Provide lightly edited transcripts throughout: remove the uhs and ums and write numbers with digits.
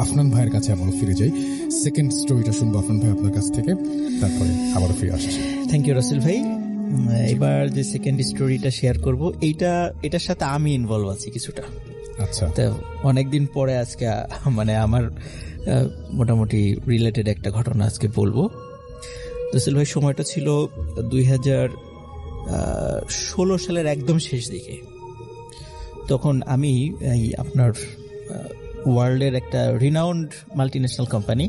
আফনান ভাইয়ের কাছে আবারও ফিরে যাই। সেকেন্ড স্টোরিটা শুনবো আফনান ভাই আপনার কাছ থেকে, তারপরে আবারও ফিরে আসছি। থ্যাংক ইউ রাসেল ভাই। এবার যে সেকেন্ড স্টোরিটা শেয়ার করব, এটার সাথে আমি ইনভলভ আছি কিছুটা। আচ্ছা, তো অনেকদিন পরে আজকে মানে আমার মোটামুটি রিলেটেড একটা ঘটনা আজকে বলবো। রাসেল ভাই, সময়টা ছিল 2016 সালের একদম শেষ দিকে। তখন আমি আপনার ওয়ার্ল্ডের একটা রিনাউন্ড মাল্টিন্যাশনাল কোম্পানি,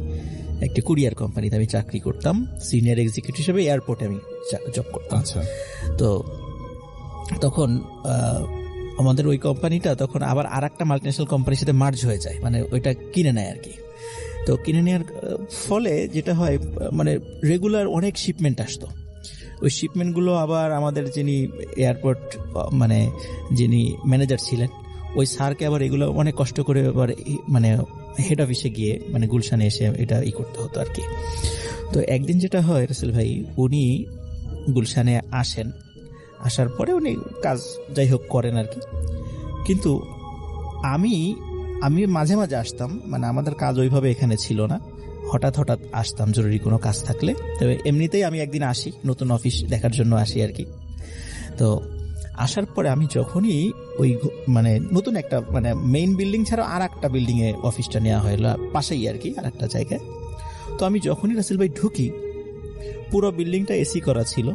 একটি কুরিয়ার কোম্পানিতে আমি চাকরি করতাম, সিনিয়র এক্সিকিউটিভ হিসেবে এয়ারপোর্টে আমি জব করতাম। আচ্ছা, তো তখন আমাদের ওই কোম্পানিটা তখন আবার আর একটা মাল্টিন্যাশনাল কোম্পানির সাথে মার্জ হয়ে যায়, মানে ওইটা কিনে নেয় আর কি। তো কিনে নেওয়ার ফলে যেটা হয়, মানে রেগুলার অনেক শিপমেন্ট আসতো। ওই শিপমেন্টগুলো আবার আমাদের যিনি এয়ারপোর্ট মানে যিনি ম্যানেজার ছিলেন, ওই স্যারকে আবার এগুলো অনেক কষ্ট করে আবার মানে হেড অফিসে গিয়ে মানে গুলশানে এসে এটা করতে হতো আর কি। তো একদিন যেটা হয় রাসেল ভাই, উনি গুলশানে আসেন, আসার পরে উনি কাজ যাই হোক করেন আর কি। কিন্তু আমি মাঝে মাঝে আসতাম, মানে আমাদের কাজ ওইভাবে এখানে ছিল না, হঠাৎ আসতাম জরুরি কোনো কাজ থাকলে। তবে এমনিতেই আমি একদিন আসি, নতুন অফিস দেখার জন্য আসি আর কি। তো আসার পরে আমি যখনই ওই মানে নতুন একটা মানে মেইন বিল্ডিং ছাড়া আর একটা বিল্ডিংয়ে অফিসটা নেওয়া হলো পাশেই আর কি, আর একটা জায়গায়। তো আমি যখনই রাসেল ভাই ঢুকি, পুরো বিল্ডিংটা এসি করা ছিল।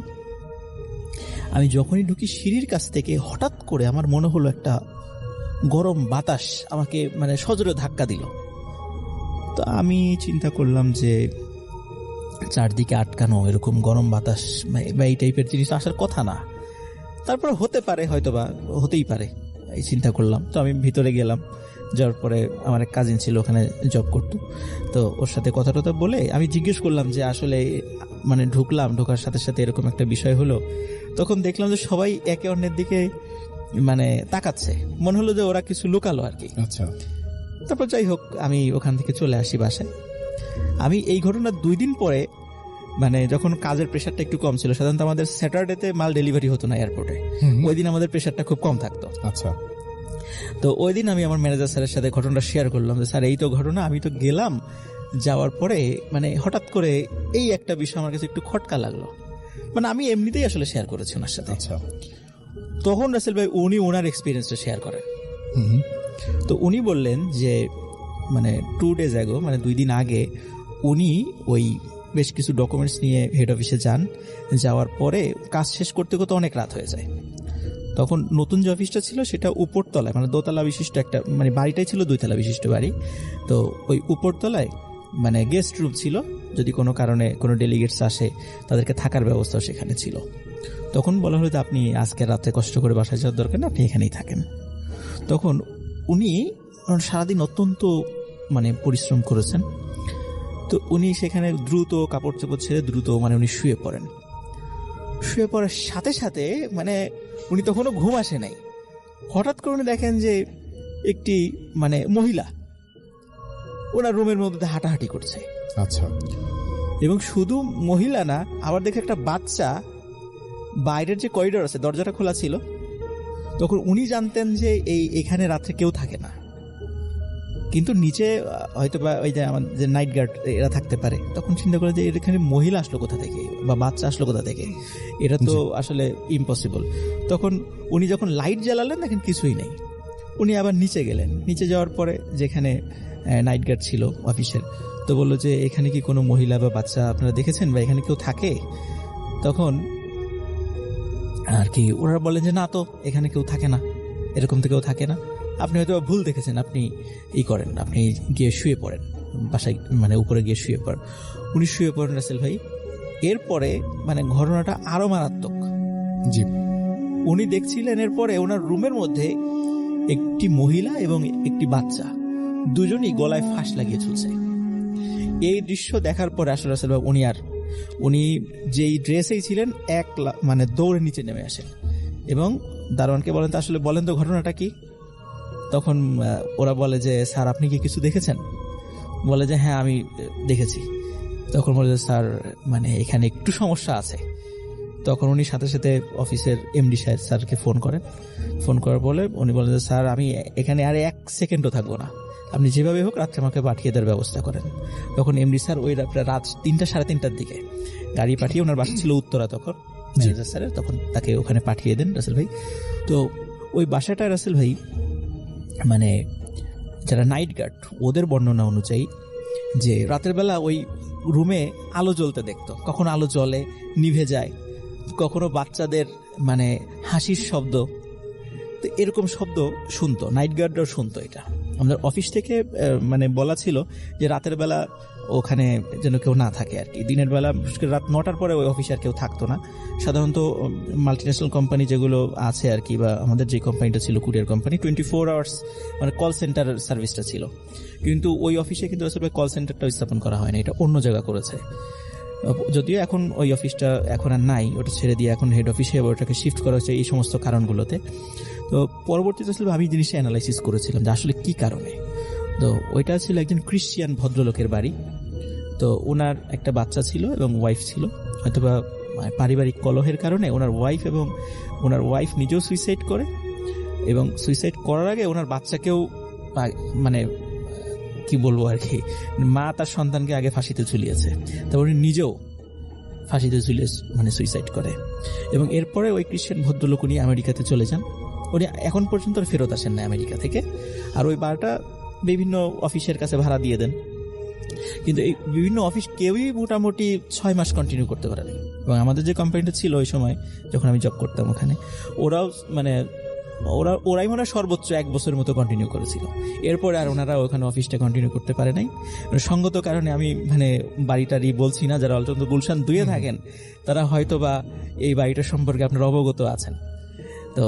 আমি যখনই ঢুকি সিঁড়ির কাছ থেকে হঠাৎ করে আমার মনে হলো একটা গরম বাতাস আমাকে মানে সজোরে ধাক্কা দিল। তো আমি চিন্তা করলাম যে চারদিকে আটকানো এরকম গরম বাতাস বা এই টাইপের জিনিস আসার কথা না, তারপরে হতে পারে, হয়তো বা হতেই পারে, এই চিন্তা করলাম। তো আমি ভিতরে গেলাম, যাওয়ার পরে আমার এক কাজিন ছিল ওখানে জব করতো, তো ওর সাথে কথা টথা বলে আমি জিজ্ঞেস করলাম যে আসলে মানে ঢোকার সাথে সাথে এরকম একটা বিষয় হলো। তখন দেখলাম যে সবাই একে অন্যের দিকে মানে তাকাচ্ছে, মনে হলো যে ওরা কিছু লুকালো আর কি। আচ্ছা। তারপর যাই হোক আমি ওখান থেকে চলে আসি বাসায়। আমি এই ঘটনার 2 দিন পরে, মানে যখন কাজের প্রেশারটা একটু কম ছিল, সাধারণত আমাদের স্যাটারডেতে মাল ডেলিভারি হতো না এয়ারপোর্টে, ওই দিন আমাদের প্রেশারটা খুব কম থাকতো। আচ্ছা। তো ওই দিন আমি আমার ম্যানেজার স্যারের সাথে ঘটনাটা শেয়ার করলাম যে স্যার এই তো ঘটনা, আমি তো গেলাম, যাওয়ার পরে মানে হঠাৎ করে এই একটা বিষয় আমার কাছে একটু খটকা লাগলো। মানে আমি এমনিতেই আসলে শেয়ার করেছি ওনার সাথে। আচ্ছা। তখন রাসেল ভাই উনি ওনার এক্সপিরিয়েন্সটা শেয়ার করেন। তো উনি বললেন যে মানে 2 days ago, মানে 2 দিন আগে উনি ওই বেশ কিছু ডকুমেন্টস নিয়ে হেড অফিসে যান। যাওয়ার পরে কাজ শেষ করতে করতে অনেক রাত হয়ে যায়। তখন নতুন যে অফিসটা ছিল সেটা উপরতলায়, মানে দোতলা বিশিষ্ট একটা, মানে বাড়িটাই ছিল 2 তলা বিশিষ্ট বাড়ি। তো ওই উপরতলায় মানে গেস্ট রুম ছিল, যদি কোনো কারণে কোনো ডেলিগেটস আসে তাদেরকে থাকার ব্যবস্থাও সেখানে ছিল। তখন বলা হলো যে আপনি আজকে রাতে কষ্ট করে বাসায় যাওয়ার দরকার না, আপনি এখানেই থাকেন। তখন উনি সারাদিন অত্যন্ত মানে পরিশ্রম করেছেন। তো উনি সেখানে দ্রুত কাপড় চোপড় ছেড়ে দ্রুত মানে উনি শুয়ে পড়েন। শুয়ে পড়ার সাথে সাথে মানে উনি তখনও ঘুম আসে নাই, হঠাৎ করে উনি দেখেন যে একটি মানে মহিলা ওনার রুমের মধ্যে হাঁটাহাঁটি করছে। আচ্ছা। এবং শুধু মহিলা না, আবার দেখে একটা বাচ্চা, বাইরের যে করিডোর আছে দরজাটা খোলা ছিল। তখন উনি জানতেন যে এখানে রাত্রে কেউ থাকে না, কিন্তু নিচে হয়তো বা ওই যে আমার যে নাইট গার্ড এরা থাকতে পারে। তখন চিন্তা করে যে এখানে মহিলা আসলো কোথা থেকে বা বাচ্চা আসলো কোথা থেকে, এটা তো আসলে ইম্পসিবল। তখন উনি যখন লাইট জ্বালালেন দেখেন কিছুই নেই। উনি আবার নিচে গেলেন, নিচে যাওয়ার পরে যেখানে নাইট গার্ড ছিল অফিসের, তো বললো যে এখানে কি কোনো মহিলা বা বাচ্চা আপনারা দেখেছেন বা এখানে কেউ থাকে? তখন আর কি ওরা বলেন যে না, তো এখানে কেউ থাকে না, এরকম তো কেউ থাকে না, আপনি হয়তো ভুল দেখেছেন, আপনি করেন, আপনি গিয়ে শুয়ে পড়েন বাসায়, মানে উপরে গিয়ে শুয়ে পড়েন। উনি শুয়ে পড়েন রাসেল ভাই। এরপরে মানে ঘটনাটা আরো মারাত্মক। জি। উনি দেখছিলেন এরপরে ওনার রুমের মধ্যে একটি মহিলা এবং একটি বাচ্চা দুজনই গলায় ফাঁস লাগিয়ে ঝুলছে। এই দৃশ্য দেখার পরে আসলে রাসেল ভাই উনি যেই ড্রেসেই ছিলেন মানে দৌড়ে নিচে নেমে আসেন এবং দারোয়ানকে বলেন, তো আসলে বলেন তো ঘটনাটা কি? তখন ওরা বলে যে স্যার আপনি কি কিছু দেখেছেন? বলে যে হ্যাঁ আমি দেখেছি। তখন বলে যে স্যার মানে এখানে একটু সমস্যা আছে, তখন উনি সাথে সাথে অফিসের এমডি স্যারকে ফোন করেন। ফোন করার বলে উনি বলেন যে স্যার আমি এখানে আর 1 সেকেন্ডও থাকবো না, আপনি যেভাবে হোক রাত্রে আমাকে পাঠিয়ে দেওয়ার ব্যবস্থা করেন। তখন এমডি স্যার ওই রাত 3টা সাড়ে 3টার দিকে গাড়ি পাঠিয়ে, ওনার বাসা ছিল উত্তরা তখন ম্যানেজার স্যারের, তখন তাকে ওখানে পাঠিয়ে দেন রাসেল ভাই। তো ওই বাসাটা রাসেল ভাই মানে যারা নাইট গার্ড ওদের বর্ণনা অনুযায়ী যে রাতের বেলা ওই রুমে আলো জ্বলতে দেখতো, কখনো আলো জ্বলে নিভে যায়, কখনো বাচ্চাদের মানে হাসির শব্দ, তো এরকম শব্দ শুনতো, নাইট গার্ডরাও শুনতো। এটা আমাদের অফিস থেকে মানে বলা ছিল যে রাতের বেলা ওখানে যেন কেউ না থাকে আর কি। দিনের বেলা রাত 9টার পরে ওই অফিসে আর কেউ থাকতো না। সাধারণত মাল্টিন্যাশনাল কোম্পানি যেগুলো আছে আর কি, বা আমাদের যে কোম্পানিটা ছিল কুরিয়ার কোম্পানি, 24 আওয়ার্স মানে কল সেন্টার সার্ভিসটা ছিল, কিন্তু ওই অফিসে কিন্তু আসলে কল সেন্টারটা স্থাপন করা হয় না, এটা অন্য জায়গা করেছে। যদিও এখন ওই অফিসটা এখন আর নাই, ওটা ছেড়ে দিয়ে এখন হেড অফিসে ওটাকে শিফট করা হচ্ছে এই সমস্ত কারণগুলোতে। তো পরবর্তীতে আসলে আমি জিনিসটা অ্যানালাইসিস করেছিলাম যে আসলে কি কারণে। তো ওইটা ছিল একজন ক্রিশ্চিয়ান ভদ্রলোকের বাড়ি। তো ওনার একটা বাচ্চা ছিল এবং ওয়াইফ ছিল, হয়তোবা পারিবারিক কলহের কারণে ওনার ওয়াইফ নিজেও সুইসাইড করে, এবং সুইসাইড করার আগে ওনার বাচ্চাকেও মানে কি বলবো আর কি, মা তার সন্তানকে আগে ফাঁসিতে ঝুলিয়েছে, তারপর উনি নিজেও ফাঁসিতে ঝুলিয়ে মানে সুইসাইড করে। এবং এরপরে ওই ক্রিশ্চিয়ান ভদ্রলোক উনি আমেরিকাতে চলে যান। উনি এখন পর্যন্ত ফেরত আসেন না আমেরিকা থেকে। আর ওই বারটা বিভিন্ন অফিসের কাছে ভাড়া দিয়ে দেন, কিন্তু এই বিভিন্ন অফিস কেউই মোটামুটি 6 মাস কন্টিনিউ করতে পারে না। এবং আমাদের যে কোম্পানিটা ছিল ওই সময় যখন আমি জব করতাম ওখানে, ওরাই মনে হয় সর্বোচ্চ 1 বছরের মতো কন্টিনিউ করেছিল। এরপরে আর ওনারা ওখানে অফিসটা কন্টিনিউ করতে পারে নাই সঙ্গত কারণে। আমি মানে বাড়িটারই বলছি না, যারা অলচন্দ্র গুলশান 2-এ থাকেন তারা হয়তো বা এই বাড়িটার সম্পর্কে আপনারা অবগত আছেন। তো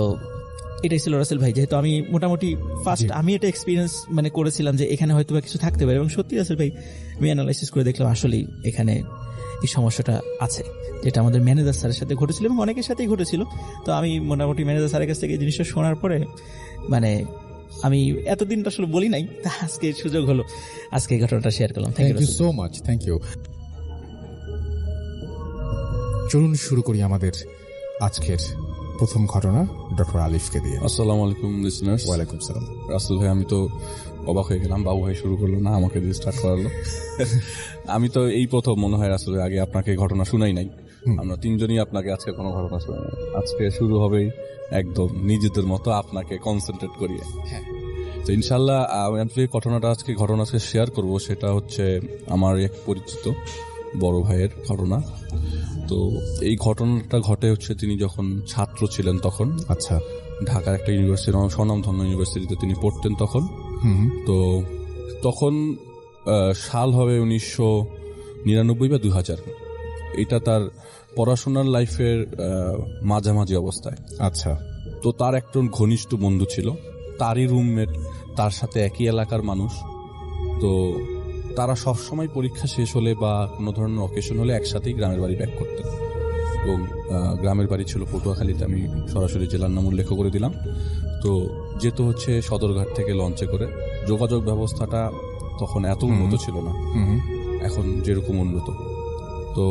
এটাই ছিল রাসেল ভাই, যেহেতু আমি মোটামুটি ফার্স্ট আমি এটা এক্সপিরিয়েন্স মানে করেছিলাম যে এখানে হয়তো বা কিছু থাকতে পারে, এবং সত্যি রাসেল ভাই আমি অ্যানালাইসিস করে দেখলাম আসলেই এখানে এই সমস্যাটা আছে, যেটা আমাদের ম্যানেজার স্যারের সাথে ঘটেছিল এবং অনেকের সাথেই ঘটেছিল। তো আমি মোটামুটি ম্যানেজার স্যারের কাছ থেকে এই জিনিসটা শোনার পরে মানে আমি এতদিন তো আসলে বলি নাই, তা আজকে সুযোগ হলো, আজকে এই ঘটনাটা শেয়ার করলাম। Thank you so much, thank you. চলুন শুরু করি আমাদের আজকের প্রথম ঘটনা ডক্টর আলিফকে দিয়ে। আসসালামু আলাইকুম লিসনার্স। ওয়ালাইকুম সালাম। রাসেল ভাই, আমি তো অবাক হয়ে গেলাম, বাবু ভাই শুরু করলো না, আমাকে দিয়ে স্টার্ট করালো। আমি তো এই প্রথম মনে হয় আসলে আগে আপনাকে ঘটনা শুনাই নাই। আমরা 3জনই আপনাকে আজকে কোনো ঘটনা শুনাই নাই। আজকে শুরু হবে একদম নিজেদের মতো আপনাকে কনসেন্ট্রেট করিয়ে। তো ইনশাল্লাহ আমি যে ঘটনাটা আজকে শেয়ার করব সেটা হচ্ছে আমার এক পরিচিত বড় ভাইয়ের ঘটনা। তো এই ঘটনাটা ঘটে হচ্ছে তিনি যখন ছাত্র ছিলেন তখন। আচ্ছা। ঢাকার একটা ইউনিভার্সিটি, স্বনামধন্য ইউনিভার্সিটিতে তিনি পড়তেন তখন। তো তখন সাল হবে 1999 বা 2000। এটা তার পড়াশোনার লাইফের মাঝামাঝি অবস্থায়। আচ্ছা। তো তার একজন ঘনিষ্ঠ বন্ধু ছিল, তারই রুমমেট, তার সাথে একই এলাকার মানুষ। তো তারা সবসময় পরীক্ষা শেষ হলে বা কোনো ধরনের অকেশন হলে একসাথেই গ্রামের বাড়ি ব্যাক করতেন। এবং গ্রামের বাড়ি ছিল পটুয়াখালীতে, আমি সরাসরি জেলার নাম উল্লেখ করে দিলাম। তো যেহেতু হচ্ছে সদরঘাট থেকে লঞ্চে করে, যোগাযোগ ব্যবস্থাটা তখন এত উন্নত ছিল না এখন যেরকম উন্নত। তো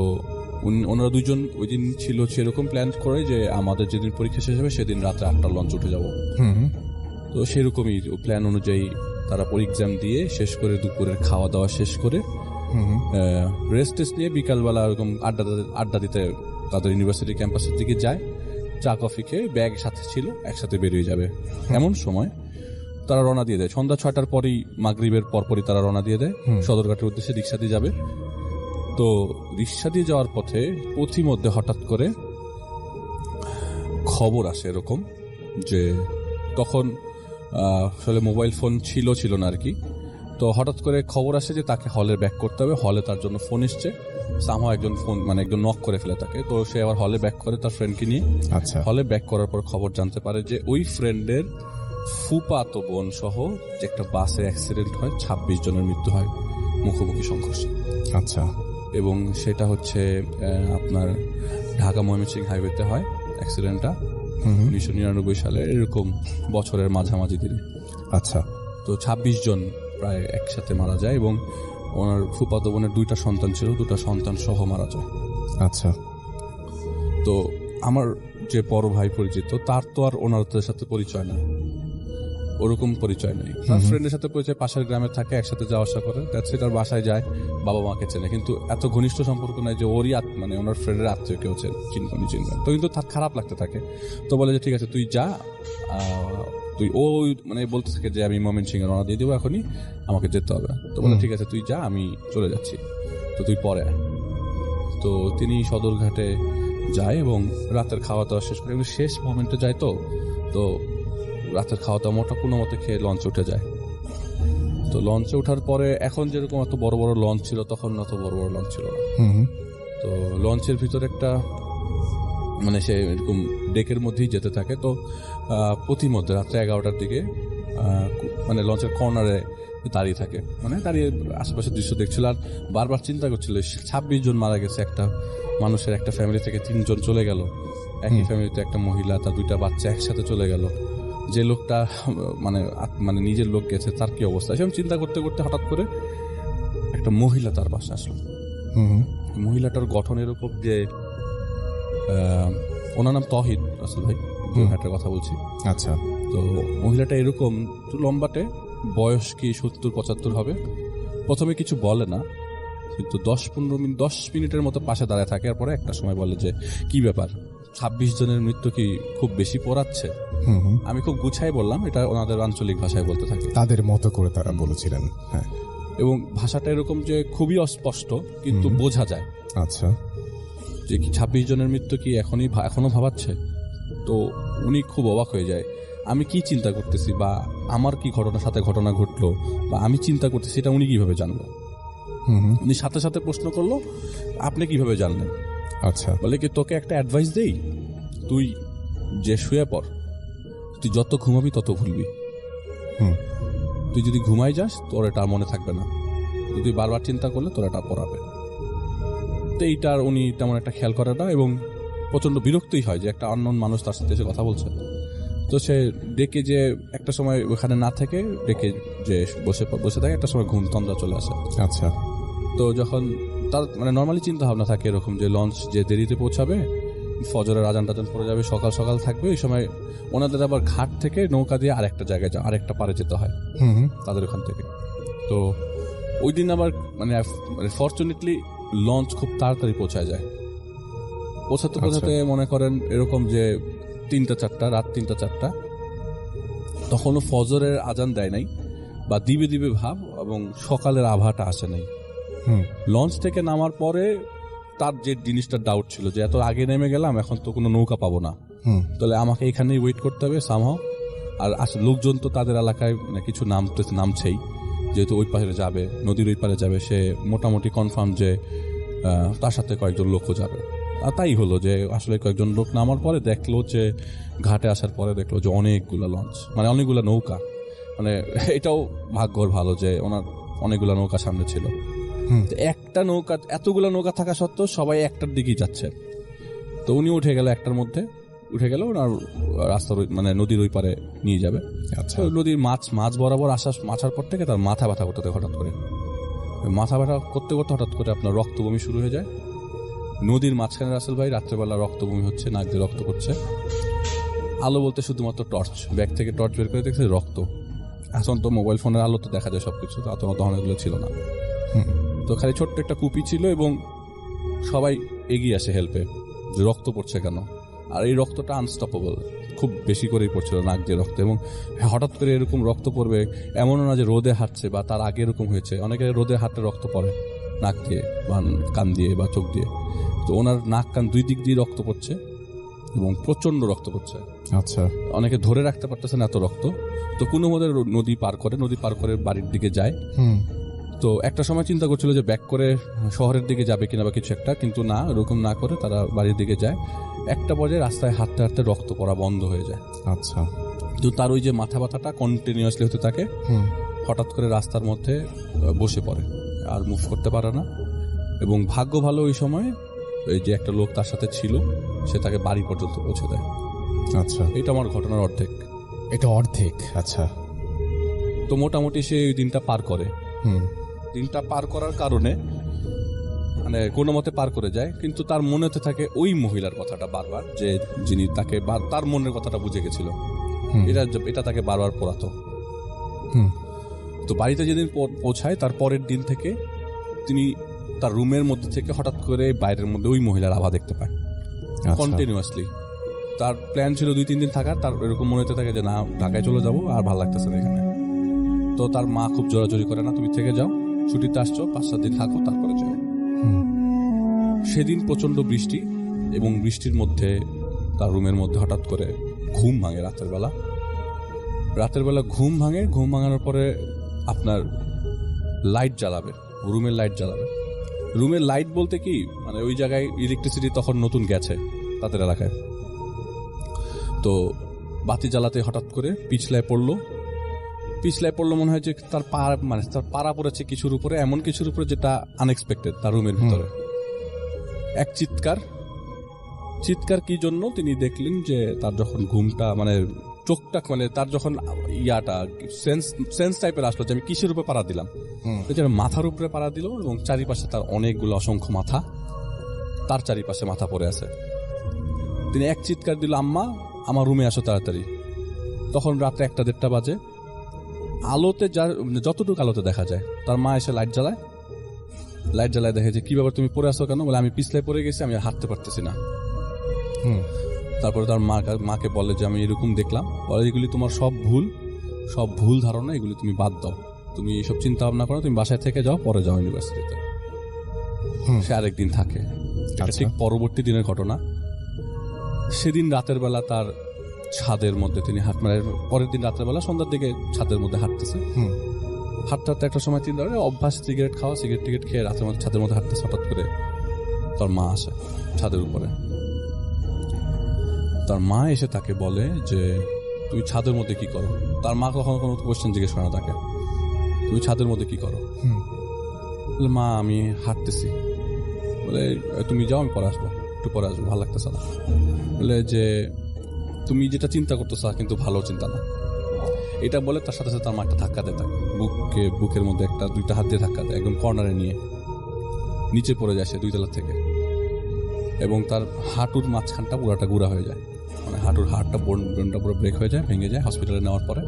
ওনারা দুইজন ওই দিন ছিল সেরকম প্ল্যান করে যে আমাদের যেদিন পরীক্ষা শেষ হবে সেদিন রাত্রে 8টার লঞ্চ উঠে যাব। তো সেরকমই প্ল্যান অনুযায়ী তারা এক্সাম দিয়ে শেষ করে দুপুরের খাওয়া দাওয়া শেষ করে রেস্ট নিয়ে বিকালবেলা এরকম আড্ডা দিতে তাদের ইউনিভার্সিটি ক্যাম্পাসের দিকে যায়। চা কফি খেয়ে ব্যাগ সাথে ছিল, একসাথে বেরিয়ে যাবে। এমন সময় তারা রওনা দিয়ে দেয় সন্ধ্যা 6টার পরেই, মাগরিবের পরপরই তারা রওনা দিয়ে দেয় সদরঘাটের উদ্দেশ্যে রিক্সা দিয়ে যাবে। তো রিক্সা দিয়ে যাওয়ার পথে পথিমধ্যে হঠাৎ করে খবর আসে এরকম যে তখন আসলে মোবাইল ফোন ছিল না আর কি। তো হঠাৎ করে খবর আসে যে তাকে হলে ব্যাক করতে হবে। হলে তার জন্য ফোন এসছে, সামহাও একজন নক করে ফেলে তাকে। তো সে আবার হলে ব্যাক করে তার ফ্রেন্ডকে নিয়ে। আচ্ছা। হলে ব্যাক করার পর খবর জানতে পারে যে ওই ফ্রেন্ডের ফুফাতো বোন সহ যে একটা বাসে অ্যাক্সিডেন্ট হয়, 26 জনের মৃত্যু হয় মুখোমুখি সংঘর্ষে। আচ্ছা। এবং সেটা হচ্ছে আপনার ঢাকা ময়মনসিংহ হাইওয়েতে হয় অ্যাক্সিডেন্টটা 1999 সালে এরকম বছরের মাঝামাঝি দিনে। আচ্ছা। তো 26 জন প্রায় একসাথে মারা যায় এবং ওনার ফুফাতো বোনের 2টা সন্তান ছিল, 2টা সন্তান সহ মারা যায়। আচ্ছা। তো আমার যে বড় ভাই পরিচিত, তার তো আর ওনাদের সাথে পরিচয় নাই, ওরকম পরিচয় নেই। তার ফ্রেন্ডের সাথে পরিচয়, পাশের গ্রামে থাকে, একসাথে যাওয়া আসা করে, তার বাসায় যায়, বাবা মাকে চেনে, কিন্তু এত ঘনিষ্ঠ সম্পর্ক নাই যে ওরই মানে ওনার ফ্রেন্ডের আত্মীয় কেউ চিনবেন। তো কিন্তু তার খারাপ লাগতে থাকে। তো বলে যে ঠিক আছে তুই যা, তুই মানে বলতে থাকে যে আমি ময়মনসিংহে রওনা দিয়ে দেবো, এখনই আমাকে যেতে হবে। তো বলে ঠিক আছে তুই যা, আমি চলে যাচ্ছি, তো তুই পরে আয়। তো তিনি সদরঘাটে যায় এবং রাতের খাওয়া দাওয়া শেষ করে, শেষ মোমেন্টে যায়। তো রাতের খাওয়া দাওয়া কোনো মতে খেয়ে লঞ্চে উঠে যায়। তো লঞ্চে ওঠার পরে এখন যেরকম এত বড় বড় লঞ্চ ছিল, তখন অত বড় বড় লঞ্চ ছিল না। তো লঞ্চের ভিতরে একটা মানে সে এরকম ডেকের মধ্যেই যেতে থাকে। তো প্রতিমধ্যে রাত্রে 11টার দিকে মানে লঞ্চের কর্নারে দাঁড়িয়ে থাকে, মানে দাঁড়িয়ে আশেপাশের দৃশ্য দেখছিল আর বারবার চিন্তা করছিল 26 জন মারা গেছে একটা মানুষের, একটা ফ্যামিলি থেকে 3 জন চলে গেল, একই ফ্যামিলিতে একটা মহিলা, তার 2টা বাচ্চা একসাথে চলে গেল। যে লোকটা মানে মানে নিজের লোক গেছে, তার কি অবস্থা, সেরকম চিন্তা করতে করতে হঠাৎ করে একটা মহিলা তার পাশে আসলো। মহিলাটার গঠন এরকম যে ওনার নাম তহিদ আসল ভাই, একটা কথা বলছি। আচ্ছা। তো মহিলাটা এরকম একটু লম্বাটে, বয়স কি 70-75 হবে। প্রথমে কিছু বলে না, কিন্তু 10 মিনিটের মতো পাশে দাঁড়ায় থাকে। এরপরে একটা সময় বলে যে কি ব্যাপার, 26 জনের মৃত্যু কি খুব বেশি পড়াচ্ছে? আমি খুব গুছাই বললাম, এটা ওনাদের আঞ্চলিক ভাষায় বলতে থাকে, তাদের মতো করে তারা বলেছিলেন। হ্যাঁ, এবং ভাষাটা এরকম যে খুবই অস্পষ্ট, কিন্তু বোঝা যায়। আচ্ছা, যে কি 26 জনের মৃত্যু কি এখনো ভাবাচ্ছে? তো উনি খুব অবাক হয়ে যায়, আমি কি চিন্তা করতেছি বা আমার কি ঘটনা ঘটলো বা আমি চিন্তা করতেছি, এটা উনি কিভাবে জানলো? উনি সাথে সাথে প্রশ্ন করলো, আপনি কিভাবে জানলেন? আচ্ছা। বলে কি, তোকে একটা অ্যাডভাইস দেই, তুই যে শুয়ে পড়, তুই যত ঘুমাবি তত ভুলবি। তুই যদি ঘুমাই যাস, তোর এটা মনে থাকবে না, যদি বারবার চিন্তা করলে তোর এটা পড়াবে। তো এইটার উনি তেমন একটা খেয়াল করে না এবং প্রচন্ড বিরক্তই হয় যে একটা আননোন মানুষ তার সাথে এসে কথা বলছে। তো সে ডেকে যে একটা সময় ওখানে না থেকে ডেকে যে বসে থাকে, একটা সময় ঘুম তন্দ্রা চলে আসে। আচ্ছা। তো যখন তার মানে নর্মালি চিন্তা ভাবনা থাকে এরকম যে লঞ্চ যে দেরিতে পৌঁছাবে, ফজরের আজান টাজান পড়ে যাবে, সকাল সকাল থাকবে, এই সময় ওনাদের আবার ঘাট থেকে নৌকা দিয়ে আরেকটা জায়গায় আরেকটা পারে যেতে হয় তাদের ওখান থেকে। তো ওই দিন আবার মানে ফরচুনেটলি লঞ্চ খুব তাড়াতাড়ি পৌঁছায় যায়। পৌঁছাতে মনে করেন এরকম যে 3টা-4টা, রাত 3টা-4টা, তখনও ফজরের আজান দেয় নাই বা দিবে ভাব, এবং সকালের আভাটা আসে নাই। লঞ্চ থেকে নামার পরে তার যে জিনিসটা ডাউট ছিল যে এত আগে নেমে গেলাম, এখন তো কোনো নৌকা পাবো না, তাহলে আমাকে এখানেই ওয়েট করতে হবে সামহাও। আর লোকজন তো তাদের এলাকায় মানে কিছু নামছেই, যেহেতু ওই পারে যাবে, নদীর ওই পারে যাবে, সে মোটামুটি কনফার্ম যে তার সাথে কয়েকজন লোকও যাবে। আর তাই হলো যে আসলে কয়েকজন লোক নামার পরে দেখলো যে ঘাটে আসার পরে দেখলো যে অনেকগুলা লঞ্চ, মানে অনেকগুলা নৌকা, মানে এটাও ভাগ্যর ভালো যে ওনার অনেকগুলা নৌকা সামনে ছিল। একটা নৌকা, এতগুলো নৌকা থাকা সত্ত্বেও সবাই একটার দিকেই যাচ্ছে। তো উনি উঠে গেল, একটার মধ্যে উঠে গেল, ওনার রাস্তার মানে নদীর ওই পারে নিয়ে যাবে। আচ্ছা। নদীর মাছ বরাবর আসার পর থেকে তার মাথা ব্যথা করতে হঠাৎ করে, হঠাৎ করে আপনার রক্ত বমি শুরু হয়ে যায়। নদীর মাঝখানে রাসেল ভাই, রাত্রেবেলা রক্ত বমি হচ্ছে, নাক দিয়ে রক্ত পড়ছে। আলো বলতে শুধুমাত্র টর্চ, ব্যাগ থেকে টর্চ বের করে দেখছে রক্ত। এখন তো মোবাইল ফোনের আলো তো দেখা যায় সবকিছু, তখন এগুলো ছিল না। তো খালি ছোট্ট একটা কুপি ছিল এবং সবাই এগিয়ে আসে হেল্পে, যে রক্ত পড়ছে কেন। আর এই রক্তটা আনস্টপেবল, খুব বেশি করেই পড়ছিল নাক দিয়ে রক্ত। এবং হঠাৎ করে এরকম রক্ত পড়বে এমনও না যে রোদে হাঁটছে বা তার আগে এরকম হয়েছে, অনেকে রোদে হাঁটতে রক্ত পড়ে নাক দিয়ে বা কান দিয়ে বা চোখ দিয়ে। তো ওনার নাক কান 2 দিক দিয়ে রক্ত পড়ছে এবং প্রচন্ড রক্ত পড়ছে। আচ্ছা। অনেকে ধরে রাখতে পারতেছে না এত রক্ত। তো কোনো মধ্যে নদী পার করে বাড়ির দিকে যায়। তো একটা সময় চিন্তা করছিল যে ব্যাক করে শহরের দিকে যাবে কিনা বা কিছু একটা, কিন্তু না, এরকম না করে তারা বাড়ির দিকে যায়। একটা পর্যায়ে রাস্তায় হাঁটতে হাঁটতে রক্ত পড়া বন্ধ হয়ে যায়। আচ্ছা। তো তার ওই যে মাথা ব্যথাটা কন্টিনিউয়াসলি হতে থাকে। হঠাৎ করে রাস্তার মধ্যে বসে পড়ে, আর মুভ করতে পারে না। এবং ভাগ্য ভালো, ওই সময় এই যে একটা লোক তার সাথে ছিল, সে তাকে বাড়ি পর্যন্ত পৌঁছে দেয়। আচ্ছা। এটা আমার ঘটনার অর্ধেক। এটা অর্ধেক? আচ্ছা। তো মোটামুটি সে ওই দিনটা পার করে। দিনটা পার করার কারণে মানে কোনো মতে পার করে যায়, কিন্তু তার মনেতে থাকে ওই মহিলার কথাটা বারবার, যে যিনি তাকে তার মনের কথাটা বুঝে গেছিল। এটা তাকে বারবার পোড়াতো। তো বাড়িতে যেদিন পৌঁছায় তার পরের দিন থেকে তিনি তার রুমের মধ্যে থেকে হঠাৎ করে বাইরের মধ্যে ওই মহিলার আভা দেখতে পায় কন্টিনিউয়াসলি। তার প্ল্যান ছিল 2-3 দিন থাকার, তার এরকম মনে হতে থাকে যে না, ঢাকায় চলে যাবো, আর ভালো লাগতেছে না এখানে। তো তার মা খুব জোরাজোরি করে, না তুমি থেকে যাও, ছুটিতে আসছো, 5-7 দিন থাকো, তারপরে যাও। সেদিন প্রচন্ড বৃষ্টি, এবং বৃষ্টির মধ্যে তার রুমের মধ্যে হঠাৎ করে ঘুম ভাঙে রাতের বেলা ঘুম ভাঙানোর পরে আপনার লাইট জ্বালাবে, রুমের লাইট জ্বালাবে। রুমের লাইট বলতে কি, মানে ওই জায়গায় ইলেকট্রিসিটি তখন নতুন গেছে তাদের এলাকায়। তো বাতি জ্বালাতে হঠাৎ করে পিছলায় পড়লো মনে হয় যে তার পাড়া পড়েছে কিছুর উপরে, এমন কিছুর উপরে যেটা আনএক্সপেক্টেড। তার রুমের ভিতরে এক চিৎকার কি জন্য তিনি দেখলেন যে তার যখন ঘুমটা মানে চোখটা মানে তার যখন সেন্স টাইপের আসলো যে আমি কিসের উপরে পাড়া দিলাম, মাথার উপরে পাড়া দিল, এবং চারিপাশে তার অনেকগুলো অসংখ্য মাথা, তার চারিপাশে মাথা পড়ে আছে। তিনি এক চিৎকার দিল, আম্মা আমার রুমে আসো তাড়াতাড়ি। তখন রাতে 1-1:30 বাজে। আলোতে যতটুকু আলোতে দেখা যায়, তার মা এসে লাইট জ্বালায় দেখে যে কি ব্যাপার, তুমি পড়ে আসো কেন? বলে আমি পিছলায় পড়ে গেছি, আমি আর হাঁটতে পারতেছি না। তারপরে তার মাকে বলে যে আমি এরকম দেখলাম। বলে এগুলি তোমার সব ভুল ধারণা, এগুলি তুমি বাদ দাও, তুমি এইসব চিন্তা ভাবনা করো, তুমি বাসায় থেকে যাও, পরে যাও ইউনিভার্সিটিতে। সে আরেকদিন থাকে। ঠিক পরবর্তী দিনের ঘটনা। সেদিন রাতের বেলা তার ছাদের মধ্যে তিনি পরের দিন রাতের বেলা সন্ধ্যার দিকে ছাদের মধ্যে হাঁটতেছে। হাঁটতে একটা সময় তিনি অভ্যাস সিগারেট টিকিট খেয়ে রাতের মধ্যে ছাদের মধ্যে হাঁটতেছে। হঠাৎ করে তার মা আসে ছাদের উপরে। তার মা এসে তাকে বলে যে তুমি ছাদের মধ্যে কি করো? তার মা কখনো কোনো কোয়েশ্চেন জিজ্ঞেস করে না তাকে, তুমি ছাদের মধ্যে কি করো? বলে মা আমি হাঁটতেছি। বলে তুমি যাও, আমি পরে আসবো, একটু পরে আসবো, ভালো লাগতেছে না। বলে যে তুমি যেটা চিন্তা করতেছো কিন্তু ভালো চিন্তা না। এটা বলে তার সাথে সাথে তার মা একটা ধাক্কা দেয় তাকে, বুকের মধ্যে 2টা হাত দিয়ে ধাক্কা দেয়, একদম কর্নারে নিয়ে নিচে পড়ে যায় সে 2 তলা থেকে। এবং তার হাঁটুর মাঝখানটা পুরাটা গুঁড়া হয়ে যায়, মানে হাঁটুর হাড়টা বোনটা পুরো ব্রেক হয়ে যায়, ভেঙে যায়। হসপিটালে নেওয়ার পরে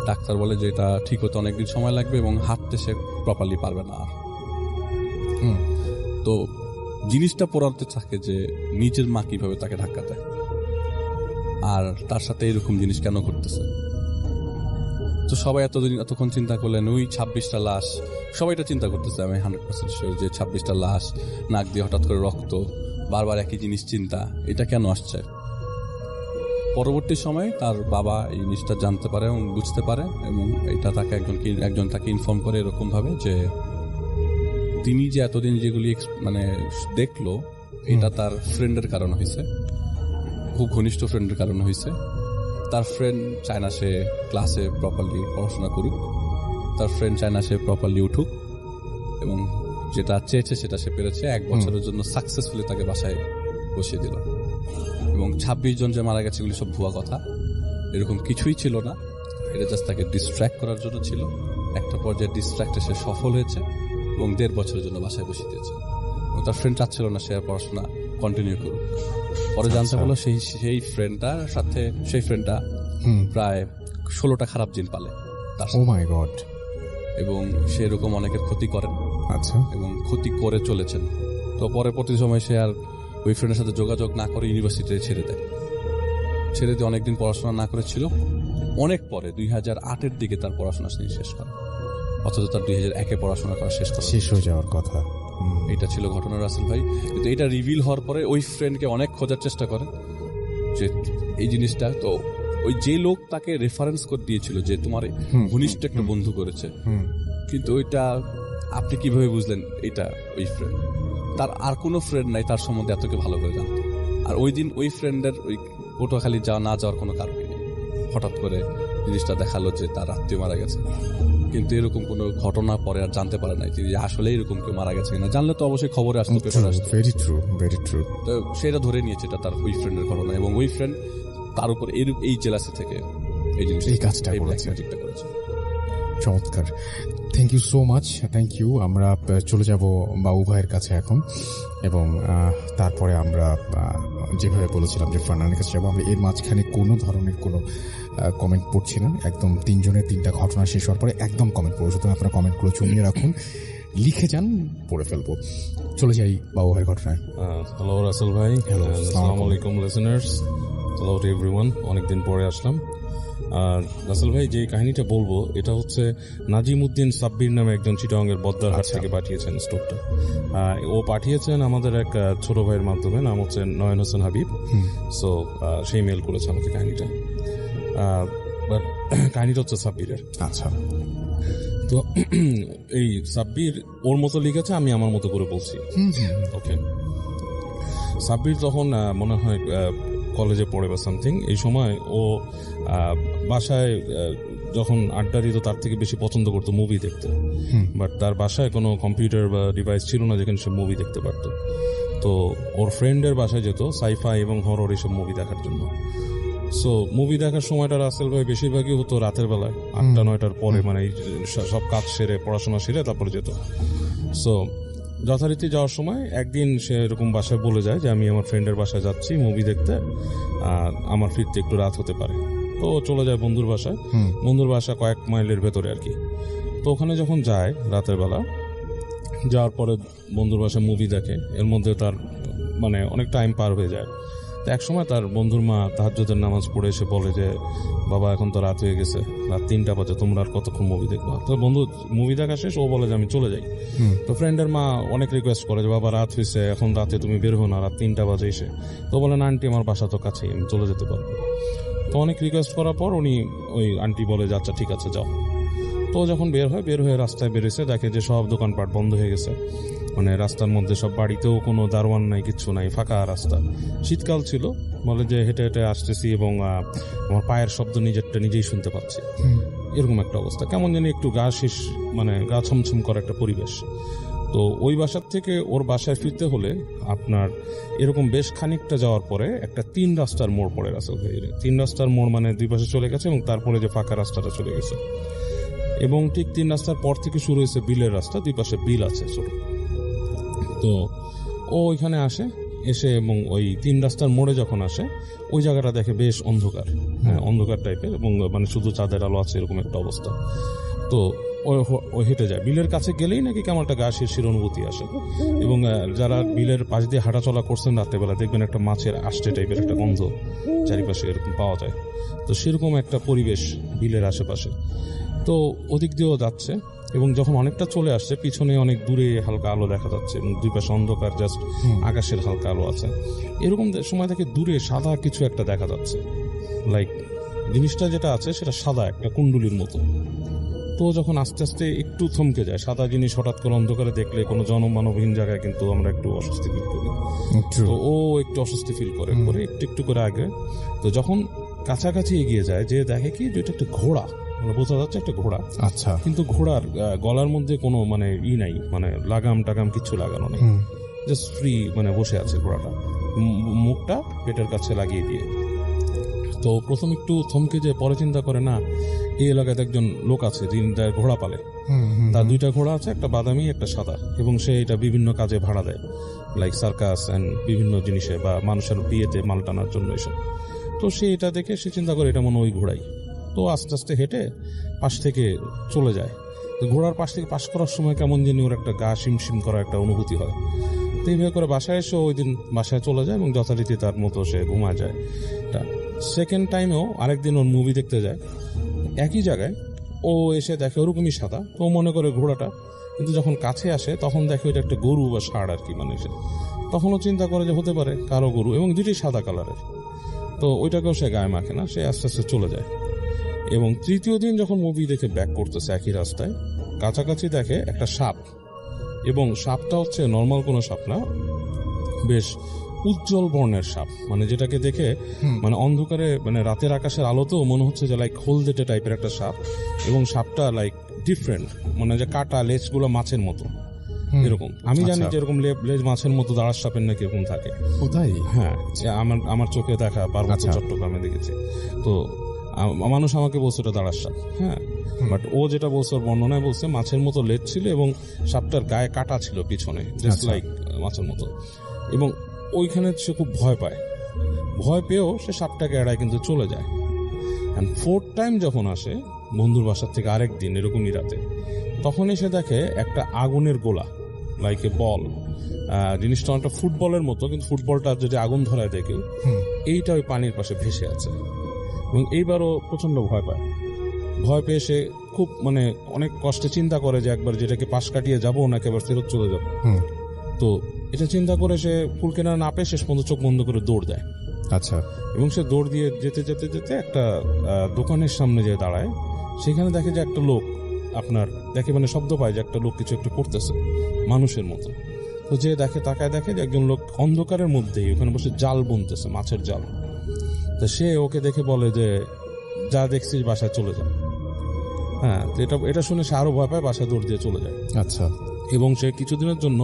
ডাক্তার বলে যে এটা ঠিক হতে অনেকদিন সময় লাগবে, এবং হাঁটতে সে প্রপারলি পারবে না আর। তো জিনিসটা পড়াতে থাকে যে নিজের মা কিভাবে তাকে ধাক্কা দেয়, আর তার সাথে এরকম জিনিস কেন করতেছে। তো সবাই এতক্ষণ চিন্তা করলেন ওই 26টা লাশ, সবাই এটা চিন্তা করতেছে। আমি 100% শিওর যে 26টা লাশ, নাক দিয়ে হঠাৎ করে রক্ত, বারবার একই জিনিস চিন্তা, এটা কেন আসছে। পরবর্তী সময়ে তার বাবা এই জিনিসটা জানতে পারে এবং বুঝতে পারে, এবং এটা তাকে একজন তাকে ইনফর্ম করে এরকম ভাবে যে তিনি যে এতদিন যেগুলি মানে দেখলো, এটা তার ফ্রেন্ডের কারণে হয়েছে, খুব ঘনিষ্ঠ ফ্রেন্ডের কারণে হয়েছে। তার ফ্রেন্ড চায় না সে ক্লাসে প্রপারলি পড়াশোনা করুক, তার ফ্রেন্ড চায় না সে প্রপারলি উঠুক, এবং যেটা চেয়েছে সেটা সে পেরেছে। 1 বছরের জন্য সাকসেসফুলি তাকে বাসায় বসিয়ে দিল। এবং 26 জন যে মারা গেছে এগুলি সব ভুয়া কথা, এরকম কিছুই ছিল না। এটা জাস্ট তাকে ডিস্ট্র্যাক্ট করার জন্য ছিল। একটা পর্যায়ে ডিস্ট্র্যাক্টে সে সফল হয়েছে, এবং 1.5 বছরের জন্য বাসায় বসিয়ে দিয়েছে। এবং তার ফ্রেন্ড চাচ্ছিল না সে পড়াশোনা কন্টিনিউ করুক। পরে জানতে পারলো সেই ফ্রেন্ডটা প্রায় 16টা খারাপ জিন পালে। ও মাই গড। এবং সে এরকম অনেকের ক্ষতি করেন, আচ্ছা, এবং ক্ষতি করে চলেছেন। তো পরবর্তী সময় সে আর ওই ফ্রেন্ডের সাথে যোগাযোগ না করে ইউনিভার্সিটিতে ছেড়ে দিয়ে অনেকদিন পড়াশোনা না করেছিল। অনেক পরে 2008-এর দিকে তার পড়াশোনা শেষ করে, অথচ তার 2001-এ পড়াশোনা করা শেষ হয়ে যাওয়ার কথা। এটা ছিল ঘটনা রাসেল ভাই। কিন্তু এটা রিভিল হওয়ার পরে ওই ফ্রেন্ডকে অনেক খোঁজার চেষ্টা করে যে এই জিনিসটা, তো ওই যে লোক তাকে রেফারেন্স করে দিয়েছিল যে তোমার ঘনিষ্ঠ একটা বন্ধু করেছে, কিন্তু ওইটা আপনি কিভাবে বুঝলেন এটা ওই ফ্রেন্ড? তার আর কোনো ফ্রেন্ড নাই তার সম্বন্ধে এতকে ভালো করে জানতো। আর ওই দিন ওই ফ্রেন্ডের ওই পটুয়াখালী না যাওয়ার কোনো কারণ নেই। হঠাৎ করে জিনিসটা দেখালো যে তার আত্মীয় মারা গেছে, কিন্তু এরকম কোনো ঘটনা পরে আর জানতে পারে নাই যে আসলে এরকম কেউ মারা গেছে কিনা। জানলে তো অবশ্যই খবরে আসতো, পেপারে আসতো। Very true. তো সেটা ধরে নিয়েছে এটা তার ওই ফ্রেন্ডের ঘটনা, এবং ওই ফ্রেন্ড তার উপর এই জেলাসি থেকে এই কাজটা করেছে। চমৎকার, thank you so much, thank you. আমরা চলে যাব বাবু ভাইয়ের কাছে এখন, এবং তারপরে আমরা যেভাবে বলেছিলাম যে ফারহানের কাছে যাবো। আমরা এর মাঝখানে কোনো ধরনের কোনো কমেন্ট পড়ছি না, একদম তিনজনের তিনটা ঘটনা শেষ হওয়ার পরে একদম কমেন্ট পড়বো, সুতরাং আপনারা কমেন্টগুলো জমিয়ে রাখুন, লিখে যান, পড়ে ফেলবো। চলে যাই বাবু ভাইয়ের ঘটনায়। হ্যালো রাসেল ভাই, Hello, আসসালামু আলাইকুম লিসেনার্স, হ্যালো টু এভরিওয়ান। অনেকদিন পরে আসলাম। আর রাসেল ভাই, যে কাহিনীটা বলবো এটা হচ্ছে নাজিমউদ্দিন সাব্বির নামে একজন চিটাগাংয়ের বদ্দারহাট থেকে পাঠিয়েছেন স্টোভটা। ও পাঠিয়েছেন আমাদের এক ছোট ভাইয়ের মাধ্যমে, নাম হচ্ছে নয়ন হোসেন হাবিব। সো সেই মেল করেছে আমাকে কাহিনীটা। বাট কাহিনীটা হচ্ছে সাব্বিরের। আচ্ছা, তো এই সাব্বির ওর মতো লিখেছে, আমি আমার মতো করে বলছি। ওকে, সাব্বির তখন মনে হয় কলেজে পড়ে বা সামথিং, এই সময় ও বাসায় যখন আড্ডা দিত তার থেকে বেশি পছন্দ করতো মুভি দেখতে। বাট তার বাসায় কোনো কম্পিউটার বা ডিভাইস ছিল না যেখানে সে মুভি দেখতে পারতো। তো ওর ফ্রেন্ডের বাসায় যেত সাইফাই এবং হরর এইসব মুভি দেখার জন্য। সো মুভি দেখার সময়টা রাসেল ভাই বেশিরভাগই হতো রাতের বেলায়, 8টা-9টার পরে, মানে সব কাজ সেরে পড়াশোনা সেরে তারপরে যেত। সো যথারীতি যাওয়ার সময় একদিন সে এরকম বাসায় বলে যায় যে আমি আমার ফ্রেন্ডের বাসায় যাচ্ছি মুভি দেখতে, আর আমার ফিরতে একটু রাত হতে পারে। তো চলে যায় বন্ধুর বাসায়। বন্ধুর বাসা কয়েক মাইলের ভেতরে আর কি। তো ওখানে যখন যায় রাতের বেলা, যাওয়ার পরে বন্ধুর বাসায় মুভি দেখে, এর মধ্যে তার মানে অনেক টাইম পার হয়ে যায়। তো এক সময় তার বন্ধুর মা তাহাজ্জুদের নামাজ পড়ে এসে বলে যে বাবা এখন তো রাত হয়ে গেছে, রাত 3টা বাজে, তোমরা আর কতক্ষণ মুভি দেখবা? তো বন্ধু মুভি দেখা শেষ, ও বলে যে আমি চলে যাই। তো ফ্রেন্ডের মা অনেক রিকোয়েস্ট করে যে বাবা রাত হয়েছে, এখন রাতে তুমি বের হো না, রাত 3টা বাজে এসে। তো বলে না আন্টি, আমার বাসা তো কাছেই, আমি চলে যেতে পারবো। তো অনেক রিকোয়েস্ট করার পর ওই আন্টি বলে যে আচ্ছা ঠিক আছে যাও। তো যখন বের হয়ে রাস্তায় বেরিয়েছে, দেখে যে সব দোকানপাট বন্ধ হয়ে গেছে। মানে রাস্তার মধ্যে সব, বাড়িতেও কোনো দারোয়ান নাই, কিচ্ছু নাই, ফাঁকা রাস্তা। শীতকাল ছিল, বলে যে হেঁটে হেঁটে আসতেছি এবং আমার পায়ের শব্দ নিজেই শুনতে পাচ্ছি। এরকম একটা অবস্থা, কেমন জানি একটু গা ছমছম করা একটা পরিবেশ। তো ওই বাসার থেকে ওর বাসায় ফিরতে হলে আপনার এরকম বেশ খানিকটা যাওয়ার পরে একটা 3 রাস্তার মোড় পড়ে রাসেল ভাই। 3 রাস্তার মোড় মানে দুই পাশে চলে গেছে এবং তারপরে যে ফাঁকা রাস্তাটা চলে গেছে, এবং ঠিক 3 রাস্তার পর থেকে শুরু হয়েছে বিলের রাস্তা, দুই পাশে বিল আছে ছোট। তো ও ওইখানে এসে এবং ওই 3 রাস্তার মোড়ে যখন আসে, ওই জায়গাটা দেখে বেশ অন্ধকার, অন্ধকার টাইপের, এবং মানে শুধু চাঁদের আলো আছে এরকম একটা অবস্থা। তো ও হেঁটে যায়, বিলের কাছে গেলেই নাকি কেমন একটা গা শিরশির অনুভূতি আসে। এবং যারা বিলের পাশ দিয়ে হাঁটাচলা করছেন রাত্রেবেলা, দেখবেন একটা মাছের আষ্টে টাইপের একটা গন্ধ চারিপাশে এরকম পাওয়া যায়। তো সেরকম একটা পরিবেশ বিলের আশেপাশে। তো ওদিক দিয়েও যাচ্ছে, এবং যখন অনেকটা চলে আসছে, পিছনে অনেক দূরে হালকা আলো দেখা যাচ্ছে এবং দুই পাশে অন্ধকার, জাস্ট আকাশের হালকা আলো আছে। এরকম সময় থেকে দূরে সাদা কিছু একটা দেখা যাচ্ছে, লাইক জিনিসটা যেটা আছে সেটা সাদা একটা কুণ্ডুলির মতো। তো যখন আস্তে আস্তে একটু থমকে যায়, সাদা জিনিস হঠাৎ করে অন্ধকারে দেখলে কোনো জনমানবহীন জায়গায় কিন্তু আমরা একটু অস্বস্তি ফিল করি। তো ও একটু অস্বস্তি ফিল করে একটু করে আগে। তো যখন কাছাকাছি এগিয়ে যায়, যে দেখে কি যে এটা একটা ঘোড়া, মানে বোঝা যাচ্ছে একটা ঘোড়া। আচ্ছা, কিন্তু ঘোড়ার গলার মধ্যে কোনো মানে নাই, মানে লাগাম টাগাম কিছু লাগানো নেই, জাস্ট ফ্রি, মানে বসে আছে ঘোড়াটা, মুখটা পেটের কাছে লাগিয়ে দিয়ে। তো প্রথম একটু থমকে যে, পরে চিন্তা করে না, এই এলাকায় একজন লোক আছে যিনি ঘোড়া পালে। তার 2টা ঘোড়া আছে, একটা বাদামি একটা সাদা, এবং সে এটা বিভিন্ন কাজে ভাড়া দেয়, লাইক সার্কাস অ্যান্ড বিভিন্ন জিনিসে, বা মানুষের বিয়েতে মাল টানার জন্য এসব। তো সে এটা দেখে সে চিন্তা করে এটা মনে ওই ঘোড়াই। তো আস্তে আস্তে হেঁটে পাশ থেকে চলে যায়। তো ঘোড়ার পাশ থেকে পাশ করার সময় কেমন জানি ওর একটা গা শিমশিম করা একটা অনুভূতি হয়। তো এইভাবে করে বাসায় এসে ওই দিন বাসায় চলে যায় এবং যথারীতি তার মতো সে ঘুমা যায়। সেকেন্ড টাইমেও আরেকদিন ওর মুভি দেখতে যায় একই জায়গায়, ও এসে দেখে ওরকমই সাদা। তো মনে করে ঘোড়াটা, কিন্তু যখন কাছে আসে তখন দেখে ওইটা একটা গরু বা ষাঁড় আর কি, মানে তখনও চিন্তা করে যে হতে পারে কারো গরু, এবং 2টি সাদা কালারের। তো ওইটাকেও সে গায়ে মাখে না, সে আস্তে আস্তে চলে যায়। এবং 3য় দিন যখন মুভি দেখে ব্যাক করতেছে একই রাস্তায়, কাছাকাছি দেখে একটা সাপ, এবং সাপটা হচ্ছে নর্মাল কোনো সাপ না, বেশ উজ্জ্বল বর্ণের সাপ, মানে যেটাকে দেখে মানে অন্ধকারে, মানে রাতের আকাশের আলোতেও মনে হচ্ছে যে লাইক হলদেটে টাইপের একটা সাপ। এবং সাপটা লাইক ডিফারেন্ট, মানে যে কাটা লেজগুলো মাছের মতো এরকম। আমি জানি যে এরকম লেজ মাছের মতো দাঁড়ার সাপের নাকি এরকম থাকে। তাই? হ্যাঁ, আমার চোখে দেখা, পার্বত্য চট্টগ্রামে দেখেছি। তো মানুষ আমাকে বলছে ওটা দাঁড়ার সাপ, হ্যাঁ, বাট ও যেটা বলছে ওর বর্ণনায় বলছে মাছের মতো লেজ ছিল এবং সাপটার গায়ে কাটা ছিল পিছনে, জাস্ট লাইক মাছের মতো, এবং ওইখানে সে খুব ভয় পায়। ভয় পেয়েও সে সাপটাকে এড়ায় কিন্তু চলে যায়। অ্যান্ড 4th টাইম যখন আসে বন্ধুর বাসার থেকে আরেক দিন এরকমই রাতে, তখন এসে দেখে একটা আগুনের গোলা, লাইক এ বল, জিনিসটা অনেকটা ফুটবলের মতো, কিন্তু ফুটবলটা যদি আগুন ধরায় দেখে এইটা ওই পানির পাশে ভেসে আছে। এবং এইবারও প্রচন্ড ভয় পায়। ভয় পেয়ে সে খুব মানে অনেক কষ্টে চিন্তা করে যে একবার যেটাকে পাশ কাটিয়ে যাবো নাকি আবার ফেরত চলে যাবো। তো এটা চিন্তা করে সে কুল কেনারা না পেয়ে শেষ পর্যন্ত চোখ বন্ধ করে দৌড় দেয়। আচ্ছা। এবং সে দৌড় দিয়ে যেতে যেতে যেতে একটা দোকানের সামনে যেয়ে দাঁড়ায়। সেখানে দেখে যে একটা লোক আপনার দেখে মানে শব্দ পায় যে একটা লোক কিছু একটা করতেছে মানুষের মতো। তো যে দেখে তাকায় দেখে যে একজন লোক অন্ধকারের মধ্যেই ওখানে বসে জাল বুনতেছে, মাছের জাল। তো সে ওকে দেখে বলে যে যা দেখছিস বাসায় চলে যায়। হ্যাঁ, তো এটা শুনে সে আরো ভয় পায়, বাসায় দৌড় দিয়ে চলে যায়। আচ্ছা। এবং সে কিছুদিনের জন্য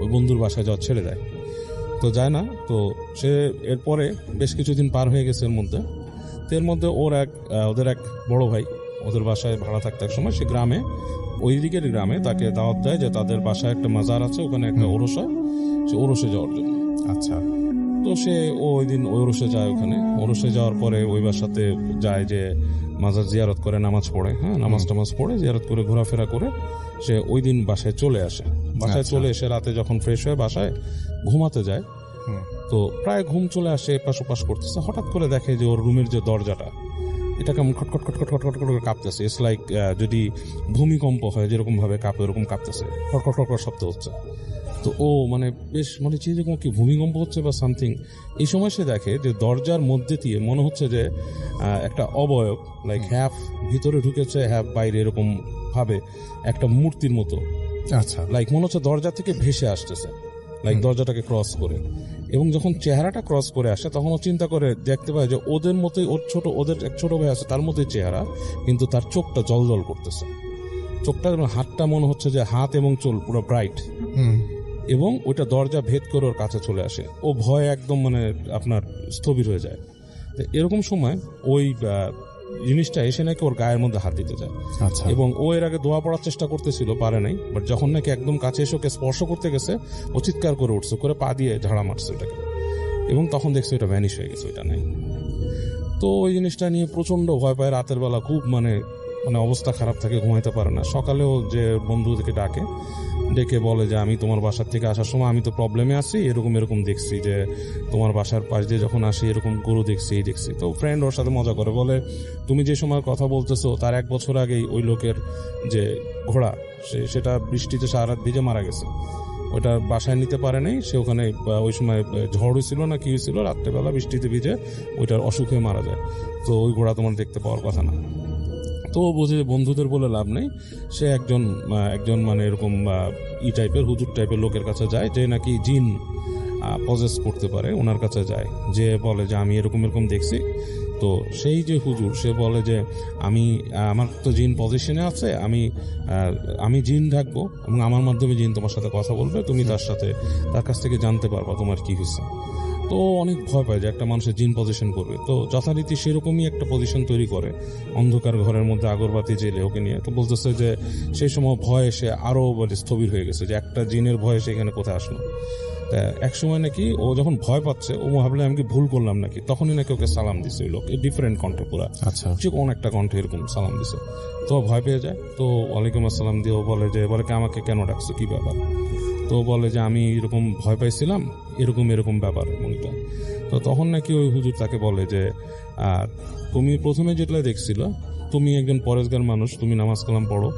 ওই বন্ধুর বাসায় যাওয়া ছেড়ে দেয়। তো যায় না। তো সে এরপরে বেশ কিছুদিন পার হয়ে গেছে এর মধ্যে। তো এর মধ্যে ওদের এক বড় ভাই ওদের বাসায় ভাড়া থাকতে এক সময় সে গ্রামে, ওই দিকের গ্রামে তাকে দাওয়াত দেয় যে তাদের বাসায় একটা মাজার আছে, ওখানে একটা ওরস হয়, সে ওরসে যাওয়ার জন্য। আচ্ছা। তো সে ওই দিন ওই ওরসে যায়। ওখানে ওরসে যাওয়ার পরে ওই বাসাতে যায় যে মাজার জিয়ারত করে, নামাজ পড়ে, হ্যাঁ, নামাজ পড়ে জিয়ারত করে ঘোরাফেরা করে সে ওই দিন বাসায় চলে আসে। বাসায় চলে এসে রাতে যখন ফ্রেশ হয়ে বাসায় ঘুমাতে যায়, তো প্রায় ঘুম চলে আসে, এপাশ ওপাশ করতেছে। হঠাৎ করে দেখে যে ওর রুমের যে দরজাটা এটা কেমন খটখট খটখট খটখট করে কাঁপতেছে। ইটস লাইক যদি ভূমিকম্প হয় যেরকম ভাবে কাঁপে ওরকম কাঁপতেছে, খটখট খটখট শব্দ হচ্ছে। তো ও মানে বেশ মানে যেরকম কি ভূমিকম্প হচ্ছে বা সামথিং। এই সময় সে দেখে যে দরজার মধ্যে দিয়ে মনে হচ্ছে যে একটা অবয়ব, লাইক হ্যাফ ভিতরে ঢুকেছে হ্যাফ বাইরে, এরকম ভাবে একটা মূর্তির মতো। আচ্ছা। লাইক মনে হচ্ছে দরজা থেকে ভেসে আসতেছে, লাইক দরজাটাকে ক্রস করে। এবং যখন চেহারাটা ক্রস করে আসে তখন ও চিন্তা করে দেখতে পায় যে ওদের মতোই ওদের এক ছোট ভাই আছে তার মতোই চেহারা, কিন্তু তার চোখটা জল জল করতেছে। চোখটা হাতটা মনে হচ্ছে যে হাত এবং চোল পুরো ব্রাইট। এবং ওইটা দরজা ভেদ করে ওর কাছে চলে আসে। ও ভয় একদম মানে আপনার স্থবির হয়ে যায়। এরকম সময় ওই জিনিসটা এসে নাকি ওর গায়ের মধ্যে হাত দিতে যায়। আচ্ছা। এবং ও এর আগে দোয়া পড়ার চেষ্টা করতেছিল, পারে নাই। বাট যখন নাকি একদম কাছে এসে ওকে স্পর্শ করতে গেছে, ও চিৎকার করে উঠছে, করে পা দিয়ে ঝাড়া মারছে ওটাকে। এবং তখন দেখছে ওটা ভ্যানিশ হয়ে গেছে, ওইটা নেই। তো ওই জিনিসটা নিয়ে প্রচন্ড ভয় পায়। রাতের বেলা খুব মানে অবস্থা খারাপ থাকে, ঘুমাইতে পারে না। সকালেও যে বন্ধুদেরকে ডেকে বলে যে আমি তোমার বাসার থেকে আসার সময় আমি তো প্রবলেমে আছি, এরকম দেখছি যে তোমার বাসার পাশ দিয়ে যখন আসি এরকম গরু দেখছি। তো ফ্রেন্ড ওর সাথে মজা করে, বলে তুমি যে সময় কথা বলতেছো তার 1 বছর আগেই ওই লোকের যে ঘোড়া সেটা বৃষ্টিতে সারা রাত ভিজে মারা গেছে। ওটা বাসায় নিতে পারে নাই, সে ওখানে ওই সময় ঝড় হয়েছিল না কি হয়েছিল, রাত্রেবেলা বৃষ্টিতে ভিজে ওইটার অসুখে মারা যায়। তো ওই ঘোড়া তোমার দেখতে পাওয়ার কথা না। তো বুঝে বন্ধুদের বলে লাভ নেই, সে একজন মানে এরকম টাইপের হুজুর টাইপের লোকের কাছে যায়, যে নাকি জিন পজেস করতে পারে, ওনার কাছে যায়, যে বলে যে আমি এরকম দেখছি। তো সেই যে হুজুর সে বলে যে আমার তো জিন পজিশনে আছে, আমি জিন ডাকবো এবং আমার মাধ্যমে জিন তোমার সাথে কথা বলবে, তুমি তার কাছ থেকে জানতে পারবা তোমার কি হয়েছে। তো অনেক ভয় পায় যে একটা মানুষের জিন পজিশন করবে। তো যথারীতি সেরকমই একটা পজিশন তৈরি করে অন্ধকার ঘরের মধ্যে আগরবাতি জেলে ওকে নিয়ে। তো বলতেছে যে সেই সময় ভয়ে সে আরো স্থবির হয়ে গেছে, যে একটা জিনের ভয়ে সে এখানে কোথায় আসলো। তা এক সময় নাকি ও যখন ভয় পাচ্ছে, ও ভাবলে আমি কি ভুল করলাম নাকি, তখনই নাকি ওকে সালাম দিছে ওই লোক, ডিফারেন্ট কণ্ঠে পুরা। আচ্ছা। কোন একটা কণ্ঠে এরকম সালাম দিছে। তো ভয় পেয়ে যায়। তো ওয়ালাইকুম আসসালাম দিয়ে ও বলে কি আমাকে কেন ডাকছো, কি ব্যাপার? তো বলে যে আমি এরকম ভয় পাইছিলাম, এরকম ব্যাপার মনিটা। তো তখন নাকি ওই হুজুর তাকে বলে যে তুমি প্রথমে যেটা দেখছিল, তুমি একজন পরেশগার মানুষ, তুমি নামাজ কালাম পড়ো,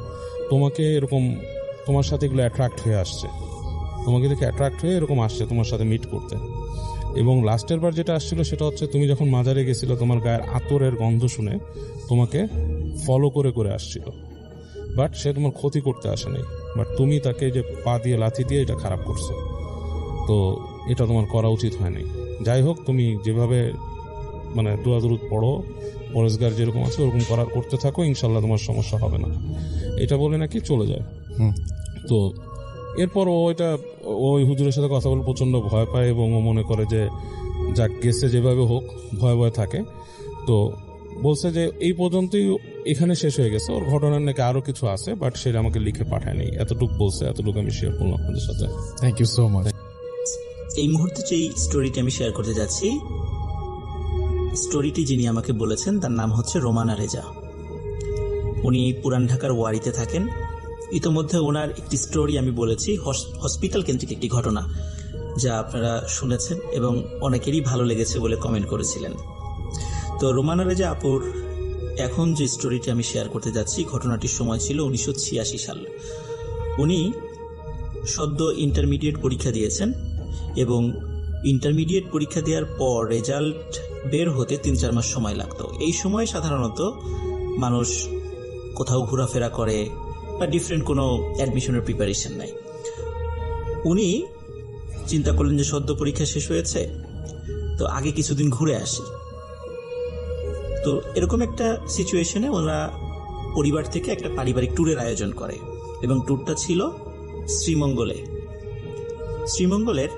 তোমাকে তোমার সাথে এগুলো অ্যাট্রাক্ট হয়ে আসছে, তোমাকে দেখে অ্যাট্রাক্ট হয়ে এরকম আসছে তোমার সাথে মিট করতে। এবং লাস্টের বার যেটা আসছিল সেটা হচ্ছে তুমি যখন মাজারে গেছিল তোমার গায়ের আতরের গন্ধ শুনে তোমাকে ফলো করে আসছিল, বাট সে তোমার ক্ষতি করতে আসেনি, বাট তুমি তাকে যে পা দিয়ে লাথি দিয়ে এটা খারাপ করছো। তো এটা তোমার করা উচিত হয়নি। যাই হোক, তুমি যেভাবে মানে দোয়া দরুদ পড়ো, পরেশগার যেরকম আছে ওরকম করতে থাকো, ইনশাল্লাহ তোমার সমস্যা হবে না। এটা বলে নাকি চলে যায়। তো এরপর ওই হুজুরের সাথে কথা বলে প্রচন্ড ভয় পায় এবং ও মনে করে যে যাক গেছে যেভাবে হোক, ভয় থাকে। তো বলছে যে এই পর্যন্তই এখানে শেষ হয়ে গেছে, ওর ঘটনার নাকি আরো কিছু আছে, বাট সেটা আমাকে লিখে পাঠায়নি। এতটুকু বলছে, এতটুকু আমি শেয়ার করলাম আপনাদের সাথে। Thank you so much. এই মুহূর্তে যেই স্টোরিটি আমি শেয়ার করতে যাচ্ছি, স্টোরিটি যিনি আমাকে বলেছেন তার নাম হচ্ছে রোমানা রেজা। উনি পুরান ঢাকার ওয়ারিতে থাকেন। ইতোমধ্যে ওনার একটি স্টোরি আমি বলেছি, হসপিটাল কেন্দ্রিক একটি ঘটনা, যা আপনারা শুনেছেন এবং অনেকেরই ভালো লেগেছে বলে কমেন্ট করেছিলেন। তো রোমানা রেজা আপুর এখন যে স্টোরিটি আমি শেয়ার করতে যাচ্ছি, ঘটনাটির সময় ছিল 1986 সাল। উনি সদ্য ইন্টারমিডিয়েট পরীক্ষা দিয়েছেন এবং ইন্টারমিডিয়েট পরীক্ষা দেওয়ার পর রেজাল্ট বের হতে 3-4 মাস সময় লাগতো। এই সময় সাধারণত মানুষ কোথাও ঘোরাফেরা করে বা ডিফারেন্ট কোনো অ্যাডমিশনের প্রিপারেশন নেয়। উনি চিন্তা করলেন যে সদ্য পরীক্ষা শেষ হয়েছে, তো আগে কিছুদিন ঘুরে আসি। তো এরকম একটা সিচুয়েশনে ওরা পরিবার থেকে একটা পারিবারিক ট্যুরের আয়োজন করে এবং ট্যুরটা ছিল শ্রীমঙ্গলে। শ্রীমঙ্গলের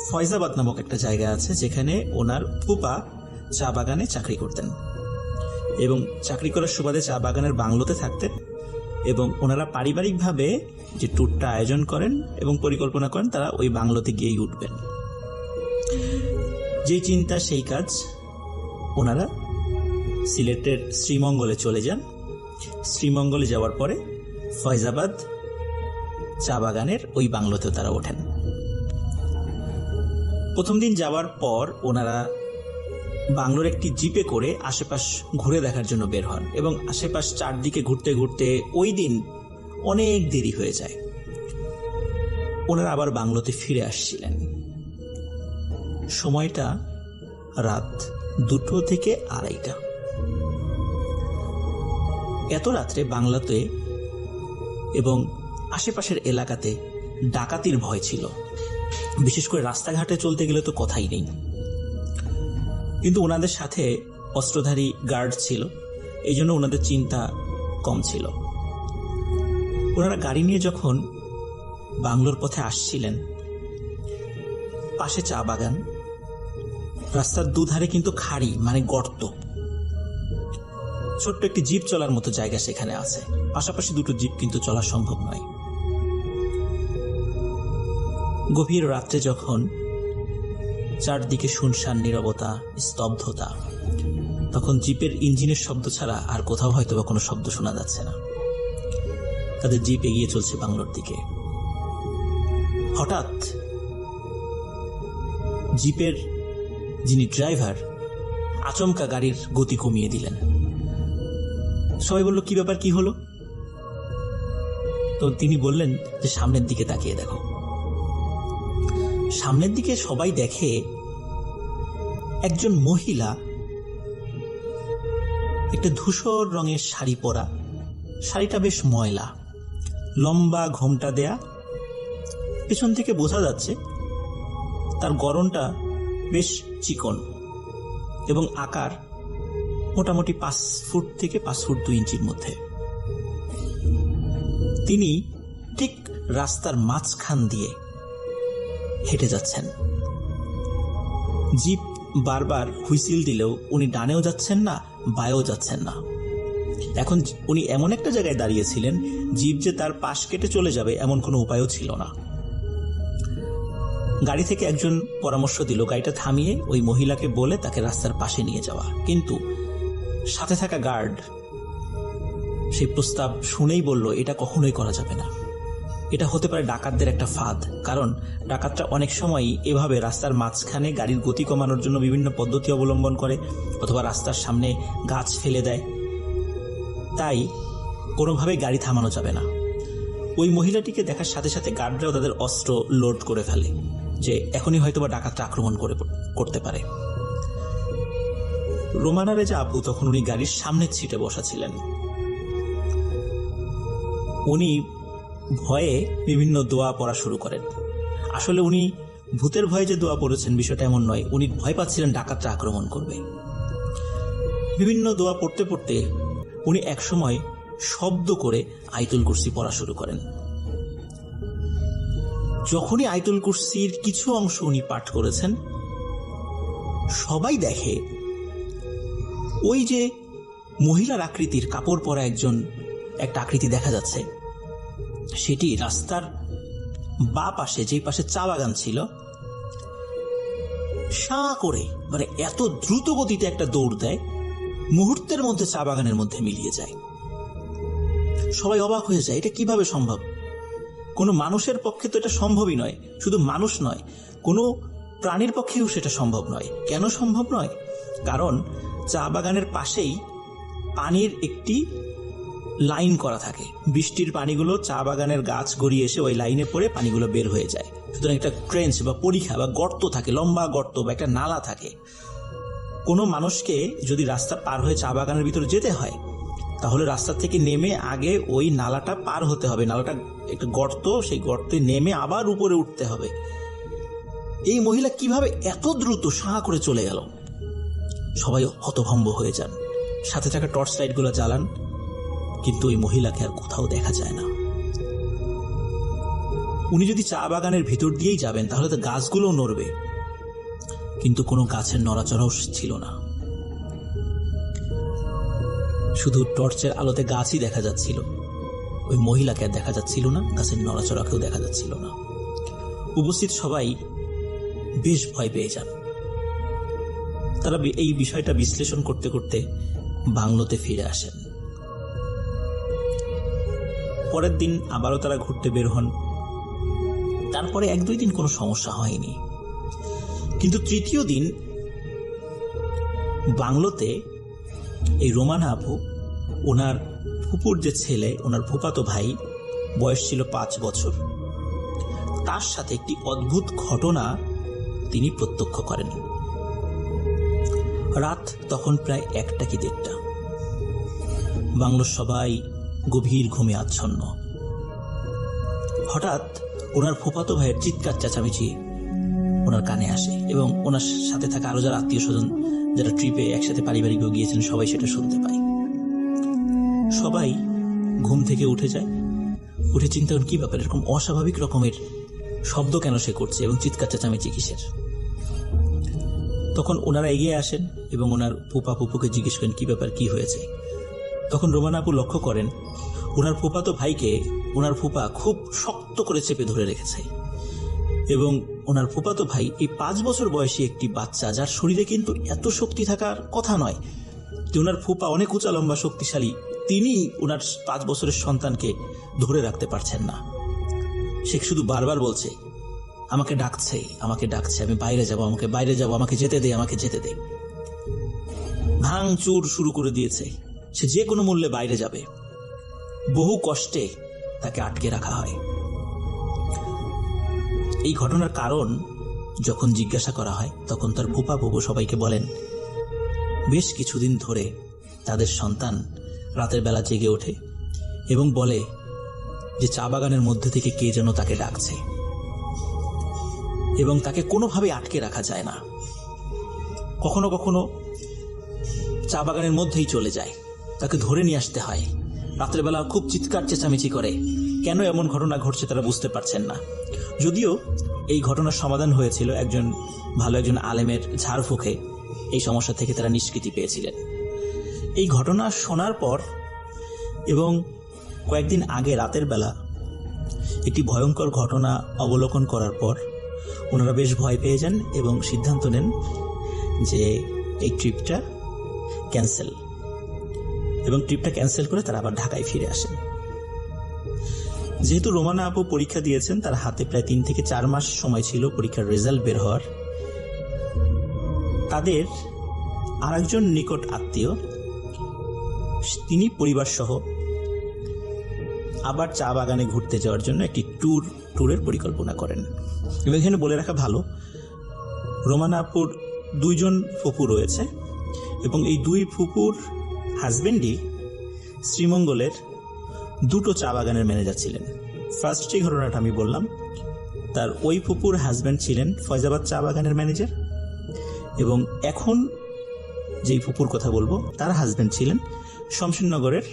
ফয়জাবাদ নামক একটা জায়গা আছে, যেখানে ওনার ফুপা চা বাগানে চাকরি করতেন এবং চাকরি করার সুবাদে চা বাগানের বাংলোতে থাকতেন। এবং ওনারা পারিবারিকভাবে যে ট্যুরটা আয়োজন করেন এবং পরিকল্পনা করেন তারা ওই বাংলোতে গিয়েই উঠবেন। যেই চিন্তা সেই কাজ, ওনারা সিলেটের শ্রীমঙ্গলে চলে যান। শ্রীমঙ্গলে যাওয়ার পরে ফয়জাবাদ চা বাগানের ওই বাংলোতেও তারা ওঠেন। প্রথম দিন যাওয়ার পর ওনারা বাংলোর একটি জিপে করে আশেপাশ ঘুরে দেখার জন্য বের হন এবং আশেপাশ চারদিকে ঘুরতে ঘুরতে ওই দিন অনেক দেরি হয়ে যায়। ওনারা আবার বাংলোতে ফিরে আসছিলেন। সময়টা রাত 2টো থেকে 2:30। এত রাত্রে বাংলাতে এবং আশেপাশের এলাকাতে ডাকাতির ভয় ছিল, বিশেষ করে রাস্তাঘাটে চলতে গেলে তো কথাই নেই। কিন্তু ওনাদের সাথে অস্ত্রধারী গার্ড ছিল, এই জন্য ওনাদের চিন্তা কম ছিল। ওনারা গাড়ি নিয়ে যখন বাংলোর পথে আসছিলেন, পাশে চা বাগান, রাস্তার দুধারে কিন্তু খাড়ি মানে গর্ত, ছোট্ট একটি জিপ চলার মতো জায়গা সেখানে আছে। পাশাপাশি দুটো জিপ কিন্তু চলা সম্ভব নয়। গভীর রাত্রে যখন চারদিকে শুনশান নীরবতা, স্তব্ধতা, তখন জিপের ইঞ্জিনের শব্দ ছাড়া আর কোথাও হয়তো বা কোনো শব্দ শোনা যাচ্ছে না। তাদের জিপ এগিয়ে চলছে বাংলোর দিকে। হঠাৎ জিপের যিনি ড্রাইভার আচমকা গাড়ির গতি কমিয়ে দিলেন। সবাই বলল, কি ব্যাপার, কি হলো? তো তিনি বললেন যে সামনের দিকে তাকিয়ে দেখো। সামনের দিকে সবাই দেখে একজন মহিলা একটা ধূসর রঙের শাড়ি পরা, শাড়িটা বেশ ময়লা, লম্বা ঘোমটা দেয়া, পেছন থেকে বোঝা যাচ্ছে তার গড়নটা বেশ চিকন এবং আকার মোটামুটি 5 ফুট থেকে 5 ফুট 2 ইঞ্চির মধ্যে। তিনি ঠিক রাস্তার মাঝখান দিয়ে হেঁটে যাচ্ছেন। জিপ বারবার হুইসিল দিলেও উনি ডানেও যাচ্ছেন না, বাঁয়েও যাচ্ছেন না। এখন উনি এমন একটা জায়গায় দাঁড়িয়েছিলেন, জিপ যে তার পাশ কেটে চলে যাবে এমন কোনো উপায়ও ছিল না। গাড়ি থেকে একজন পরামর্শ দিল গাড়িটা থামিয়ে ওই মহিলাকে বলে তাকে রাস্তার পাশে নিয়ে যাওয়া, কিন্তু সাথে থাকা গার্ড সেই প্রস্তাব শুনেই বলল, এটা কখনোই করা যাবে না, এটা হতে পারে ডাকাতদের একটা ফাঁদ। কারণ ডাকাতরা অনেক সময়ই এভাবে রাস্তার মাঝখানে গাড়ির গতি কমানোর জন্য বিভিন্ন পদ্ধতি অবলম্বন করে, অথবা রাস্তার সামনে গাছ ফেলে দেয়। তাই কোনোভাবেই গাড়ি থামানো যাবে না। ওই মহিলাটিকে দেখার সাথে সাথে গার্ডরাও তাদের অস্ত্র লোড করে ফেলে, যে এখনই হয়তোবা ডাকাতরা আক্রমণ করতে পারে। রোমানা রেজা আপু তখন উনি গাড়ির সামনের সিটে বসা ছিলেন। উনি ভয়ে বিভিন্ন দোয়া পড়া শুরু করেন। আসলে উনি ভূতের ভয়ে যে দোয়া পড়েছেন বিষয়টা এমন নয়, উনি ভয় পাচ্ছিলেন ডাকাতরা আক্রমণ করবে। বিভিন্ন দোয়া পড়তে পড়তে উনি একসময় শব্দ করে আয়াতুল কুরসি পড়া শুরু করেন। যখনই আয়াতুল কুরসির কিছু অংশ উনি পাঠ করেছেন, সবাই দেখে ওই যে মহিলার আকৃতির কাপড় পরা একটা আকৃতি দেখা যাচ্ছে। সেটি রাস্তার বা পাশে, যেই পাশে চা বাগান ছিল, সাঁ করে মানে এত দ্রুত গতিতে একটা দৌড় দেয়, মুহূর্তের মধ্যে চা বাগানের মধ্যে মিলিয়ে যায়। সবাই অবাক হয়ে যায়, এটা কিভাবে সম্ভব? কোনো মানুষের পক্ষে তো এটা সম্ভবই নয়। শুধু মানুষ নয়, কোনো প্রাণীর পক্ষেও সেটা সম্ভব নয়। কেন সম্ভব নয়? কারণ চা বাগানের পাশেই পানির একটি লাইন করা থাকে। বৃষ্টির পানিগুলো চা বাগানের গাছ গড়িয়ে এসে ওই লাইনে পড়ে পানিগুলো বের হয়ে যায়। সুতরাং একটা ট্রেঞ্চ বা পরিখা বা গর্ত থাকে, লম্বা গর্ত বা একটা নালা থাকে। কোনো মানুষকে যদি রাস্তা পার হয়ে চা বাগানের ভিতরে যেতে হয়, তাহলে রাস্তা থেকে নেমে আগে ওই নালাটা পার হতে হবে। নালাটা একটা গর্ত, সেই গর্তে নেমে আবার উপরে উঠতে হবে। এই মহিলা কিভাবে এত দ্রুত সাঁ করে চলে গেল? সবাই হতভম্ব হয়ে যান। সাথে থাকা টর্চ লাইট গুলো জ্বালান, কিন্তু ওই মহিলাকে আর কোথাও দেখা যায় না। উনি যদি চা বাগানের ভিতর দিয়েই যাবেন তাহলে তো গাছগুলো নড়বে, কিন্তু কোনো গাছের নড়াচড়াও ছিল না। শুধু টর্চের আলোতে গাছই দেখা যাচ্ছিল, ওই মহিলাকে আর দেখা যাচ্ছিল না, গাছের নড়াচড়াকেও দেখা যাচ্ছিল না। উপস্থিত সবাই বেশ ভয় পেয়ে যান। তারা এই বিষয়টা বিশ্লেষণ করতে করতে বাংলোতে ফিরে আসেন। পরের দিন আবারও তারা ঘুরতে বের হন। তারপরে 1-2 দিন কোনো সমস্যা হয়নি, কিন্তু তৃতীয় দিন বাংলোতে এই রোমানা আপু, ওনার ফুপুর যে ছেলে, ওনার ফুফাতো ভাই, বয়স ছিল 5 বছর, তার সাথে একটি অদ্ভুত ঘটনা তিনি প্রত্যক্ষ করেন। রাত তখন প্রায় 1টা কি 1:30। বাংলোর সবাই গভীর ঘুমে আচ্ছন্ন। হঠাৎ ওনার ফুফাতো ভাইয়ের চিৎকার চেঁচামেচি ওনার কানে আসে, এবং ওনার সাথে থাকা আরো যারা আত্মীয় স্বজন, যারা ট্রিপে একসাথে পারিবারিক গিয়েছেন, সবাই সেটা শুনতে পায়। সবাই ঘুম থেকে উঠে যায়। উঠে চিন্তা করেন কি ব্যাপার, এরকম অস্বাভাবিক রকমের শব্দ কেন সে করছে এবং চিৎকার চেঁচামেচি কিসের। তখন ওনারা এগিয়ে আসেন এবং ওনার ফুপা ফুপুকে জিজ্ঞেস করেন কি ব্যাপার, কি হয়েছে। তখন রোমানা আপু লক্ষ্য করেন ওনার ফুপাতো ভাইকে ওনার ফুপা খুব শক্ত করে চেপে ধরে রেখেছে, এবং ওনার ফুপাতো ভাই এই 5 বছর বয়সী একটি বাচ্চা, যার শরীরে কিন্তু এত শক্তি থাকার কথা নয়। যে ওনার ফুপা অনেক উঁচা লম্বা শক্তিশালী, তিনি ওনার 5 বছরের সন্তানকে ধরে রাখতে পারছেন না। সে শুধু বারবার বলছে আমাকে ডাকছে, আমাকে ডাকছে, আমি বাইরে যাব, আমাকে বাইরে যাব, আমাকে যেতে দে, আমাকে যেতে দে। ভাঙচুর শুরু করে দিয়েছে, সে যে কোনো মূল্যে বাইরে যাবে। বহু কষ্টে তাকে আটকে রাখা হয়। এই ঘটনার কারণ যখন জিজ্ঞাসা করা হয়, তখন তার ফুপা ফুপু সবাইকে বলেন বেশ কিছুদিন ধরে তাদের সন্তান রাতের বেলা জেগে ওঠে এবং বলে যে চা বাগানের মধ্যে থেকে কে যেন তাকে ডাকছে, এবং তাকে কোনোভাবে আটকে রাখা যায় না। কখনো কখনো চা বাগানের মধ্যেই চলে যায়, তাকে ধরে নিয়ে আসতে হয়। রাতের বেলা খুব চিৎকার চেঁচামেচি করে। কেন এমন ঘটনা ঘটছে তারা বুঝতে পারছেন না। যদিও এই ঘটনার সমাধান হয়েছিল একজন আলেমের ঝাড়ফুঁকে, এই সমস্যা থেকে তারা নিষ্কৃতি পেয়েছিলেন। এই ঘটনা শোনার পর এবং কয়েকদিন আগে রাতের বেলা একটি ভয়ঙ্কর ঘটনা অবলোকন করার পর ওনারা বেশ ভয় পেয়ে যান এবং সিদ্ধান্ত নেন যে এই ট্রিপটা ক্যান্সেল, এবং ট্রিপটা ক্যান্সেল করে তারা আবার ঢাকায় ফিরে আসেন। যেহেতু রোমানা আপু পরীক্ষা দিয়েছেন, তার হাতে প্রায় 3 থেকে 4 মাস সময় ছিল পরীক্ষার রেজাল্ট বের হওয়ার। তাদের আরেকজন নিকট আত্মীয়, তিনি পরিবার সহ আবার চা বাগানে ঘুরতে যাওয়ার জন্য একটি ট্যুরের পরিকল্পনা করেন। এবং এখানে বলে রাখা ভালো, রোমানা আপুর 2 জন ফুপু রয়েছে, এবং এই 2 ফুপুর হাজবেন্ডই শ্রীমঙ্গলের 2টো চা বাগানের ম্যানেজার ছিলেন। ফার্স্ট যে ঘটনাটা আমি বললাম, তার ওই ফুপুর হাজবেন্ড ছিলেন ফয়জাবাদ চা বাগানের ম্যানেজার, এবং এখন যেই ফুপুর কথা বলবো তার হাজবেন্ড ছিলেন শমশেরনগরের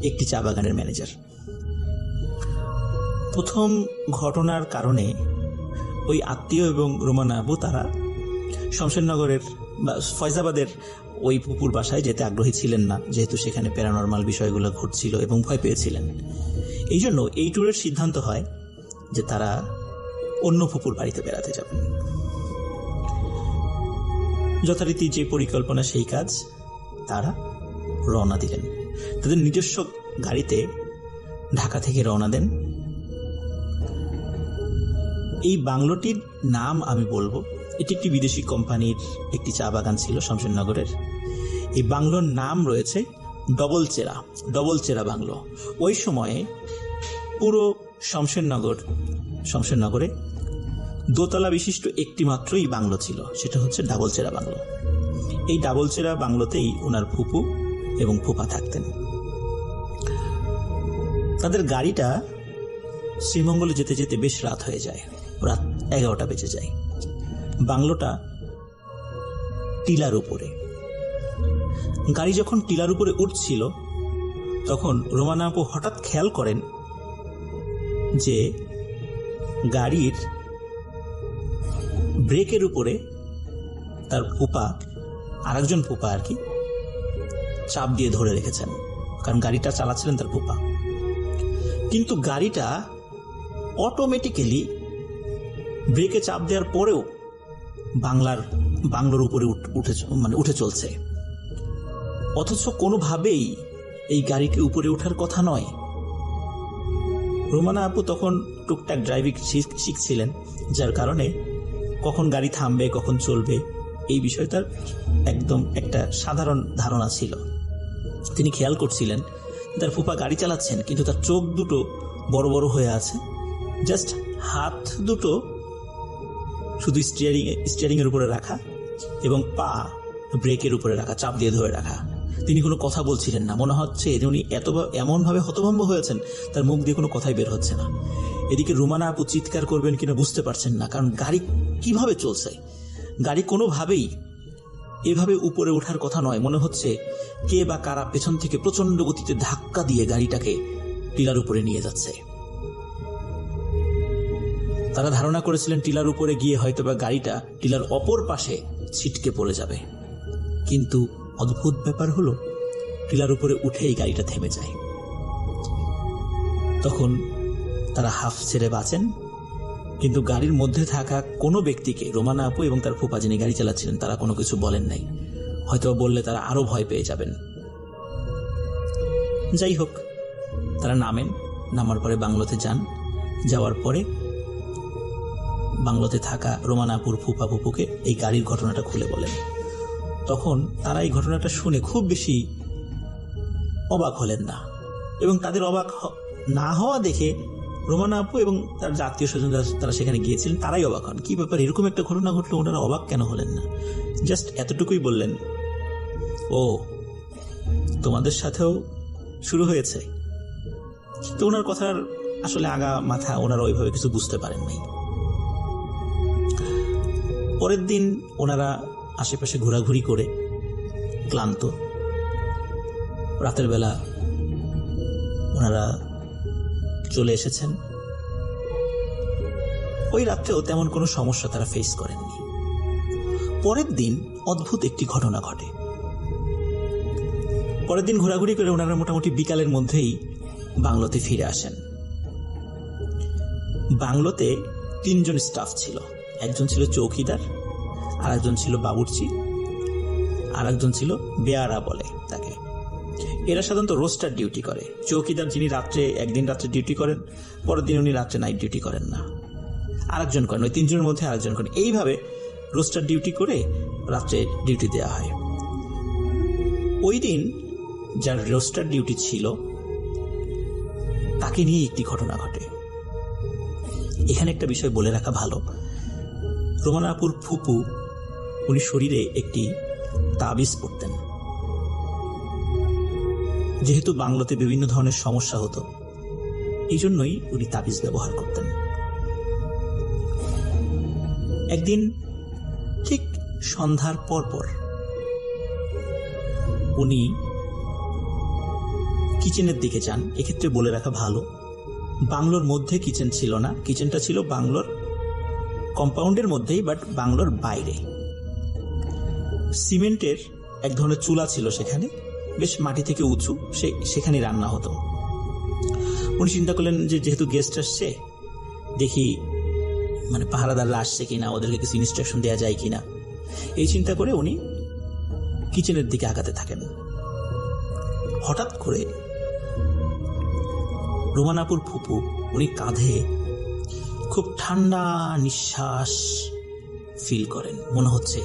একটি চা বাগানের ম্যানেজার। প্রথম ঘটনার কারণে ওই আত্মীয় এবং রোমানা আপু তারা শমশেরনগরের বা ফয়জাবাদের ওই ফুপুর বাসায় যেতে আগ্রহী ছিলেন না, যেহেতু সেখানে প্যারানরমাল বিষয়গুলো ঘটছিল এবং ভয় পেয়েছিলেন। এই জন্য এই ট্যুরের সিদ্ধান্ত হয় যে তারা অন্য ফুপুর বাড়িতে বেড়াতে যাবেন। যথারীতি যে পরিকল্পনা সেই কাজ, তারা রওনা দিলেন। তাদের নিজস্ব গাড়িতে ঢাকা থেকে রওনা দেন। এই বাংলোটির নাম আমি বলবো, এটি একটি বিদেশি কোম্পানির একটি চা বাগান ছিল শমশেরনগরের। এই বাংলোর নাম রয়েছে ডবল চেরা বাংলো। ওই সময়ে পুরো শমশেরনগরে দোতলা বিশিষ্ট একটি মাত্রই বাংলো ছিল, সেটা হচ্ছে ডাবল চেরা বাংলো। এই ডাবল চেরা বাংলোতেই ওনার ফুপু এবং ফুপা থাকতেন। তাদের গাড়িটা শ্রীমঙ্গলে যেতে যেতে বেশ রাত হয়ে যায়, রাত 11টা বেজে যায়। বাংলোটা টিলার উপরে। গাড়ি যখন টিলার উপরে উঠছিল তখন রোমানা আপু হঠাৎ খেয়াল করেন যে গাড়ির ব্রেকের উপরে তার ফুপা, আরেকজন ফুপা আর কি, চাপ দিয়ে ধরে রেখেছেন, কারণ গাড়িটা চালাচ্ছিলেন তার ফুপা। কিন্তু গাড়িটা অটোমেটিক্যালি ব্রেকে চাপ দেওয়ার পরেও বাংলোর উপরে উঠে চলছে, অথচ কোনোভাবেই এই গাড়িটি উপরে ওঠার কথা নয়। রোমানা আপু তখন টুকটাক ড্রাইভিং শিখছিলেন, যার কারণে কখন গাড়ি থামবে কখন চলবে এই বিষয়টার একদম একটা সাধারণ ধারণা ছিল। তিনি খেয়াল করছিলেন তার ফুপা গাড়ি চালাচ্ছেন, কিন্তু তার চোখ দুটো বড় বড় হয়ে আছে, জাস্ট হাত দুটো শুধু স্টিয়ারিং এর উপরে রাখা এবং পা ব্রেকের উপরে রাখা, চাপ দিয়ে ধরে রাখা। তিনি কোনো কথা বলছিলেন না, মনে হচ্ছে উনি এমনভাবে হতভম্ব হয়েছেন তার মুখ দিয়ে কোনো কথাই বের হচ্ছে না। এদিকে রোমানা আপু চিৎকার করবেন কিনা বুঝতে পারছেন না, কারণ গাড়ি কিভাবে চলছে, গাড়ি কোনোভাবেই এভাবে উপরে ওঠার কথা নয়। মনে হচ্ছে কে বা কারা পেছন থেকে প্রচন্ড গতিতে ধাক্কা দিয়ে গাড়িটাকে টিলার উপরে নিয়ে যাচ্ছে। তারা ধারণা করেছিলেন টিলার উপরে গিয়ে হয়তোবা গাড়িটা টিলার অপর পাশে ছিটকে পড়ে যাবে, কিন্তু অদ্ভুত ব্যাপার হলো টিলার উপরে উঠেই গাড়িটা থেমে যায়। তখন তারা হাফ ছেড়ে বাঁচেন, কিন্তু গাড়ির মধ্যে থাকা কোনো ব্যক্তিকে, রোমানা আপু এবং তার ফুপা যিনি গাড়ি চালাচ্ছিলেন, তারা কোনো কিছু বলেন নাই, হয়তো বললে তারা আরো ভয় পেয়ে যাবেন। যাই হোক, তারা নামার পরে বাংলোতে যান। যাওয়ার পরে বাংলোতে থাকা রোমানা আপুর ফুপা ফুপুকে এই গাড়ির ঘটনাটা খুলে বলেন। তখন তারা এই ঘটনাটা শুনে খুব বেশি অবাক হলেন না, এবং তাদের অবাক না হওয়া দেখে রোমানা আপু এবং তার আত্মীয় স্বজন তারা সেখানে গিয়েছিলেন, তারাই অবাক হন। কি ব্যাপার, এরকম একটা ঘটনা ঘটলো, ওনারা অবাক কেন হলেন না? জাস্ট এতটুকুই বললেন, ও তোমাদের সাথেও শুরু হয়েছে। তো ওনার কথার আসলে আগা মাথা ওনারা ওইভাবে কিছু বুঝতে পারেন নাই। পরের দিন ওনারা আশেপাশে ঘোরাঘুরি করে ক্লান্ত, রাতের বেলা ওনারা চলে এসেছেন। ওই রাত্রেও তেমন কোনো সমস্যা তারা ফেস করেননি। পরের দিন অদ্ভুত একটি ঘটনা ঘটে। পরের দিন ঘোরাঘুরি করে ওনারা মোটামুটি বিকালের মধ্যেই বাংলোতে ফিরে আসেন। বাংলোতে 3 জন স্টাফ ছিল। একজন ছিল চৌকিদার, আর একজন ছিল বাবুর্চি, আর একজন ছিল বেয়ারা বলে তাকে। এরা সাধারণত রোস্টার ডিউটি করে। চৌকিদার যিনি একদিন রাত্রে ডিউটি করেন, পরের দিন উনি রাত্রে নাইট ডিউটি করেন না, আরেকজন করেন। ওই 3 জনের মধ্যে আরেকজন করেন। এইভাবে রোস্টার ডিউটি করে রাত্রে ডিউটি দেওয়া হয়। ওই দিন যার রোস্টার ডিউটি ছিল তাকে নিয়ে একটি ঘটনা ঘটে। এখানে একটা বিষয় বলে রাখা ভালো, রোমানা আপুর ফুপু উনি শরীরে একটি তাবিজ পরতেন। যেহেতু বাংলোতে বিভিন্ন ধরনের সমস্যা হতো, এই জন্যই উনি তাবিজ ব্যবহার করতেন। একদিন ঠিক সন্ধ্যার পর উনি কিচেনের দিকে যান। এক্ষেত্রে বলে রাখা ভালো, বাংলোর মধ্যে কিচেন ছিল না, কিচেনটা ছিল বাংলোর কম্পাউন্ডের মধ্যেই, বাট বাংলোর বাইরে সিমেন্টের এক ধরনের চুলা ছিল সেখানে, বেশ মাটি থেকে উঁচু, সেখানে রান্না হতো। উনি চিন্তা করলেন যে যেহেতু গেস্ট আসছে, দেখি মানে পাহারাদাররা আসছে কিনা, ওদেরকে কিছু ইনস্ট্রাকশন দেওয়া যায় কিনা, এই চিন্তা করে উনি কিচেনের দিকে আগাতে থাকেন। হঠাৎ করে রোমানাপুর ফুপু উনি কাঁধে খুব ঠান্ডা নিঃশ্বাস ফিল করেন, মনে হচ্ছে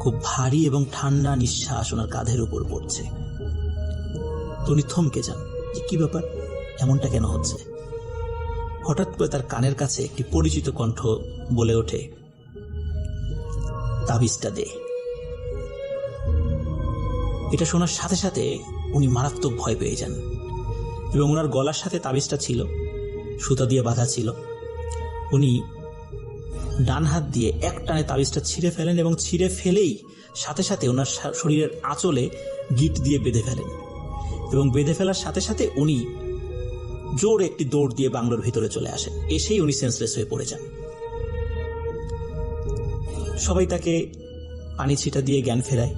খুব ভারী এবং ঠান্ডা নিঃশ্বাস ওনার কাঁধের উপর পড়ছে। উনি থমকে যান যে কি ব্যাপার, এমনটা কেন হচ্ছে। হঠাৎ করে তার কানের কাছে একটি পরিচিত কণ্ঠ বলে ওঠে, তাবিজটা দে। এটা শোনার সাথে সাথে উনি মারাত্মক ভয় পেয়ে যান এবং ওনার গলার সাথে তাবিজটা ছিল, সুতা দিয়ে বাঁধা ছিল। উনি ডান হাত দিয়ে এক টানে তাবিজটা ছিঁড়ে ফেলেন এবং ছিঁড়ে ফেলেই সাথে সাথে ওনার শরীরের আঁচলে গিট দিয়ে বেঁধে ফেলেন এবং বেঁধে ফেলার সাথে সাথে উনি জোরে একটি দৌড় দিয়ে বাংলোর ভিতরে চলে আসেন। এসেই উনি সেন্সলেস হয়ে পড়ে যান। সবাই তাকে পানি ছিটা দিয়ে জ্ঞান ফেরায়।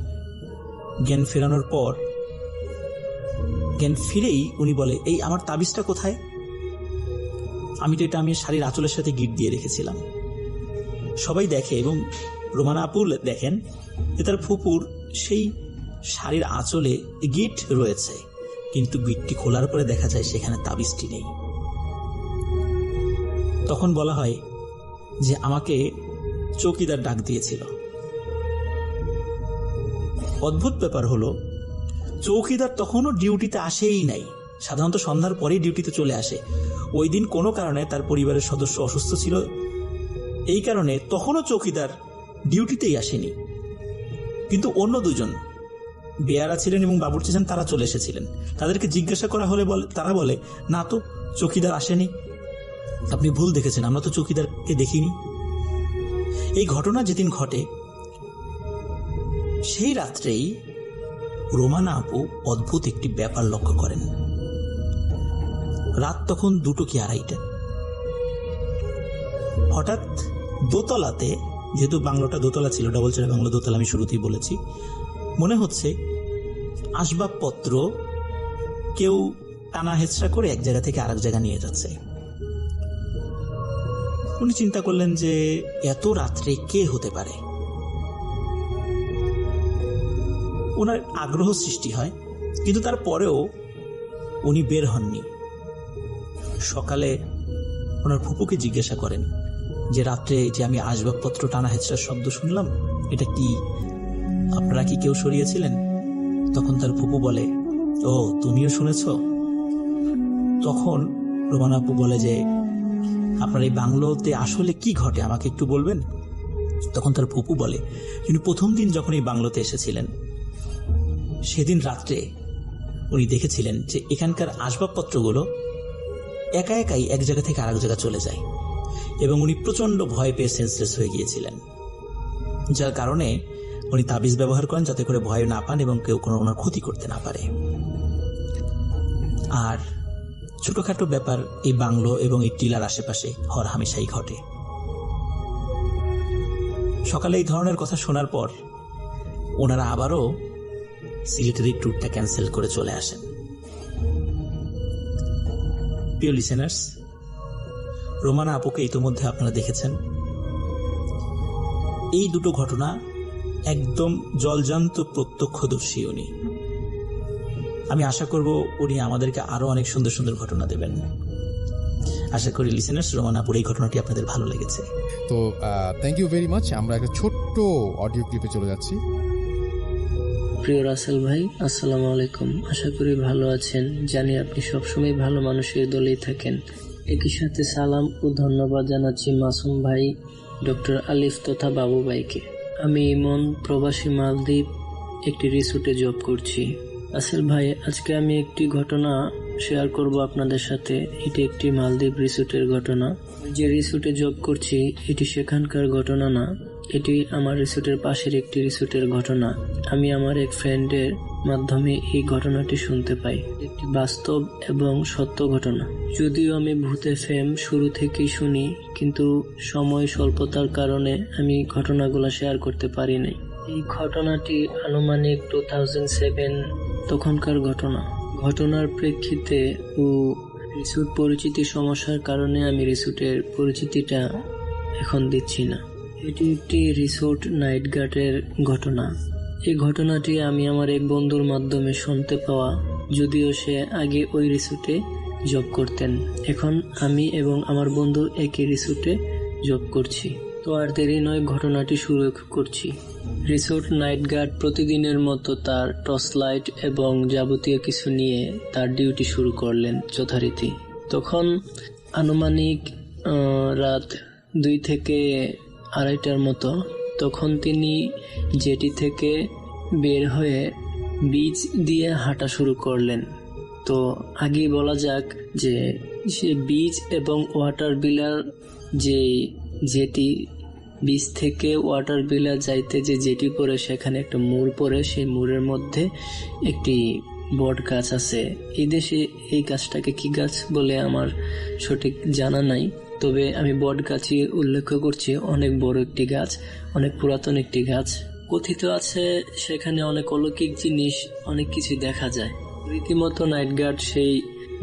জ্ঞান ফেরানোর পর জ্ঞান ফিরেই উনি বলে, এই আমার তাবিজটা কোথায়? আমি শাড়ির আঁচলের সাথে গিট দিয়ে রেখেছিলাম। সবাই দেখে এবং রোমানা আপু দেখেন যে তার ফুপুর সেই শাড়ির আঁচলে গিট রয়েছে, কিন্তু গিটটি খোলার পরে দেখা যায় সেখানে তাবিজটি নেই। তখন বলা হয় যে আমাকে চৌকিদার ডাক দিয়েছিল। অদ্ভুত ব্যাপার হলো, চৌকিদার তখনও ডিউটিতে আসেই নাই। সাধারণত সন্ধ্যার পরেই ডিউটিতে চলে আসে। ওই দিন কোনো কারণে তার পরিবারের সদস্য অসুস্থ ছিল, এই কারণে তখনও চৌকিদার ডিউটিতেই আসেনি। কিন্তু অন্য দুজন বেয়ারা ছিলেন এবং বাবুর্চি ছিলেন, তারা চলে এসেছিলেন। তাদেরকে জিজ্ঞাসা করা হলে তারা বলে, না তো, চৌকিদার আসেনি, আপনি ভুল দেখেছেন, আমরা তো চৌকিদারকে দেখিনি। এই ঘটনা যেদিন ঘটে সেই রাত্রেই রোমানা আপু অদ্ভুত একটি ব্যাপার লক্ষ্য করেন। রাত তখন 2টা কি 2:30। হঠাৎ দোতলাতে, যেহেতু বাংলোটা দোতলা ছিল, ডবল চেয়ার বাংলো দোতলা, আমি শুরুতেই বলেছি, মনে হচ্ছে আসবাবপত্র কেউ টানা হেঁচড়া করে এক জায়গা থেকে আরেক জায়গা নিয়ে যাচ্ছে। উনি চিন্তা করলেন যে এত রাত্রে কে হতে পারে। ওনার আগ্রহ সৃষ্টি হয়, কিন্তু তারপরেও উনি বের হননি। সকালে ওনার ফুপুকে জিজ্ঞাসা করেন যে রাত্রে যে আমি আসবাবপত্র টানা হেঁচড়ার শব্দ শুনলাম, এটা কি, আপনারা কি কেউ সরিয়েছিলেন? তখন তার ফুপু বলে, ও তুমিও শুনেছ? তখন রোমানা আপু বলে যে আপনার এই বাংলোতে আসলে কি ঘটে, আমাকে একটু বলবেন? তখন তার ফুপু বলে, তিনি প্রথম দিন যখন এই বাংলোতে এসেছিলেন সেদিন রাত্রে উনি দেখেছিলেন যে এখানকার আসবাবপত্রগুলো একা একাই এক জায়গা থেকে আরেক জায়গা চলে যায় এবং উনি প্রচন্ড ভয় পেয়ে সেন্সলেস হয়ে গিয়েছিলেন, যার কারণে উনি তাবিজ ব্যবহার করেন যাতে করে ভয় না পান এবং কেউ কোনো ওনার ক্ষতি করতে না পারে। আর ছোটখাটো ব্যাপার এই বাংলো এবং এই টিলার আশেপাশে হরহামেশাই ঘটে। সকালে এই ধরনের কথা শোনার পর ওনারা আবারও সিলেটের এই ট্যুরটা ক্যান্সেল করে চলে আসেন। প্রিয় লিসেনার্স, রোমানা আপুকে ইতোমধ্যে আপনারা দেখেছেন। এই দুটো ঘটনা একদম জলজান্ত প্রত্যক্ষদর্শী উনি। আমি আশা করব উনি আমাদেরকে আরো অনেক সুন্দর সুন্দর ঘটনা দেবেন। আশা করি লিসেনার্স, রোমানা আপুর এই ঘটনাটি আপনাদের ভালো লেগেছে। তো থ্যাংক ইউ ভেরি মাচ। আমরা একটা ছোট্ট অডিও ক্লিপে চলে যাচ্ছি। প্রিয় রাসেল ভাই, আসসালামু আলাইকুম। আশা করি ভালো আছেন। জানি আপনি সবসময় ভালো মানুষের দলেই থাকেন। একই সাথে সালাম ও ধন্যবাদ জানাচ্ছি মাসুম ভাই, ডক্টর আলিফ তথা বাবু ভাইকে। আমি ইমন, প্রবাসী মালদ্বীপ, একটি রিসোর্টে জব করছি। রাসেল ভাই, আজকে আমি একটি ঘটনা শেয়ার করব আপনাদের সাথে। এটি একটি মালদ্বীপ রিসোর্টের ঘটনা। যে রিসোর্টে জব করছি এটি সেখানকার ঘটনা না, এটি আমার রিসোর্টের পাশের একটি রিসোর্টের ঘটনা। আমি আমার এক ফ্রেন্ডের মাধ্যমে এই ঘটনাটি শুনতে পাই। একটি বাস্তব এবং সত্য ঘটনা। যদিও আমি ভূত এফএম শুরু থেকেই শুনি, কিন্তু সময় স্বল্পতার কারণে আমি ঘটনাগুলো শেয়ার করতে পারি নাই। এই ঘটনাটি আনুমানিক 2007 তখনকার ঘটনার প্রেক্ষিতে ও রিসোর্ট পরিচিতি সমস্যার কারণে আমি রিসোর্টের পরিচিতিটা এখন দিচ্ছি না। এটি একটি রিসোর্ট নাইট গার্ডের ঘটনা। এই ঘটনাটি আমি আমার এক বন্ধুর মাধ্যমে শুনতে পাওয়া, যদিও সে আগে ওই রিসোর্টে জব করতেন। এখন আমি এবং আমার বন্ধু একই রিসোর্টে জব করছি। তো আর দেরি নয়, ঘটনাটি শুরু করছি। রিসোর্ট নাইট গার্ড প্রতিদিনের মতো তার টর্চ লাইট এবং যাবতীয় কিছু নিয়ে তার ডিউটি শুরু করলেন যথারীতি। তখন আনুমানিক রাত 2 থেকে 2:30টার মতো। তখন তিনি জেটি থেকে বের হয়ে বিচ দিয়ে হাঁটা শুরু করলেন। তো আগেই বলা যাক যে সে বিচ এবং ওয়াটার বিলার যে জেটি, বিচ থেকে ওয়াটার বিলার যাইতে যে জেটি পড়ে সেখানে একটা মোড় পড়ে, সেই মোড়ের মধ্যে একটি বট গাছ আছে। এই দেশে এই গাছটাকে কি গাছ বলে আমার সঠিক জানা নাই, তবে আমি বট গাছই উল্লেখ করছি। অনেক বড় একটি গাছ, অনেক পুরাতন একটি গাছ। কথিত আছে সেখানে অনেক অলৌকিক জিনিস, অনেক কিছু দেখা যায়। রীতিমতো নাইট গার্ড সেই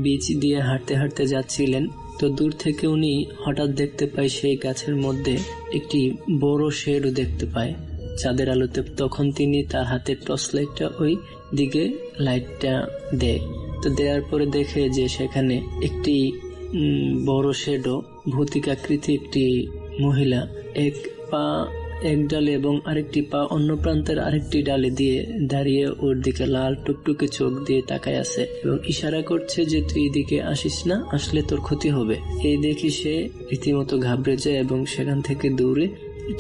বিচ দিয়ে হাঁটতে হাঁটতে যাচ্ছিলেন। তো দূর থেকে উনি হঠাৎ দেখতে পায় সেই গাছের মধ্যে একটি বড় শেডও দেখতে পায় চাঁদের আলোতে। তখন তিনি তার হাতের টর্চ লাইটটা ওই দিকে লাইটটা দেয়। তো দেওয়ার পরে দেখে যে সেখানে একটি বড় শেডও, ভৌতিক আকৃতি একটি মহিলা এক ডালে এবং আরেকটি পা অন্য প্রান্তের আরেকটি ডালে দিয়ে দাঁড়িয়ে ওর দিকে লাল টুকটুকে চোখ দিয়ে তাকায় আছে এবং ইশারা করছে যে তুই এদিকে আসিস না, আসলে তোর ক্ষতি হবে। এই দেখি সে রীতিমতো ঘাবড়ে যায় এবং সেখান থেকে দৌড়ে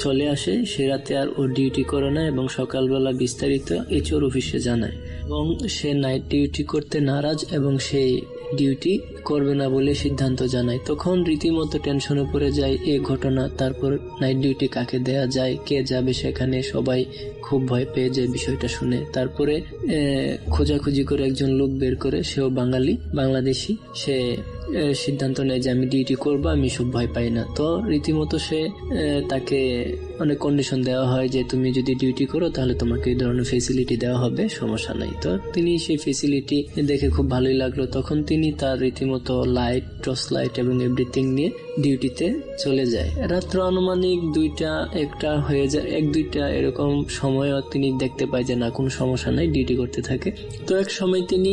চলে আসে। সে রাতে আর ওর ডিউটি করে না এবং সকালবেলা বিস্তারিত এইচওর অফিসে জানায় এবং সে নাইট ডিউটি করতে নারাজ এবং সেই ডিউটি করবে না বলে সিদ্ধান্ত জানায়। তখন রীতিমতো টেনশনে পড়ে যায় এই ঘটনা। তারপর নাইট ডিউটি কাকে দেয়া যায়, কে যাবে সেখানে, সবাই খুব ভয় পেয়ে যায় বিষয়টা শুনে। তারপরে খোঁজাখুঁজি করে একজন লোক বের করে, সেও বাংলাদেশি। সে সিদ্ধান্ত নেয় যে আমি ডিউটি করবো, আমি সব ভয় পাই না। তো রীতিমতো সে তাকে অনেক কন্ডিশন দেওয়া হয় যে তুমি যদি ডিউটি করো তাহলে তোমাকে এই ধরনের ফেসিলিটি দেওয়া হবে, সমস্যা নাই। তো তিনি সেই ফেসিলিটি দেখে খুব ভালোই লাগলো। তখন তিনি তার রীতিমতো লাইট, টর্চ লাইট এবং এভরিথিং নিয়ে ডিউটিতে চলে যায়। রাত্র আনুমানিক 2টা-1টা হয়ে যায়, 1-2টা এরকম সময়ও তিনি দেখতে পায় যে না, কোনো সমস্যা নাই, ডিউটি করতে থাকে। তো এক সময় তিনি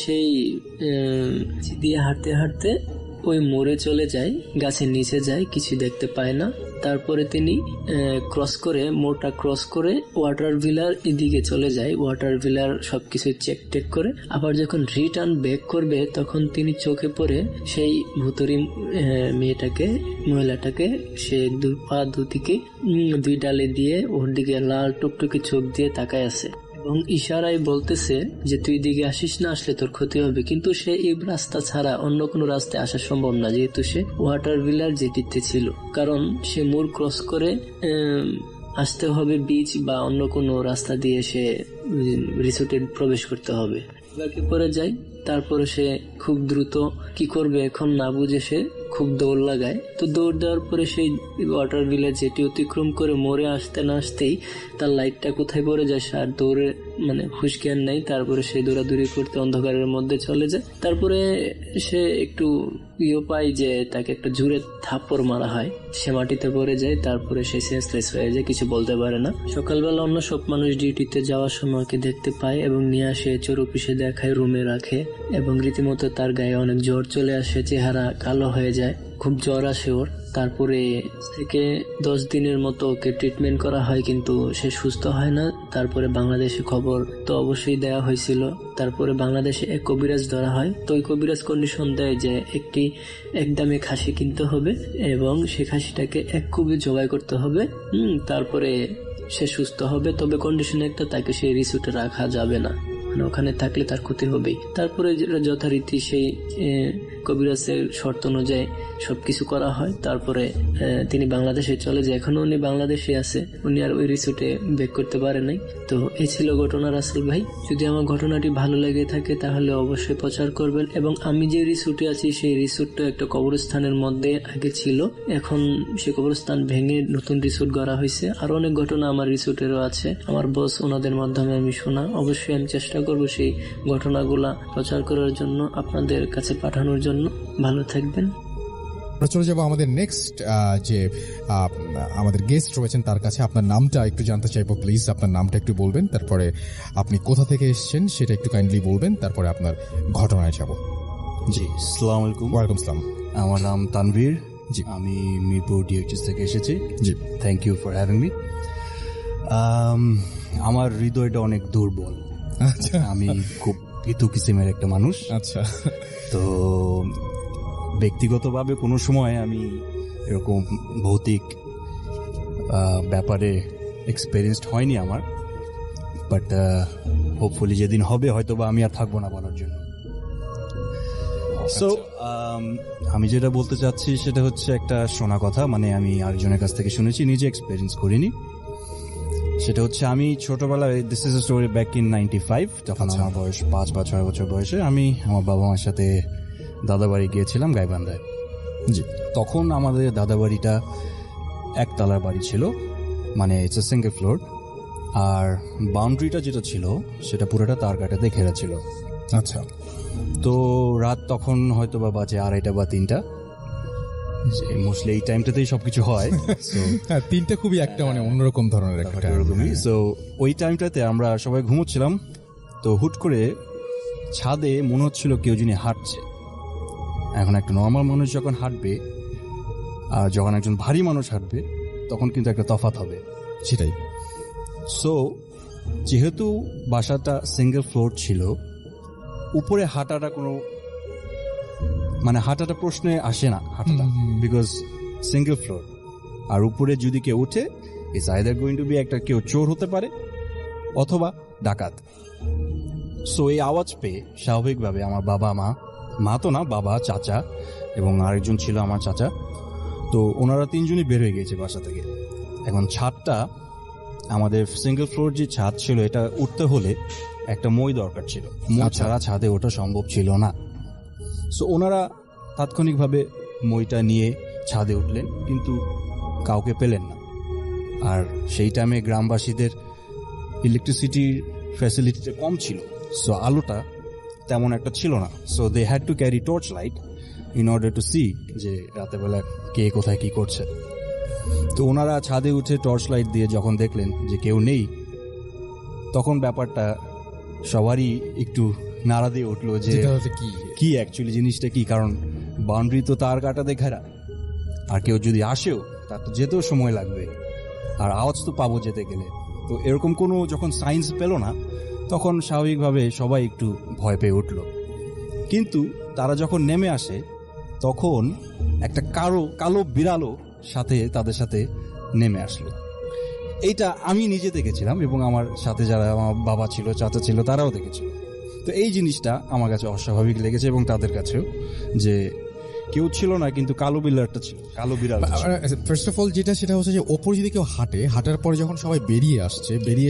সেই দিয়ে হাঁটতে হাঁটতে ওই মোড়ে চলে যায়, গাছের নিচে যায়, কিছু দেখতে পায় না। তারপরে তিনি মোড়টা ক্রস করে ওয়াটার ভিলার এদিকে চলে যায়। ওয়াটার ভিলার সবকিছু চেক করে আবার যখন রিটার্ন ব্যাক করবে তখন তিনি চোখে পড়ে সেই ভুতুরি মহিলাটাকে সে দুদিকে 2 ডালে দিয়ে ওর দিকে লাল টুকটুকি চোখ দিয়ে তাকায় আছে এবং ইশারায় বলতেছে যে তুই দিকে আসিস না, আসলে তোর ক্ষতি হবে। কিন্তু সে এই রাস্তা ছাড়া অন্য কোনো রাস্তায় আসা সম্ভব না, যেহেতু সে ওয়াটার ভিলার জেটিতে ছিল। কারণ সে মোড় ক্রস করে আসতে হবে বিচ বা অন্য কোনো রাস্তা দিয়ে সে রিসোর্টে প্রবেশ করতে হবে। বাকি পরে যায়। তারপরে সে খুব দ্রুত কি করবে এখন না বুঝে সে খুব দৌড় লাগায়। তো দৌড় দেওয়ার পরে সেই ওয়াটার ভিলেজ যেটি অতিক্রম করে মোড়ে আসতে না আসতেই তার লাইটটা কোথায় পড়ে যায়, সে আর দৌড়ে হুঁশ জ্ঞান নেই। তারপরে সে দৌড়াদৌড়ি করতে অন্ধকারের মধ্যে চলে যায়। তারপরে সে একটু পায় যে তাকে একটা জোরে থাপ্পড় মারা হয়, সে মাটিতে পড়ে যায়। তারপরে সে সেন্সলেস হয়ে যায়, কিছু বলতে পারে না। সকালবেলা অন্য সব মানুষ ডিউটিতে যাওয়ার সময় দেখতে পায় এবং নিয়ে আসে চোর অফিসে দেখায়, রুমে রাখে এবং রীতিমতো তার গায়ে অনেক জ্বর চলে আসে, চেহারা কালো হয়ে যায়, খুব জ্বর আসে ওর। তারপরে থেকে 10 দিনের মতো ওকে ট্রিটমেন্ট করা হয়, কিন্তু সে সুস্থ হয় না। তারপরে বাংলাদেশে খবর তো অবশ্যই দেওয়া হয়েছিল। তারপরে বাংলাদেশে এক কবিরাজ ধরা হয়। তো ওই কবিরাজ কন্ডিশন দেয় যে একদমে খাসি কিনতে হবে এবং সে খাসিটাকে 1 কুবি জবাই করতে হবে, তারপরে সে সুস্থ হবে। তবে কন্ডিশন একটা, তাকে সেই রিসোর্টে রাখা যাবে না, ওখানে থাকলে তার ক্ষতি হবেই। তারপরে যথারীতি সেই কবিরাজের শর্ত অনুযায়ী সবকিছু করা হয়। তারপরে তিনি বাংলাদেশে চলে যায়। এখনো উনি বাংলাদেশে আছে, উনি আর ওই রিসোর্টে ব্যাক করতে পারে নাই। তো এই ছিল ঘটনা রাসেল ভাই। যদি আমার ঘটনাটি ভালো লেগে থাকে তাহলে অবশ্যই প্রচার করবেন। এবং আমি যে রিসোর্টে আছি সেই রিসোর্টটা একটা কবরস্থানের মধ্যে আগে ছিল, এখন সে কবরস্থান ভেঙে নতুন রিসোর্ট গড়া হয়েছে। আরো অনেক ঘটনা আমার রিসোর্টেরও আছে, আমার বস ওনাদের মাধ্যমে আমি শোনা। অবশ্যই আমি চেষ্টা করবো সেই ঘটনাগুলা প্রচার করার জন্য, আপনাদের কাছে পাঠানোর জন্য। ভালো থাকবেন। আমরা চলে যাবো আমাদের নেক্সট যে আমাদের গেস্ট রয়েছেন তার কাছে। আপনার নামটা একটু জানতে চাইবো প্লিজ। আপনার নামটা একটু বলবেন, তারপরে আপনি কোথা থেকে এসেছেন সেটা একটু কাইন্ডলি বলবেন, তারপরে আপনার ঘটনায় যাব। জি, আসসালামু আলাইকুম। ওয়ালাইকুম আসসালাম। আমার নাম তানভীর। জি। আমি মিরপুর ডিএইচএস থেকে এসেছি। জি। Thank you for having me. আমার হৃদয়টা অনেক দুর্বল। আচ্ছা আমি খুব ভীতু কিসিমের একটা মানুষ। আচ্ছা তো ব্যক্তিগতভাবে কোনো সময় আমি এরকম ভৌতিক ব্যাপারে এক্সপেরিয়েন্সড হয়নি আমার, বাট হোপফুলি যেদিন হবে হয়তো বা আমি আর থাকবো না বলার জন্য। সো আমি যেটা বলতে চাচ্ছি সেটা হচ্ছে একটা শোনা কথা, মানে আমি আরেকজনের কাছ থেকে শুনেছি, নিজে এক্সপেরিয়েন্স করিনি। সেটা হচ্ছে আমি ছোটবেলায়, this is a story back in 95, যখন আমার বয়স 5 বা 6 বছর বয়সে, আমি আমার বাবা মার সাথে দাদাবাড়ি গিয়েছিলাম গাইবান্ধায়। জি। তখন আমাদের দাদাবাড়িটা একতলার বাড়ি ছিল, মানে ইটস এ সিঙ্গেল ফ্লোর, আর বাউন্ডারিটা যেটা ছিল সেটা পুরোটা তার কাটাতে ঘেরা ছিল। আচ্ছা। তো রাত তখন হয়তো বা বাজে 2:30 বা 3টা, মোস্টলি এই টাইমটাতেই সবকিছু হয়। হ্যাঁ, 3টা খুবই একটা মানে অন্যরকম ধরনের একটা এরকমই। সো ওই টাইমটাতে আমরা সবাই ঘুমোচ্ছিলাম, তো হুট করে ছাদে মনে হচ্ছিল কেউ যিনি হাঁটছে। এখন একটা নর্মাল মানুষ যখন হাঁটবে আর যখন একজন ভারী মানুষ হাঁটবে তখন কিন্তু একটা তফাৎ হবে। সেটাই। সো যেহেতু বাসাটা সিঙ্গেল ফ্লোর ছিল, উপরে হাঁটাটা হাঁটাটা প্রশ্নে আসে না, হাঁটাটা, বিকজ সিঙ্গেল ফ্লোর। আর উপরে যদি কেউ উঠে, it's either going to be একটা কেউ চোর হতে পারে অথবা ডাকাত। সো এই আওয়াজ পেয়ে স্বাভাবিকভাবে আমার বাবা মা তো না, বাবা, চাচা এবং আরেকজন ছিল আমার চাচা, তো ওনারা 3জনই বের হয়ে গিয়েছে বাসা থেকে। এখন ছাদটা, আমাদের সিঙ্গেল ফ্লোর যে ছাদ ছিল, এটা উঠতে হলে একটা মই দরকার ছিল, মই ছাড়া ছাদে ওঠা সম্ভব ছিল না। সো ওনারা তাৎক্ষণিকভাবে মইটা নিয়ে ছাদে উঠলেন, কিন্তু কাউকে পেলেন না। আর সেই টাইমে গ্রামবাসীদের ইলেকট্রিসিটির ফ্যাসিলিটিটা কম ছিল, সো আলোটা তেমন একটা ছিল না। So they had to carry torch light in order to see যে রাতেবেলা কে কোথায় কি করছে। তো ওনারা ছাদে উঠে টর্চ লাইট দিয়ে যখন দেখলেন যে কেউ নেই, তখন ব্যাপারটা সবারই একটু নাড়া দিয়ে উঠলো যে কি অ্যাকচুয়ালি জিনিসটা কি, কারণ বাউন্ডারি তো তার কাটাতে ঘেরা, আর কেউ যদি আসেও তার তো যেতেও সময় লাগবে, আর আওয়াজ তো পাবো যেতে গেলে। তো এরকম কোনো যখন সাইন্স পেল না, তখন স্বাভাবিকভাবে সবাই একটু ভয় পেয়ে উঠল। কিন্তু তারা যখন নেমে আসে, তখন একটা কালো বিড়ালও তাদের সাথে নেমে আসলো। এইটা আমি নিজে দেখেছিলাম এবং আমার সাথে যারা আমার বাবা ছিল, চাচা ছিল, তারাও দেখেছিল। তো এই জিনিসটা আমার কাছে অস্বাভাবিক লেগেছে এবং তাদের কাছেও, যে কেউ ছিল না কিন্তু কালো বিড়ালটা ছিল, কালো বিড়াল। ফার্স্ট অফ অল সেটা হচ্ছে যে ওপরে যদি কেউ হাঁটার পরে যখন সবাই বেরিয়ে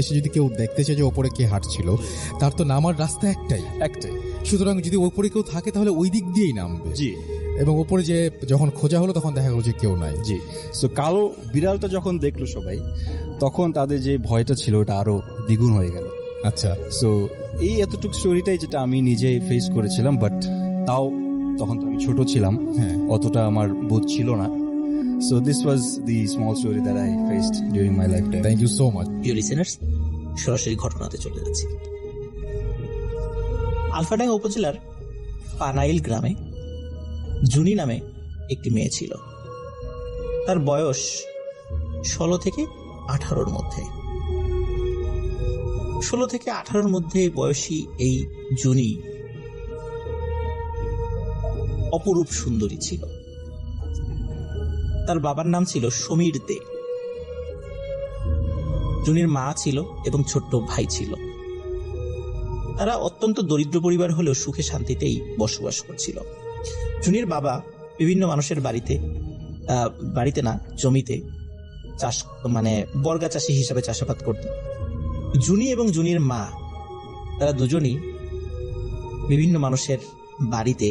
এসে যদি কেউ দেখতে চায় যে ওপরে কে হাঁটছিল, তার তো নামার রাস্তা একটাই। সুতরাং যদি ওপরে কেউ থাকে তাহলে ওই দিক দিয়েই নামবে। জি। এবং ওপরে যে যখন খোঁজা হলো তখন দেখা গেল যে কেউ নাই। জি। সো কালো বিড়ালটা যখন দেখলো সবাই, তখন তাদের যে ভয়টা ছিল ওটা আরো দ্বিগুণ হয়ে গেল। আচ্ছা। সো এই এতটুকু স্টোরিটাই যেটা আমি নিজে ফেস করেছিলাম, বাট তাও তখন তো আমি ছোট ছিলাম, অতটা আমার বোধ ছিল না। So this was the small story that I faced during my life time. Thank you so much. প্রিয় লিসেনার্স, সরাসরি ঘটনাতে চলে যাচ্ছি। আলফাডাঙ্গা উপজেলার পানাইল গ্রামে জুনি নামে একটি মেয়ে ছিল। তার বয়স 16 থেকে 18-র মধ্যে। 16 থেকে 18-র মধ্যে বয়সী এই জুনি অপরূপ সুন্দরী ছিল। তার বাবার নাম ছিল সমীর দে। জুনির মা ছিল এবং ছোট্ট ভাই ছিল। তারা অত্যন্ত দরিদ্র পরিবার হলেও সুখে শান্তিতেই বসবাস করছিল। জুনির বাবা বিভিন্ন মানুষের বাড়িতে না জমিতে চাষ মানে বর্গা চাষি হিসাবে চাষাবাদ করত। জুনি এবং জুনির মা তারা দুজনই বিভিন্ন মানুষের বাড়িতে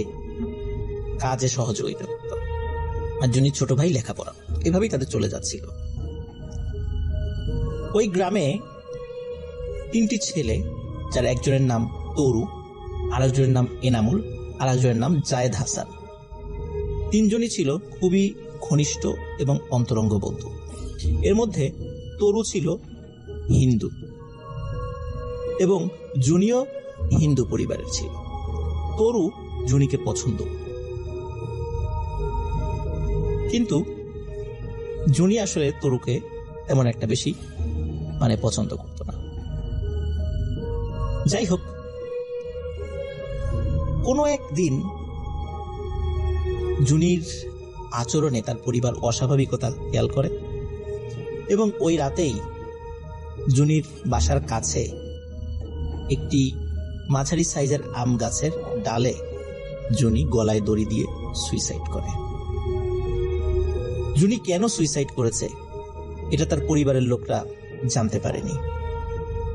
কাজে সহযোগিতা করত, আর জুনির ছোট ভাই লেখাপড়া। এভাবেই তাদের চলে যাচ্ছিল। ওই গ্রামে 3টি ছেলে, যার একজনের নাম তরু, আরেকজনের নাম এনামুল, আরেকজনের নাম জায়েদ হাসান। 3জনই ছিল খুবই ঘনিষ্ঠ এবং অন্তরঙ্গ বন্ধু। এর মধ্যে তরু ছিল হিন্দু এবং জুনিও হিন্দু পরিবারের ছিল। তরু জুনিকে পছন্দ, কিন্তু জুনি আসলে তরুকে তেমন একটা বেশি পছন্দ করত না। যাই হোক, কোনো একদিন জুনির আচরণে তার পরিবার অস্বাভাবিকতা খেয়াল করে এবং ওই রাতেই জুনির বাসার কাছে একটি মাঝারি সাইজের আম গাছের ডালে জুনি গলায় দড়ি দিয়ে সুইসাইড করে। জুনি কেন সুইসাইড করেছে এটা তার পরিবারের লোকরা জানতে পারেনি।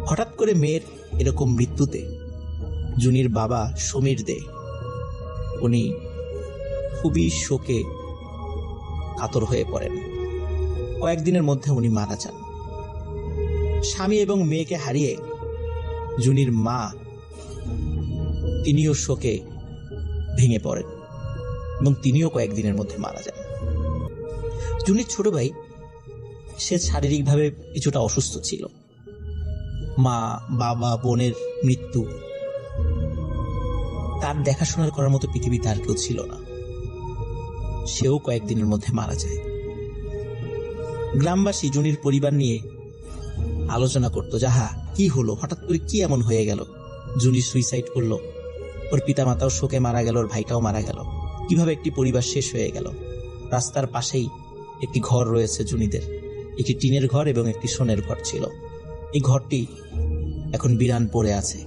হঠাৎ করে মেয়ের এরকম মৃত্যুতে জুনির বাবা সমীর দে উনি খুবই শোকে কাতর হয়ে পড়েন। কয়েকদিনের মধ্যে উনি মারা যান। স্বামী এবং মেয়েকে হারিয়ে জুনির মা তিনিও শোকে ভেঙে পড়েন এবং তিনিও কয়েকদিনের মধ্যে মারা যান। জুনির ছোট ভাই, সে শারীরিকভাবে কিছুটা অসুস্থ ছিল। মা, বাবা, বোনের মৃত্যু, তার দেখাশোনার করার মতো পৃথিবীতে আর কেউ ছিল না। সেও কয়েকদিনের মধ্যে মারা যায়। গ্রামবাসী জুনির পরিবার নিয়ে আলোচনা করত, যাহা কি হলো, হঠাৎ করে কি এমন হয়ে গেল, জুনি সুইসাইড করলো, ওর পিতামাতাও শোকে মারা গেল, ওর ভাইটাও মারা গেল, কিভাবে একটি পরিবার শেষ হয়ে গেল। রাস্তার পাশেই একটি ঘর রয়েছে জুনিদের, একটি টিনের ঘর এবং একটি সোনের ঘর ছিল। এই ঘরটি এখন বিরান পড়ে আছে,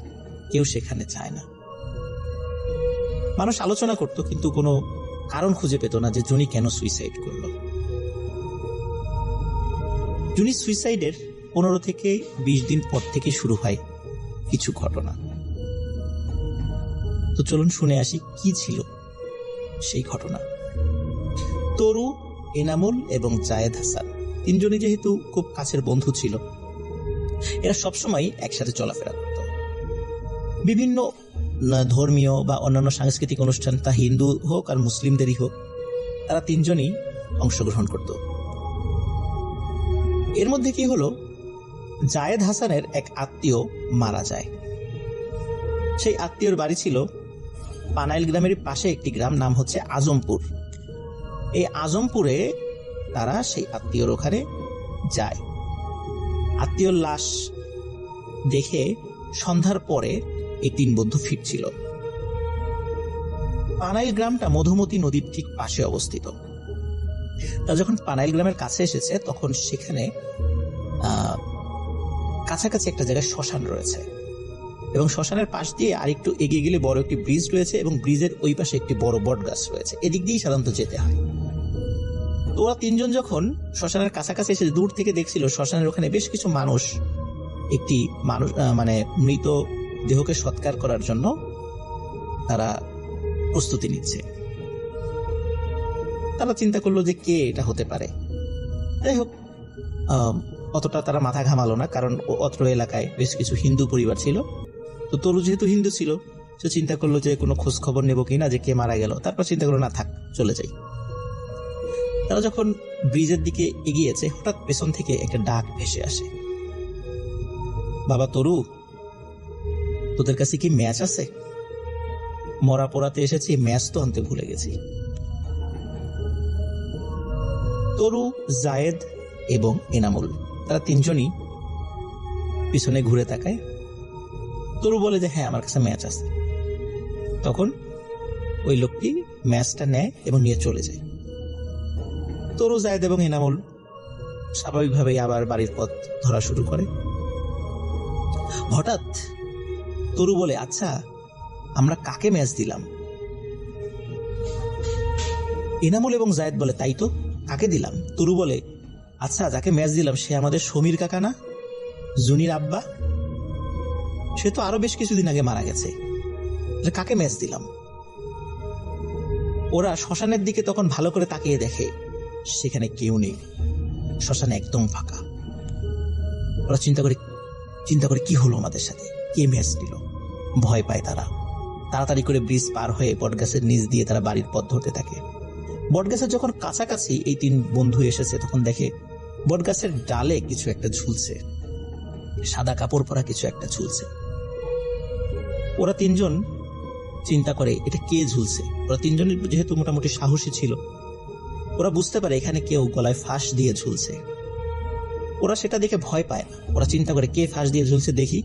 কেউ সেখানে যায় না। মানুষ আলোচনা করত, কিন্তু কোনো কারণ খুঁজে পেত না যে জুনি কেন সুইসাইড করল। জুনি সুইসাইডের 15 থেকে 20 দিন পর থেকে শুরু হয় কিছু ঘটনা। তো চলুন শুনে আসি কি ছিল সেই ঘটনা। তরু, এনামুল এবং জায়েদ হাসান 3জনই যেহেতু খুব কাছের বন্ধু ছিল, এরা সবসময় একসাথে চলাফেরা করত। বিভিন্ন ধর্মীয় বা অন্যান্য সাংস্কৃতিক অনুষ্ঠান, তা হিন্দু হোক আর মুসলিমদেরই হোক, তারা 3জনই অংশগ্রহণ করত। এর মধ্যে কি হলো, জায়েদ হাসানের এক আত্মীয় মারা যায়। সেই আত্মীয়র বাড়ি ছিল পানাইল গ্রামের পাশে একটি গ্রাম, নাম হচ্ছে আজমপুর। এই আজমপুরে তারা সেই আত্মীয়র ওখানে যায়। আত্মীয়র লাশ দেখে সন্ধ্যার পরে এই 3 বন্ধু ফিরছিল। পানাইল গ্রামটা মধুমতি নদীর ঠিক পাশে অবস্থিত। তারা যখন পানাইল গ্রামের কাছে এসেছে, তখন সেখানে কাছাকাছি একটা জায়গায় শ্মশান রয়েছে এবং শ্মশানের পাশ দিয়ে আরেকটু এগিয়ে গেলে বড় একটি ব্রিজ রয়েছে এবং ব্রিজের ওই পাশে একটি বড় বট গাছ রয়েছে। এদিক দিয়েই সাধারণত যেতে হয়। তো ওরা 3জন যখন শ্মশানের কাছাকাছি এসে দূর থেকে দেখছিল শ্মশানের ওখানে বেশ কিছু মানুষ একটি মৃত দেহকে সৎকার করার জন্য তারা প্রস্তুতি নিচ্ছে। তারা চিন্তা করলো যে কে এটা হতে পারে। যাই হোক, অতটা তারা মাথা ঘামালো না, কারণ অত্র এলাকায় বেশ কিছু হিন্দু পরিবার ছিল। তো তরু যেহেতু হিন্দু ছিল, সে চিন্তা করলো যে কোনো খোঁজ খবর নেবো কিনা, যে কে মারা গেল। তারপর চিন্তা করলো না, থাক, চলে যাই। তারা যখন ব্রিজের দিকে এগিয়েছে, হঠাৎ পেছন থেকে একটা ডাক ভেসে আসে, বাবা তরু, তোদের কাছে কি ম্যাচ আছে? মরা পোড়াতে এসেছি, ম্যাচ তো আনতে ভুলে গেছি। তরু, জায়েদ এবং এনামুল, তারা 3জনই পিছনে ঘুরে তাকায়। তরু বলে যে হ্যাঁ, আমার কাছে ম্যাচ আছে। তখন ওই লোকটি ম্যাচটা নেয় এবং নিয়ে চলে যায়। তরু, জায়েদ এবং এনামুল স্বাভাবিকভাবেই আবার বাড়ির পথ ধরা শুরু করে। হঠাৎ তরু বলে, আচ্ছা, আমরা কাকে ম্যাচ দিলাম? এনামুল এবং জায়েদ বলে, তাই তো, কাকে দিলাম? তরু বলে, আচ্ছা যাকে ম্যাচ দিলাম সে আমাদের সমীর কাকা না, জুনির আব্বা? সে তো আরো বেশ কিছুদিন আগে মারা গেছে, কাকে ম্যাচ দিলাম? ওরা শ্মশানের দিকে তখন ভালো করে তাকিয়ে দেখে সেখানে কেউ নেই, শ্মশানে একদম ফাঁকা। ওরা চিন্তা করে কি হলো আমাদের সাথে, কে ম্যাচ দিল? ভয় পায় তারা। তাড়াতাড়ি করে ব্রিজ পার হয়ে বটগাছের নিচ দিয়ে তারা বাড়ির পথ ধরতে থাকে। বটগাছের যখন কাছাকাছি এই 3 বন্ধু এসেছে তখন দেখে বটগাছের ডালে কিছু একটা ঝুলছে, সাদা কাপড় পরা কিছু একটা ঝুলছে। ওরা 3 জন চিন্তা করে এটা কে ঝুলছে। ওরা 3 জনের যেহেতু মোটামুটি সাহসী ছিল, ওরা বুঝতে পারে এখানে কেউ গলায় ফাঁস দিয়ে ঝুলছে। ওরা সেটা দেখে ভয় পায় না। ওরা চিন্তা করে কে ফাঁস দিয়ে ঝুলছে দেখি,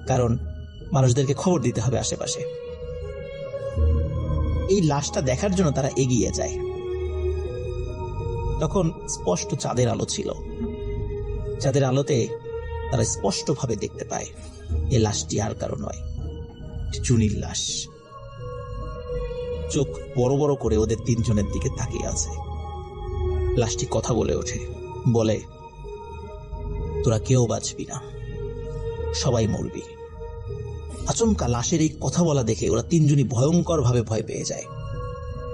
কারণ মানুষদেরকে খবর দিতে হবে আশেপাশে। এই লাশটা দেখার জন্য তারা এগিয়ে যায়। তখন স্পষ্ট চাঁদের আলো ছিল। চাঁদের আলোতে তারা স্পষ্টভাবে দেখতে পায় এই লাশটি আর কারো নয়, জুনির লাশ। চোখ বড় বড় করে ওদের 3 জনের দিকে তাকিয়ে আছে। লাশটি কথা বলে ওঠে, বলে, তোরা কেউ বাঁচবি না, সবাই মরবি। আচমকা লাশের এই কথা বলা দেখে ওরা 3 জনই ভয়ঙ্কর ভাবে ভয় পেয়ে যায়।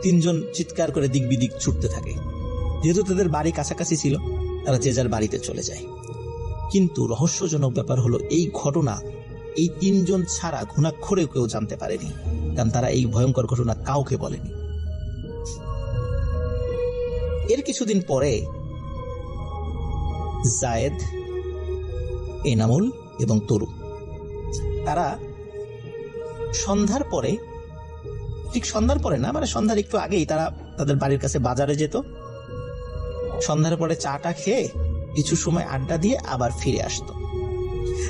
3 জন চিৎকার করে দিক বিদিক ছুটতে থাকে। যেহেতু তাদের বাড়ি কাছাকাছি ছিল, তারা যে যার বাড়িতে চলে যায়। কিন্তু রহস্যজনক ব্যাপার হলো এই ঘটনা এই 3 জন ছাড়া ঘুণাক্ষরেও কেউ জানতে পারেনি, কারণ তারা এই ভয়ঙ্কর ঘটনা কাউকে বলেনি। এর কিছুদিন পরে জায়েদ, এনামুল এবং তরু তারা সন্ধ্যার পরে, ঠিক সন্ধ্যার পরে না, মানে সন্ধ্যার একটু আগেই তারা তাদের বাড়ির কাছে বাজারে যেত। সন্ধ্যার পরে চাটা খেয়ে কিছু সময় আড্ডা দিয়ে আবার ফিরে আসতো।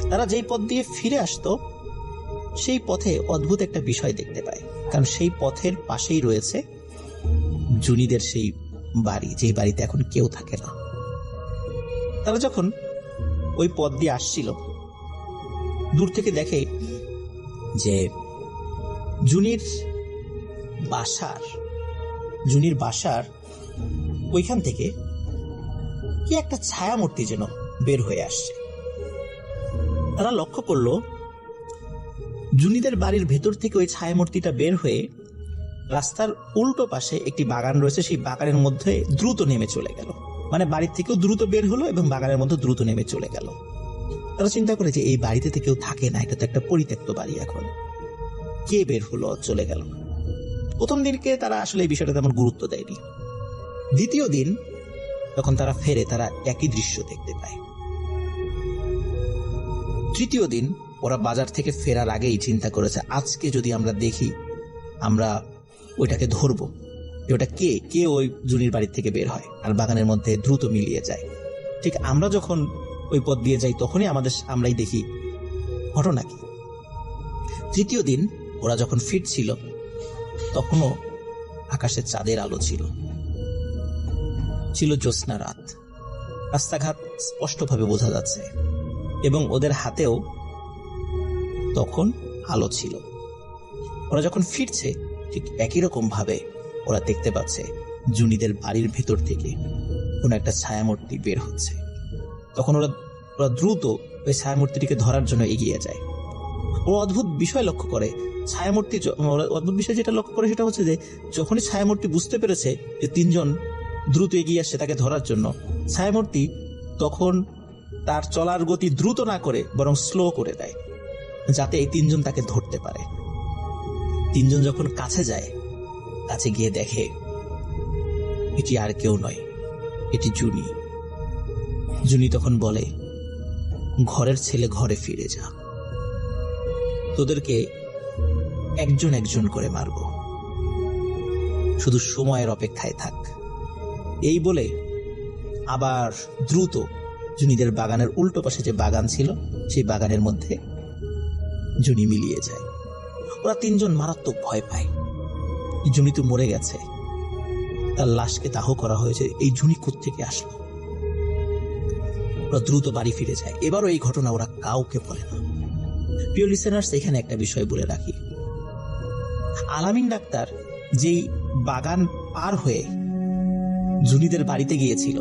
তারা যেই পথ দিয়ে ফিরে আসতো সেই পথে অদ্ভুত একটা বিষয় দেখতে পায়, কারণ সেই পথের পাশেই রয়েছে জুনিদের সেই বাড়ি, যেই বাড়িতে এখন কেউ থাকে না। তারা যখন ওই পথ দিয়ে আসছিল, দূর থেকে দেখে যে জুনির বাসার ওইখান থেকে কি একটা ছায়ামূর্তি যেন বের হয়ে আসছে। তারা লক্ষ্য করলো জুনিদের বাড়ির ভেতর থেকে ওই ছায়ামূর্তিটা বের হয়ে রাস্তার উল্টো পাশে একটি বাগান রয়েছে, সেই বাগানের মধ্যে দ্রুত নেমে চলে গেল। মানে বাড়ির থেকেও দ্রুত বের হলো এবং বাগানের মধ্যে দ্রুত নেমে চলে গেল। তারা চিন্তা করে যে এই বাড়িতে কেউ থাকে না, এটা তো একটা পরিত্যক্ত বাড়ি, এখন কে বের হলো চলে গেল। প্রথম দিনকে তারা আসলে এই বিষয়টা তেমন গুরুত্ব দেয়নি। দ্বিতীয় দিন যখন তারা ফেরে, তারা একই দৃশ্য দেখতে পায়। তৃতীয় দিন ওরা বাজার থেকে ফেরার আগেই চিন্তা করেছে, আজকে যদি আমরা দেখি আমরা ওইটাকে ধরবো, ওটা কে ওই জুনির বাড়ি থেকে বের হয় আর বাগানের মধ্যে দ্রুত মিলিয়ে যায়। ঠিক আমরা যখন ওই পথ দিয়ে যাই তখনই আমরাই দেখি ঘটনা কি। তৃতীয় দিন ওরা যখন ফিরছিল তখনও আকাশে চাঁদের আলো ছিল জ্যোৎস্না রাত। রাস্তাঘাট স্পষ্টভাবে বোঝা যাচ্ছে এবং ওদের হাতেও তখন আলো ছিল। ওরা যখন ফিরছে ঠিক একই রকম ভাবে ওরা দেখতে পাচ্ছে জুনিদের বাড়ির ভেতর থেকে কোন একটা ছায়ামূর্তি বের হচ্ছে। তখন ওরা দ্রুত ওই ছায়ামূর্তিটিকে ধরার জন্য এগিয়ে যায়। ওরা অদ্ভুত বিষয় লক্ষ্য করে। অদ্ভুত বিষয় যেটা লক্ষ্য করে সেটা হচ্ছে যে যখনই ছায়ামূর্তি বুঝতে পেরেছে যে 3 জন দ্রুত এগিয়ে আসছে তাকে ধরার জন্য, ছায়ামূর্তি তখন তার চলার গতি দ্রুত না করে বরং স্লো করে দেয়, যাতে এই 3 জন তাকে ধরতে পারে। 3 জন যখন কাছে যায়, কাছে গিয়ে দেখে এটি আর কেউ নয়, এটি জুনি তখন বলে, ঘরের ছেলে ঘরে ফিরে যা, তোদেরকে একজন একজন করে মারব, শুধু সময়ের অপেক্ষায় থাক। এই বলে আবার দ্রুত জুনিদের বাগানের উল্টো পাশে যে বাগান ছিল সেই বাগানের মধ্যে জুনি মিলিয়ে যায়। ওরা 3 জন মারাত্মক ভয় পায়, জুনি তো মরে গেছে, তার লাশকে দাহ করা হয়েছে, এই জুনি কোত্থেকে আসলো। ওরা দ্রুত বাড়ি ফিরে যায়। এবারও এই ঘটনা ওরা কাউকে বলে না। প্রিয় লিসেনার্স, এখানে একটা বিষয় বলে রাখি, আলামিন ডাক্তার যেই বাগান পার হয়ে জুনিদের বাড়িতে গিয়েছিল।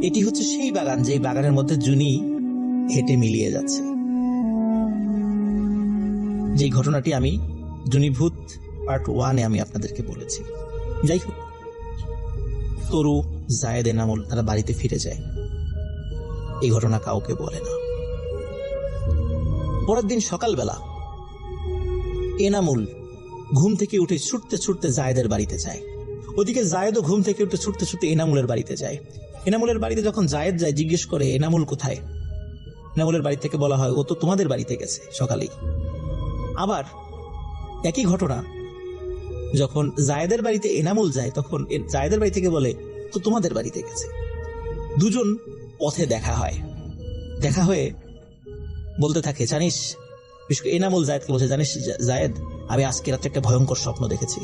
এটি হচ্ছে সেই বাগান যে বাগানের মধ্যে জুনি হেঁটে মিলিয়ে যাচ্ছে, যে ঘটনাটি আমি জুনিভূত পার্ট 1-এ আমি আপনাদেরকে বলেছি। যাই হোক, তরু, জায়েদ, এনামুল তারা বাড়িতে ফিরে যায়। এই ঘটনা কাউকে বলে না। পরের দিন সকালবেলা এনামুল ঘুম থেকে উঠে ছুটতে ছুটতে জায়েদের বাড়িতে যায়। ওদিকে জায়েদও ঘুম থেকে উঠে ছুটতে ছুটতে এনামুলের বাড়িতে যায়। এনামুলের বাড়িতে যখন জায়েদ যায়, জিজ্ঞেস করে এনামুল কোথায়। এনামুলের বাড়ি থেকে বলা হয় ও তো তোমাদের বাড়িতে গেছে সকালেই। আবার একই ঘটনা যখন জায়েদের বাড়িতে এনামুল যায়, তখন জায়েদের বাড়ি থেকে বলে তো তোমাদের বাড়িতে গেছে। দুজন পথে দেখা হয়। দেখা হয়ে বলতে থাকে, জানিস, বিশেষ করে এনামুল জায়েদকে বলছে, জানিস জায়েদ, আমি আজকে রাতে একটা ভয়ঙ্কর স্বপ্ন দেখেছি।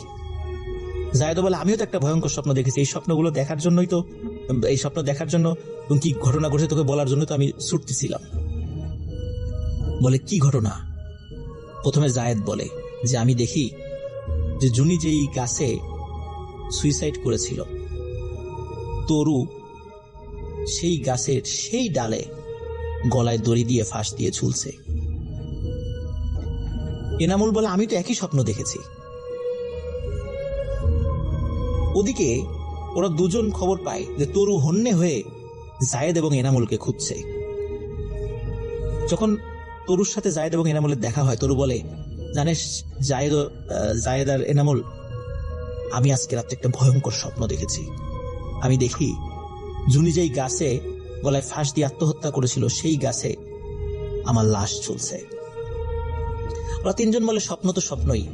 জায়েদও বলে, আমিও তো একটা ভয়ঙ্কর স্বপ্ন দেখেছি। এই স্বপ্নগুলো দেখার জন্যই তো, এই স্বপ্ন দেখার জন্য কি ঘটনা ঘটেছে তোকে বলার জন্য তো আমি ছুটতেছিলাম। বলে, কি ঘটনা? প্রথমে জায়েদ বলে যে আমি দেখি যে জুনি যেই গাছে সুইসাইড করেছিল, তরু সেই গাছের সেই ডালে গলায় দড়ি দিয়ে ফাঁস দিয়ে ঝুলছে। এনামুল বলে, আমি তো একই স্বপ্ন দেখেছি। ওদিকে ওরা দুজন খবর পায় যে তরু হন্যে হয়ে জায়েদ এবং এনামুলকে খুঁজছে। যখন তরুর সাথে জায়েদ এবং এনামুলের দেখা হয়, তরু বলে, জানিস জায়েদ আর এনামুল, আমি আজকে রাতে একটা ভয়ঙ্কর স্বপ্ন দেখেছি। আমি দেখি জুনি যেই গাছে গলায় ফাঁস দিয়ে আত্মহত্যা করেছিল, সেই গাছে আমার লাশ ঝুলছে। ওরা তিনজন বলে, স্বপ্ন তো স্বপ্নই,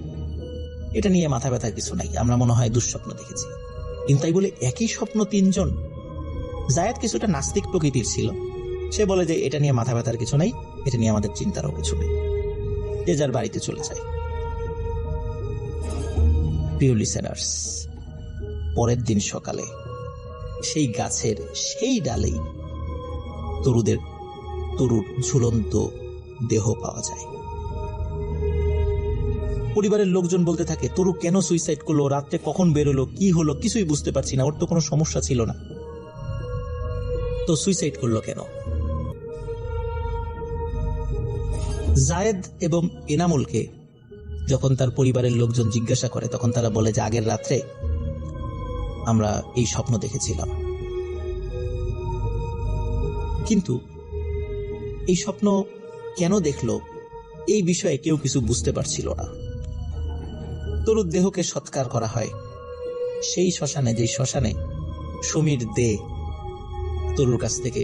এটা নিয়ে মাথা ব্যথার কিছু নাই, আমরা মনে হয় দুঃস্বপ্ন দেখেছি। কিন্তু তাই বলে একই স্বপ্ন তিনজন। জায়েদ কিছুটা নাস্তিক প্রকৃতির ছিল, সে বলে যে এটা নিয়ে মাথা ব্যথার কিছু নাই, এটা নিয়ে আমাদের চিন্তারও কিছু নেই, যে যার বাড়িতে চলে যায়। প্রিয় লিসেনার্স, পরের দিন সকালে সেই গাছের সেই ডালেই তরুর ঝুলন্ত দেহ পাওয়া যায়। পরিবারের লোকজন বলতে থাকে, তরু কেন সুইসাইড করলো, রাত্রে কখন বেরোলো, কি হলো, কিছুই বুঝতে পারছি না, ওর তো কোনো সমস্যা ছিল না, তো সুইসাইড করলো কেন? জায়েদ এবং এনামুলকে যখন তার পরিবারের লোকজন জিজ্ঞাসা করে, তখন তারা বলে যে আগের রাত্রে আমরা এই স্বপ্ন দেখেছিলাম, কিন্তু এই স্বপ্ন কেন দেখলো এই বিষয়ে কেউ কিছু বুঝতে পারছিল না। তরুর দেহকে সৎকার করা হয় সেই শ্মশানে, যেই শ্মশানে সমীর দে তরুর কাছ থেকে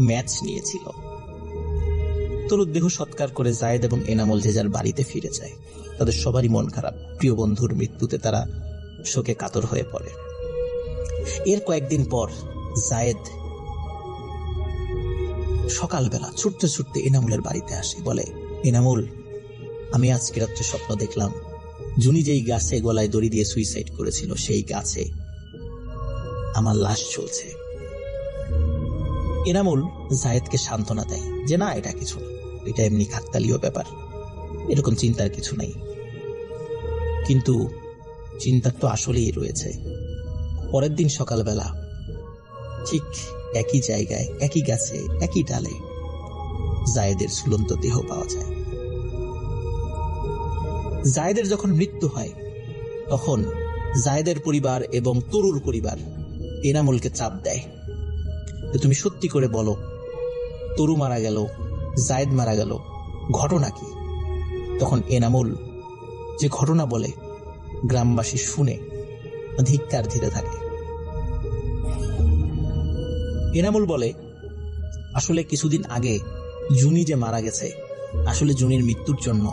ম্যাচ নিয়েছিল। তরুর দেহ সৎকার করে জায়েদ এবং এনামুল যে যার বাড়িতে ফিরে যায়। তাদের সবারই মন খারাপ, প্রিয় বন্ধুর মৃত্যুতে তারা শোকে কাতর হয়ে পড়ে। এর কয়েকদিন পর জায়েদ সকালবেলা ছুটতে ছুটতে এনামুলের বাড়িতে আসে। বলে, এনামুল, আমি আজকে রাত্রে স্বপ্ন দেখলাম জুনি যেই গাছে গলায় দড়ি দিয়ে সুইসাইড করেছিল, সেই গাছে আমার লাশ চলছে। এনামুল জায়েদকে সান্ত্বনা দেয় যে না, এটা কিছু না, এটা এমনি কাকতালীয় ব্যাপার, এরকম চিন্তার কিছু নাই। কিন্তু চিন্তার তো আসলেই রয়েছে। পরের দিন সকালবেলা ঠিক একই জায়গায়, একই গাছে, একই ডালে জায়েদের ঝুলন্ত দেহ পাওয়া যায়। জায়েদের যখন মৃত্যু হয়, তখন জায়েদের পরিবার এবং তরুর পরিবার এনামুলকে চাপ দেয়, তুমি সত্যি করে বলো, তরু মারা গেল, জায়েদ মারা গেল, ঘটনা কি? তখন এনামুল যে ঘটনা বলে, গ্রামবাসী শুনে ধিক্কার দিতে থাকে। এনামুল বলে, আসলে কিছুদিন আগে জুনি যে মারা গেছে, আসলে জুনির মৃত্যুর জন্য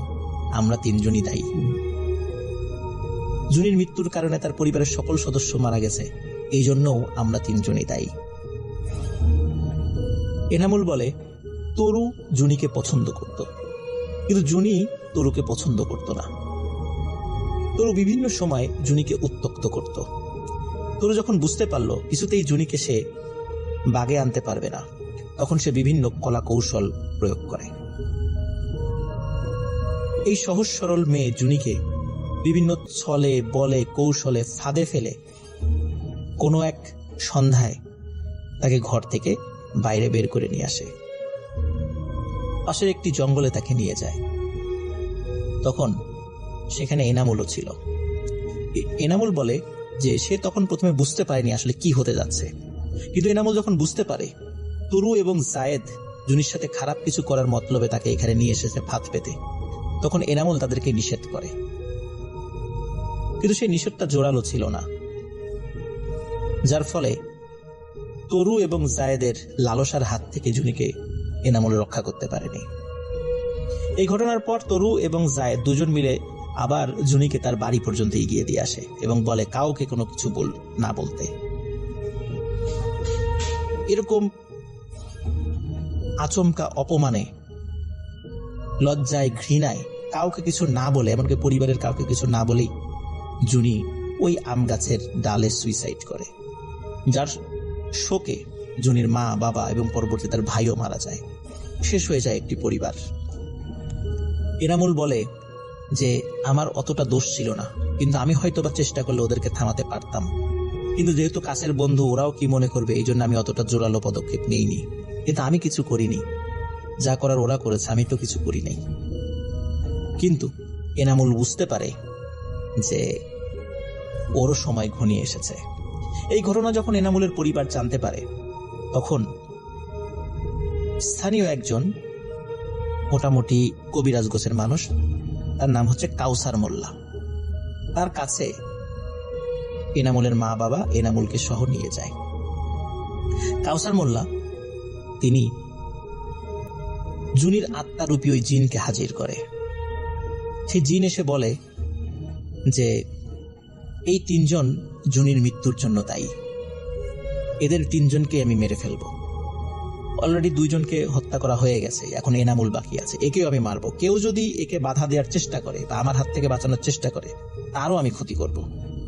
আমরা তিনজনই দায়ী। জুনির মৃত্যুর কারণে তার পরিবারের সকল সদস্য মারা গেছে, এই জন্যও আমরা তিনজনই দায়ী। এনামুল বলে, তরু জুনিকে পছন্দ করত, কিন্তু জুনি তরুকে পছন্দ করত না। তরু বিভিন্ন সময় জুনিকে উত্ত্যক্ত করত। তরু যখন বুঝতে পারল কিছুতেই জুনিকে সে বাগে আনতে পারবে না, তখন সে বিভিন্ন কলা কৌশল প্রয়োগ করে। এই সহজ সরল মেয়ে জুনিকে বিভিন্ন ছলে বলে কৌশলে ফাঁদে ফেলে কোনো এক সন্ধ্যায় তাকে ঘর থেকে বাইরে বের করে নিয়ে আসে, পাশের একটি জঙ্গলে তাকে নিয়ে যায়। তখন সেখানে এনামুলও ছিল। এনামুল বলে যে সে তখন প্রথমে বুঝতে পারেনি আসলে কি হতে যাচ্ছে, কিন্তু এনামুল যখন বুঝতে পারে তরু এবং জায়েদ জুনির সাথে খারাপ কিছু করার মতলবে তাকে এখানে নিয়ে এসেছে ফাঁদ পেতে, তখন এনামুল তাদেরকে নিষেধ করে। কিন্তু সেই নিষেধটা জোরালো ছিল না, যার ফলে তরু এবং জায়েদের লালসার হাত থেকে জুনিকে এনামুল রক্ষা করতে পারেনি। এই ঘটনার পর তরু এবং জায়েদ দুজন মিলে আবার জুনিকে তার বাড়ি পর্যন্ত এগিয়ে দিয়ে আসে এবং বলে কাউকে কোনো কিছু না বলতে। এরকম আচমকা অপমানে, লজ্জায়, ঘৃণায় কাউকে কিছু না বলে, এমনকি পরিবারের কাউকে কিছু না বলেই জুনি ওই আম গাছের ডালে সুইসাইড করে, যার শোকে জুনির মা, বাবা এবং পরবর্তী তার ভাইও মারা যায়। শেষ হয়ে যায় একটি পরিবার। এনামুল বলে যে আমার অতটা দোষ ছিল না, কিন্তু আমি হয়তো বা চেষ্টা করলে ওদেরকে থামাতে পারতাম, কিন্তু যেহেতু কাছের বন্ধু, ওরাও কি মনে করবে, এই জন্য আমি অতটা জোরালো পদক্ষেপ নেইনি। কিন্তু আমি কিছু করিনি, যা করার ওরা করেছে, আমি তো কিছু করি নাই। কিন্তু এনামুল বুঝতে পারে যে ওরও সময় ঘনিয়ে এসেছে। এই ঘটনা যখন এনামুলের পরিবার জানতে পারে, তখন স্থানীয় একজন মোটামুটি কবিরাজ গোছের মানুষ, তার নাম হচ্ছে কাউসার মোল্লা, তার কাছে এনামুলের মা বাবা এনামুলকে সহ নিয়ে যায়। কাউসার মোল্লা তিনি জুনির আত্মারূপী ওই জিনকে হাজির করে। সেই জিন এসে বলে যে এই তিনজন জুনির মৃত্যুর জন্য দায়ী, এদের তিনজনকে আমি মেরে ফেলবো। অলরেডি দুইজনকে হত্যা করা হয়ে গেছে, এখন এনামুল বাকি আছে, একেও আমি মারবো। কেউ যদি একে বাধা দেওয়ার চেষ্টা করে বা আমার হাত থেকে বাঁচানোর চেষ্টা করে, তারও আমি ক্ষতি করব।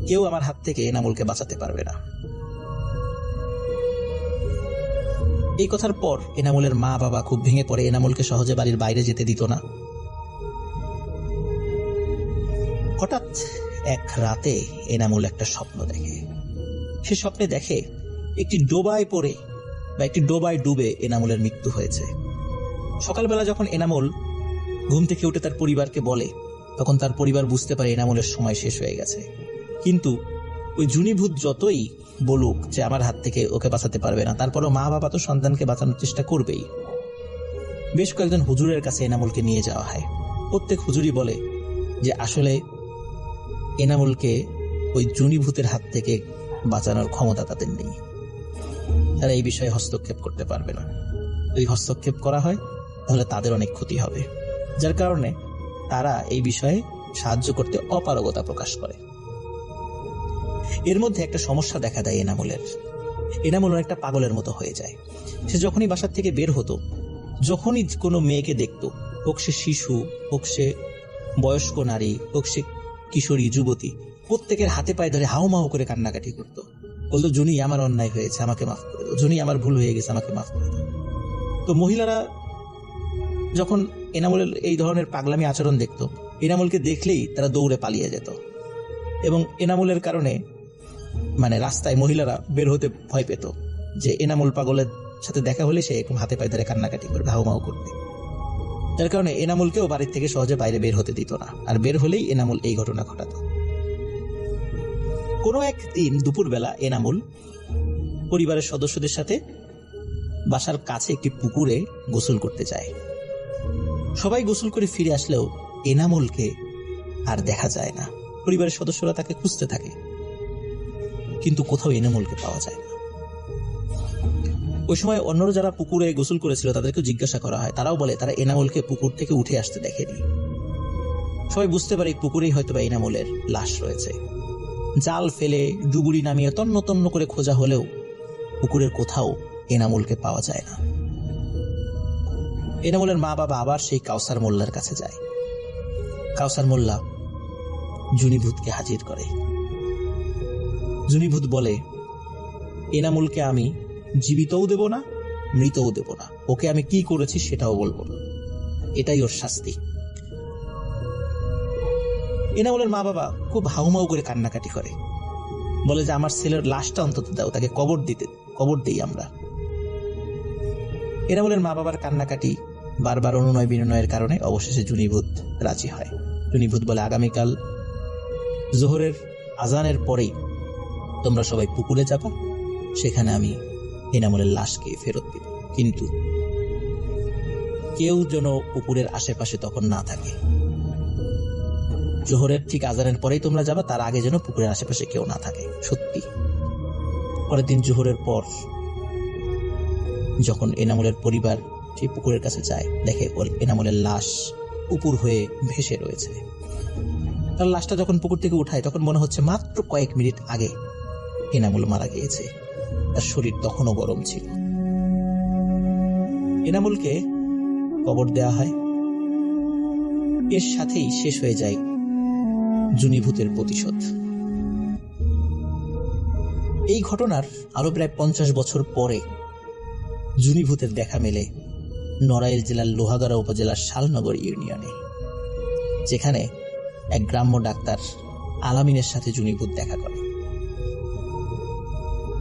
কেউ আমার হাত থেকে এনামুলকে বাঁচাতে পারবে না। এই কথার পর এনামুলের মা বাবা খুব ভেঙে পড়ে, এনামুলকে সহজে বাড়ির বাইরে যেতে দিত না। হঠাৎ এক রাতে এনামুল একটা স্বপ্ন দেখে। সে স্বপ্নে দেখে একটি ডোবায় পড়ে বা একটি ডোবায় ডুবে এনামুলের মৃত্যু হয়েছে। সকালবেলা যখন এনামুল ঘুম থেকে উঠে তার পরিবারকে বলে, তখন তার পরিবার বুঝতে পারে এনামুলের সময় শেষ হয়ে গেছে। কিন্তু ওই জুনিভূত যতই বলুক যে আমার হাত থেকে ওকে বাঁচাতে পারবে না, তারপরও মা বাবা তো সন্তানকে বাঁচানোর চেষ্টা করবেই। বেশ কয়েকজন হুজুরের কাছে এনামুলকে নিয়ে যাওয়া হয়। প্রত্যেক হুজুরই বলে যে আসলে এনামুলকে ওই জুনিভূতের হাত থেকে বাঁচানোর ক্ষমতা তাদের নেই, তারা এই বিষয়ে হস্তক্ষেপ করতে পারবে না। যদি হস্তক্ষেপ করা হয় তাহলে তাদের অনেক ক্ষতি হবে, যার কারণে তারা এই বিষয়ে সাহায্য করতে অপারগতা প্রকাশ করে। এর মধ্যে একটা সমস্যা দেখা দেয় এনামুলের। এনামুল একটা পাগলের মতো হয়ে যায়। সে যখনই বাসার থেকে বের হতো, যখনই কোনো মেয়েকে দেখত, হোক সে শিশু, হোক সে বয়স্ক নারী, হোক সে কিশোরী, যুবতী, প্রত্যেকের হাতে পায়ে ধরে হাউমাউ করে কান্নাকাটি করতো। বলতো জুনি আমার অন্যায় হয়েছে, আমাকে মাফ করে দাও, জুনি আমার ভুল হয়ে গেছে, আমাকে মাফ করে দাও। তো মহিলারা যখন এনামুলের এই ধরনের পাগলামি আচরণ দেখত, এনামুলকে দেখলেই তারা দৌড়ে পালিয়ে যেত এবং এনামুলের কারণে রাস্তায় মহিলারা বের হতে ভয় পেত যে এনামুল পাগলের সাথে দেখা হলে সে এরকম হাতে পায়ে ধরে কান্নাকাটি করবে, হাউমাউ করবে। যার কারণে এনামুলকেও বাড়ির থেকে সহজে বাইরে বের হতে দিত না, আর বের হলেই এনামুল এই ঘটনা ঘটাত। কোনো একদিন দুপুরবেলা এনামুল পরিবারের সদস্যদের সাথে বাসার কাছে একটি পুকুরে গোসল করতে যায়। সবাই গোসল করে ফিরে আসলেও এনামুলকে আর দেখা যায় না। পরিবারের সদস্যরা তাকে খুঁজতে থাকে, কিন্তু কোথাও এনামুলকে পাওয়া যায় না। ওই সময় অন্যরা যারা পুকুরে গোসল করেছিল তাদেরকে জিজ্ঞাসা করা হয়, তারাও বলে তারা এনামুলকে পুকুর থেকে উঠে আসতে দেখেনি। সবাই বুঝতে পারে এই পুকুরেই হয়তো বা এনামুলের লাশ রয়েছে। জাল ফেলে ডুবুরি নামিয়ে তন্ন তন্ন করে খোঁজা হলেও পুকুরের কোথাও এনামুলকে পাওয়া যায় না। এনামুলের মা বাবা আবার সেই কাউসার মোল্লার কাছে যায়। কাউসার মোল্লা জুনিভূতকে হাজির করে। জুনিভূত বলে, এনামুলকে আমি জীবিতও দেব না, মৃতও দেব না, ওকে আমি কি করেছি সেটাও বলবো না, এটাই ওর শাস্তি। এনামুলের মা বাবা খুব হাউমাউ করে কান্নাকাটি করে, বলে যে আমার ছেলের লাশটা অন্তত দাও, তাকে কবর দেই আমরা। এনামুলের মা বাবার কান্নাকাটি, বারবার অনুনয় বিনয়ের কারণে অবশেষে জুনিভূত রাজি হয়। জুনিভূত বলে, আগামীকাল জোহরের আজানের পরেই তোমরা সবাই পুকুরে যাবা, সেখানে আমি এনামুলের লাশকে ফেরত দিব, কিন্তু কেউ যেন পুকুরের আশেপাশে তখন না থাকে। জোহরের ঠিক আজানের পরেই তোমরা যাবা, তার আগে যেন পুকুরের আশেপাশে কেউ না থাকে। সত্যি পরের দিন জোহরের পর যখন এনামুলের পরিবার সেই পুকুরের কাছে যায়, দেখে এনামুলের লাশ উপর হয়ে ভেসে রয়েছে। তার লাশটা যখন পুকুর থেকে উঠায় তখন মনে হচ্ছে মাত্র কয়েক মিনিট আগে এনামুল মারা গিয়েছে। তার শরীর তখনও গরম ছিল। এনামুলকে কবর দেয়া হয়। এর সাথেই শেষ হয়ে যায় জুনিভূতের প্রতিশোধ। এই ঘটনার আরো প্রায় 50 বছর পরে জুনিভূতের দেখা মেলে নড়াইল জেলার লোহাগাড়া উপজেলার শালনগর ইউনিয়নে, যেখানে এক গ্রাম্য ডাক্তার আলামিনের সাথে জুনিভূত দেখা করে।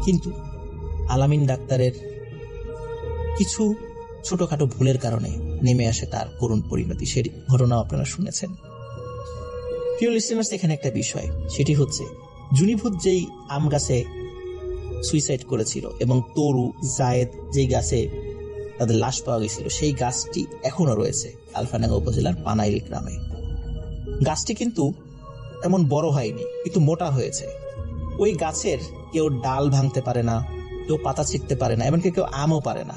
কিন্তু আলামিন ডাক্তারের কিছু ছোটখাটো ভুলের কারণে নেমে আসে তার করুণ পরিণতি। সেই ঘটনা আপনারা শুনেছেন। প্রিয় লিসেনার্স, এখানে একটা বিষয়, সেটি হচ্ছে জুনিভূত যেই আম গাছে সুইসাইড করেছিল এবং তরু জায়েদ যেই গাছে তাদের লাশ পাওয়া গেছিল, সেই গাছটি এখনো রয়েছে আলফাডাঙ্গা উপজেলার পানাইল গ্রামে। গাছটি কিন্তু এমন বড় হয়নি, কিন্তু মোটা হয়েছে। ওই গাছের কেউ ডাল ভাঙতে পারে না, কেউ পাতা ছিঁড়তে পারে না, এমনকি কেউ আমও পারে না।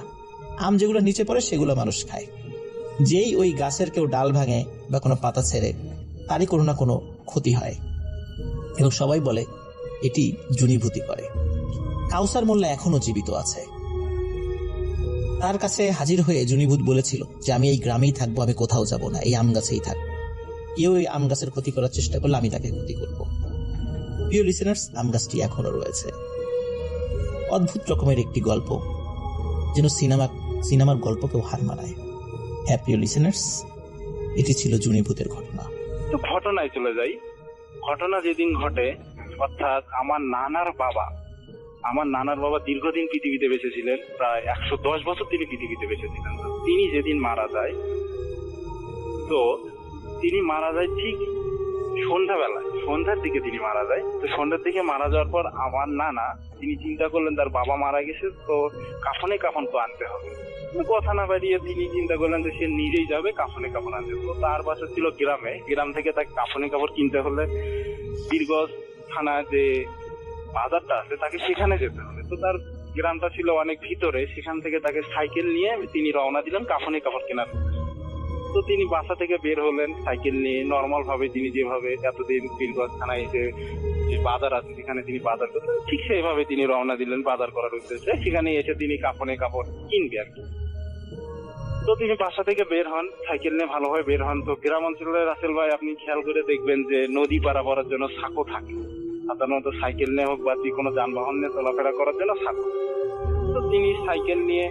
আম যেগুলো নিচে পড়ে সেগুলো মানুষ খায়। যেই ওই গাছের কেউ ডাল ভাঙে বা কোনো পাতা ছেড়ে, তারই কোনো না কোনো ক্ষতি হয় এবং সবাই বলে এটি জুনিভূতি করে। কাউসার মোল্লা এখনো জীবিত আছে। তার কাছে হাজির হয়ে জুনিভূত বলেছিল যে আমি এই গ্রামেই থাকবো, আমি কোথাও যাব না, এই আম গাছেই থাকবো। কেউ এই আম গাছের ক্ষতি করার চেষ্টা করলে আমি তাকে ক্ষতি করব। প্রিয় লিসেনার্স, আম গাছটি এখনো রয়েছে। অদ্ভুত রকমের একটি গল্প, যেন সিনেমার গল্পকেও হার মানায়। হ্যাঁ প্রিয় লিসেনার্স, এটি ছিল জুনিভূতের ঘটনা। তো ঘটনায় চলে যাই। ঘটনা যেদিন ঘটে, অর্থাৎ আমার নানার বাবা দীর্ঘদিন পৃথিবীতে বেঁচে ছিলেন, প্রায় 110 বছর তিনি পৃথিবীতে বেঁচে ছিলেন। তিনি যেদিন মারা যায়, তো তিনি মারা যায় ঠিক সন্ধ্যার দিকে তিনি মারা যায়। তো সন্ধ্যার দিকে মারা যাওয়ার পর আমার নানা তিনি চিন্তা করলেন তার বাবা মারা গেছে, তো কাফন তো আনতে হবে। কথা না বাড়িয়ে তিনি চিন্তা করলেন যে সে নিজেই যাবে কাফন আনতে। তো তার বাসা ছিল গ্রাম থেকে তাকে কাপড় কিনতে হলে বীরগঞ্জ থানা যে বাজারটা আছে তাকে সেখানে যেতে হবে। তো তার গ্রামটা ছিল অনেক ভিতরে, সেখান থেকে তাকে সাইকেল নিয়ে তিনি রওনা দিলেন কাপড় কেনার। তো তিনি বাসা থেকে বের হলেন সাইকেল নিয়ে, নর্মাল ভাবে তিনি যেভাবে এতদিন বীরগঞ্জ থানায় এসে যে বাজার আছে সেখানে তিনি বাজার করতেন, ঠিক সেইভাবে তিনি রওনা দিলেন বাজার করার উদ্দেশ্যে। সেখানে এসে তিনি কাপড় কিনবে আর কি। তো তিনি বাসা থেকে বের হন, সাইকেল নিয়ে ভালোভাবে বের হন। তো গ্রাম অঞ্চলের রাসেল ভাই আপনি খেয়াল করে দেখবেন যে নদী পারাপারের জন্য সাঁকো থাকে, সাধারণত সাইকেল নিয়ে হোক বা যে কোনো যানবাহন নিয়ে চলাফেরা করার জন্য সাঁকো। তো তিনি সাইকেল নিয়ে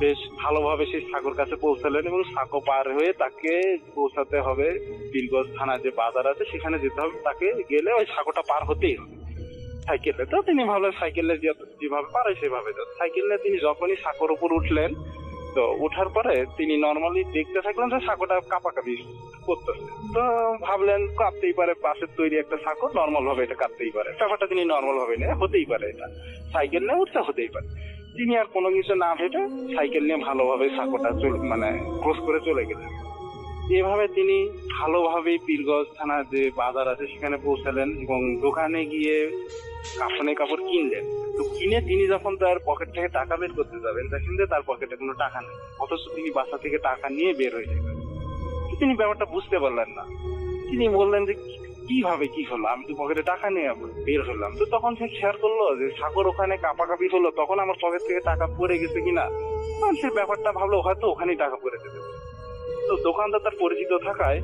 বেশ ভালোভাবে সেই সাঁকোর কাছে পৌঁছালেন এবং সাঁকো পার হয়ে তাকে পৌঁছাতে হবে বীরগঞ্জ থানা যে বাজার আছে সেখানে যেতে হবে। তাকে গেলে ওই সাঁকোটা পার হতেই হবে সাইকেলে। তো তিনি ভাবলেন সাইকেলে যেভাবে পারে সেভাবে সাইকেল নিয়ে তিনি যখনই সাঁকোর উপর উঠলেন, তো ওঠার পরে তিনি নর্মালি দেখতে থাকলেন যে সাঁকোটা কাঁপাকাঁপি করতেছে। তো ভাবলেন কাঁপতেই পারে, বাঁশের তৈরি একটা সাঁকো, নর্মাল ভাবে এটা কাঁপতেই পারে। ব্যাপারটা তিনি নর্মাল ভাবে নিয়ে হতেই পারে, এটা সাইকেল নিয়ে উঠতে হতেই পারে। তিনি আর কোনো কিছু না ভেবে সাইকেল নিয়ে ভালোভাবে সাঁকোটা ক্রস করে চলে গেলেন। এভাবে তিনি ভালোভাবেই বীরগঞ্জ থানা যে বাজার আছে সেখানে পৌঁছালেন এবং দোকানে গিয়ে কাপড় কিনলেন। তো কিনে তিনি যখন তার পকেট থেকে টাকা বের করতে যাবেন, দেখেন যে তার পকেটে কোনো টাকা নেই, অথচ তিনি বাসা থেকে টাকা নিয়ে বের হয়ে যাবেন। তিনি ব্যাপারটা বুঝতে পারলেন না। তিনি বললেন যে কিভাবে কি হলো, আমি তো পকেটে টাকা নিয়ে বের হলাম। তো তখন সে খেয়াল করলো যে সাগর ওখানে কাঁপাকাঁপি হলো, তখন আমার পকেট থেকে টাকা পড়ে গেছে কিনা। তখন সে ব্যাপারটা ভাবলো হয়তো ওখানেই টাকা পড়ে যেতে। তো দোকানদার তার পরিচিত থাকায়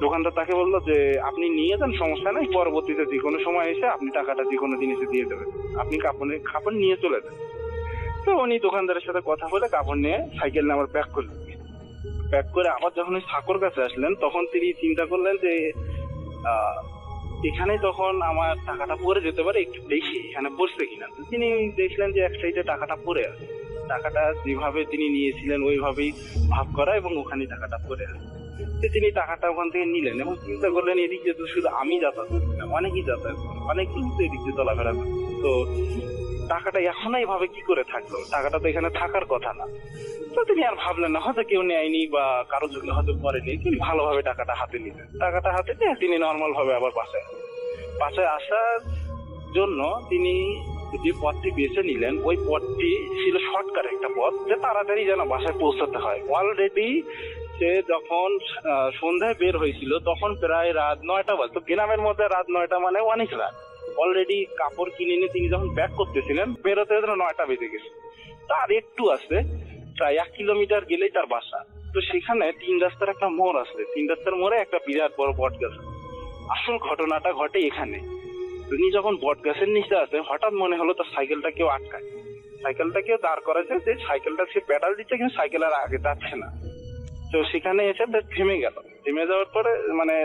দোকানদার তাকে বললো যে আপনি নিয়ে যান, সমস্যা নেই, পরবর্তীতে যে কোনো সময় এসে আপনি টাকাটা যে কোনো জিনিসে দিয়ে দেবেন, আপনি কাপড় নিয়ে চলে যান। তো উনি দোকানদারের সাথে কথা বলে কাপড় নিয়ে সাইকেল নিয়ে আবার প্যাক করলেন। প্যাক করে আবার যখন ওই সাঁকোর কাছে আসলেন তখন তিনি চিন্তা করলেন যে এখানে তখন আমার টাকাটা পড়ে যেতে পারে একটু বেশি, এখানে পড়ছে কিনা। তো তিনি দেখলেন যে এক সাইডে টাকাটা পড়ে আছে, টাকাটা যেভাবে তিনি নিয়েছিলেন ওইভাবেই ভাগ করা এবং ওখানে টাকাটা পড়ে আছে। তো তিনি টাকাটা ওখান থেকে নিলেন এবং চিন্তা করলেন এদিক দিয়ে তো শুধু আমি যাতায়াত করি না, অনেকেই যাতায়াত করে, অনেক কিন্তু এদিক দিয়ে চলাফেরা করে, তো টাকাটা এখনো এইভাবে কি করে থাকলো, টাকাটা তো এখানে থাকার কথা না। তো তিনি আর ভাবলেন না হয়তো কেউ নেয়নি বা কারো জন্য হয়তো পড়েনি, তিনি ভালোভাবে টাকাটা হাতে নিলেন। টাকাটা হাতে নিয়ে তিনি নর্মাল ভাবে আবার বাসায় আসার জন্য তিনি যে পথটি বেছে নিলেন ওই পথটি ছিল শর্টকাট একটা পথ, যে তাড়াতাড়ি যেন বাসায় পৌঁছাতে হয়। অলরেডি সে যখন সন্ধ্যায় বের হয়েছিল তখন প্রায় রাত 9টা বাজতো। গ্রামের মধ্যে রাত 9টা মানে অনেক রাত। অলরেডি কাপড় কিনে নিয়ে তিনি যখন ব্যাক করতেছিলেন বেরোতে 9টা বেজে গেছে। তার একটু আসবে প্রায় 1 কিলোমিটার গেলেই তার বাসা। তো সেখানে 3 রাস্তার একটা মোড় আছে, 3 রাস্তার মোড়ে একটা বিরাট বড় বট গাছ। আসল ঘটনাটা ঘটে এখানে। তিনি যখন বট গাছের নিচে আছে হঠাৎ মনে হলো তার সাইকেলটা কেউ আটকায়, সাইকেলটা কেউ দাঁড় করাছে, যে সাইকেলটা সে পেডাল দিচ্ছে কিন্তু সাইকেল আর আগে যাচ্ছে না। তো সেখানে এসে থেমে গেল। থেমে যাওয়ার পরে মানে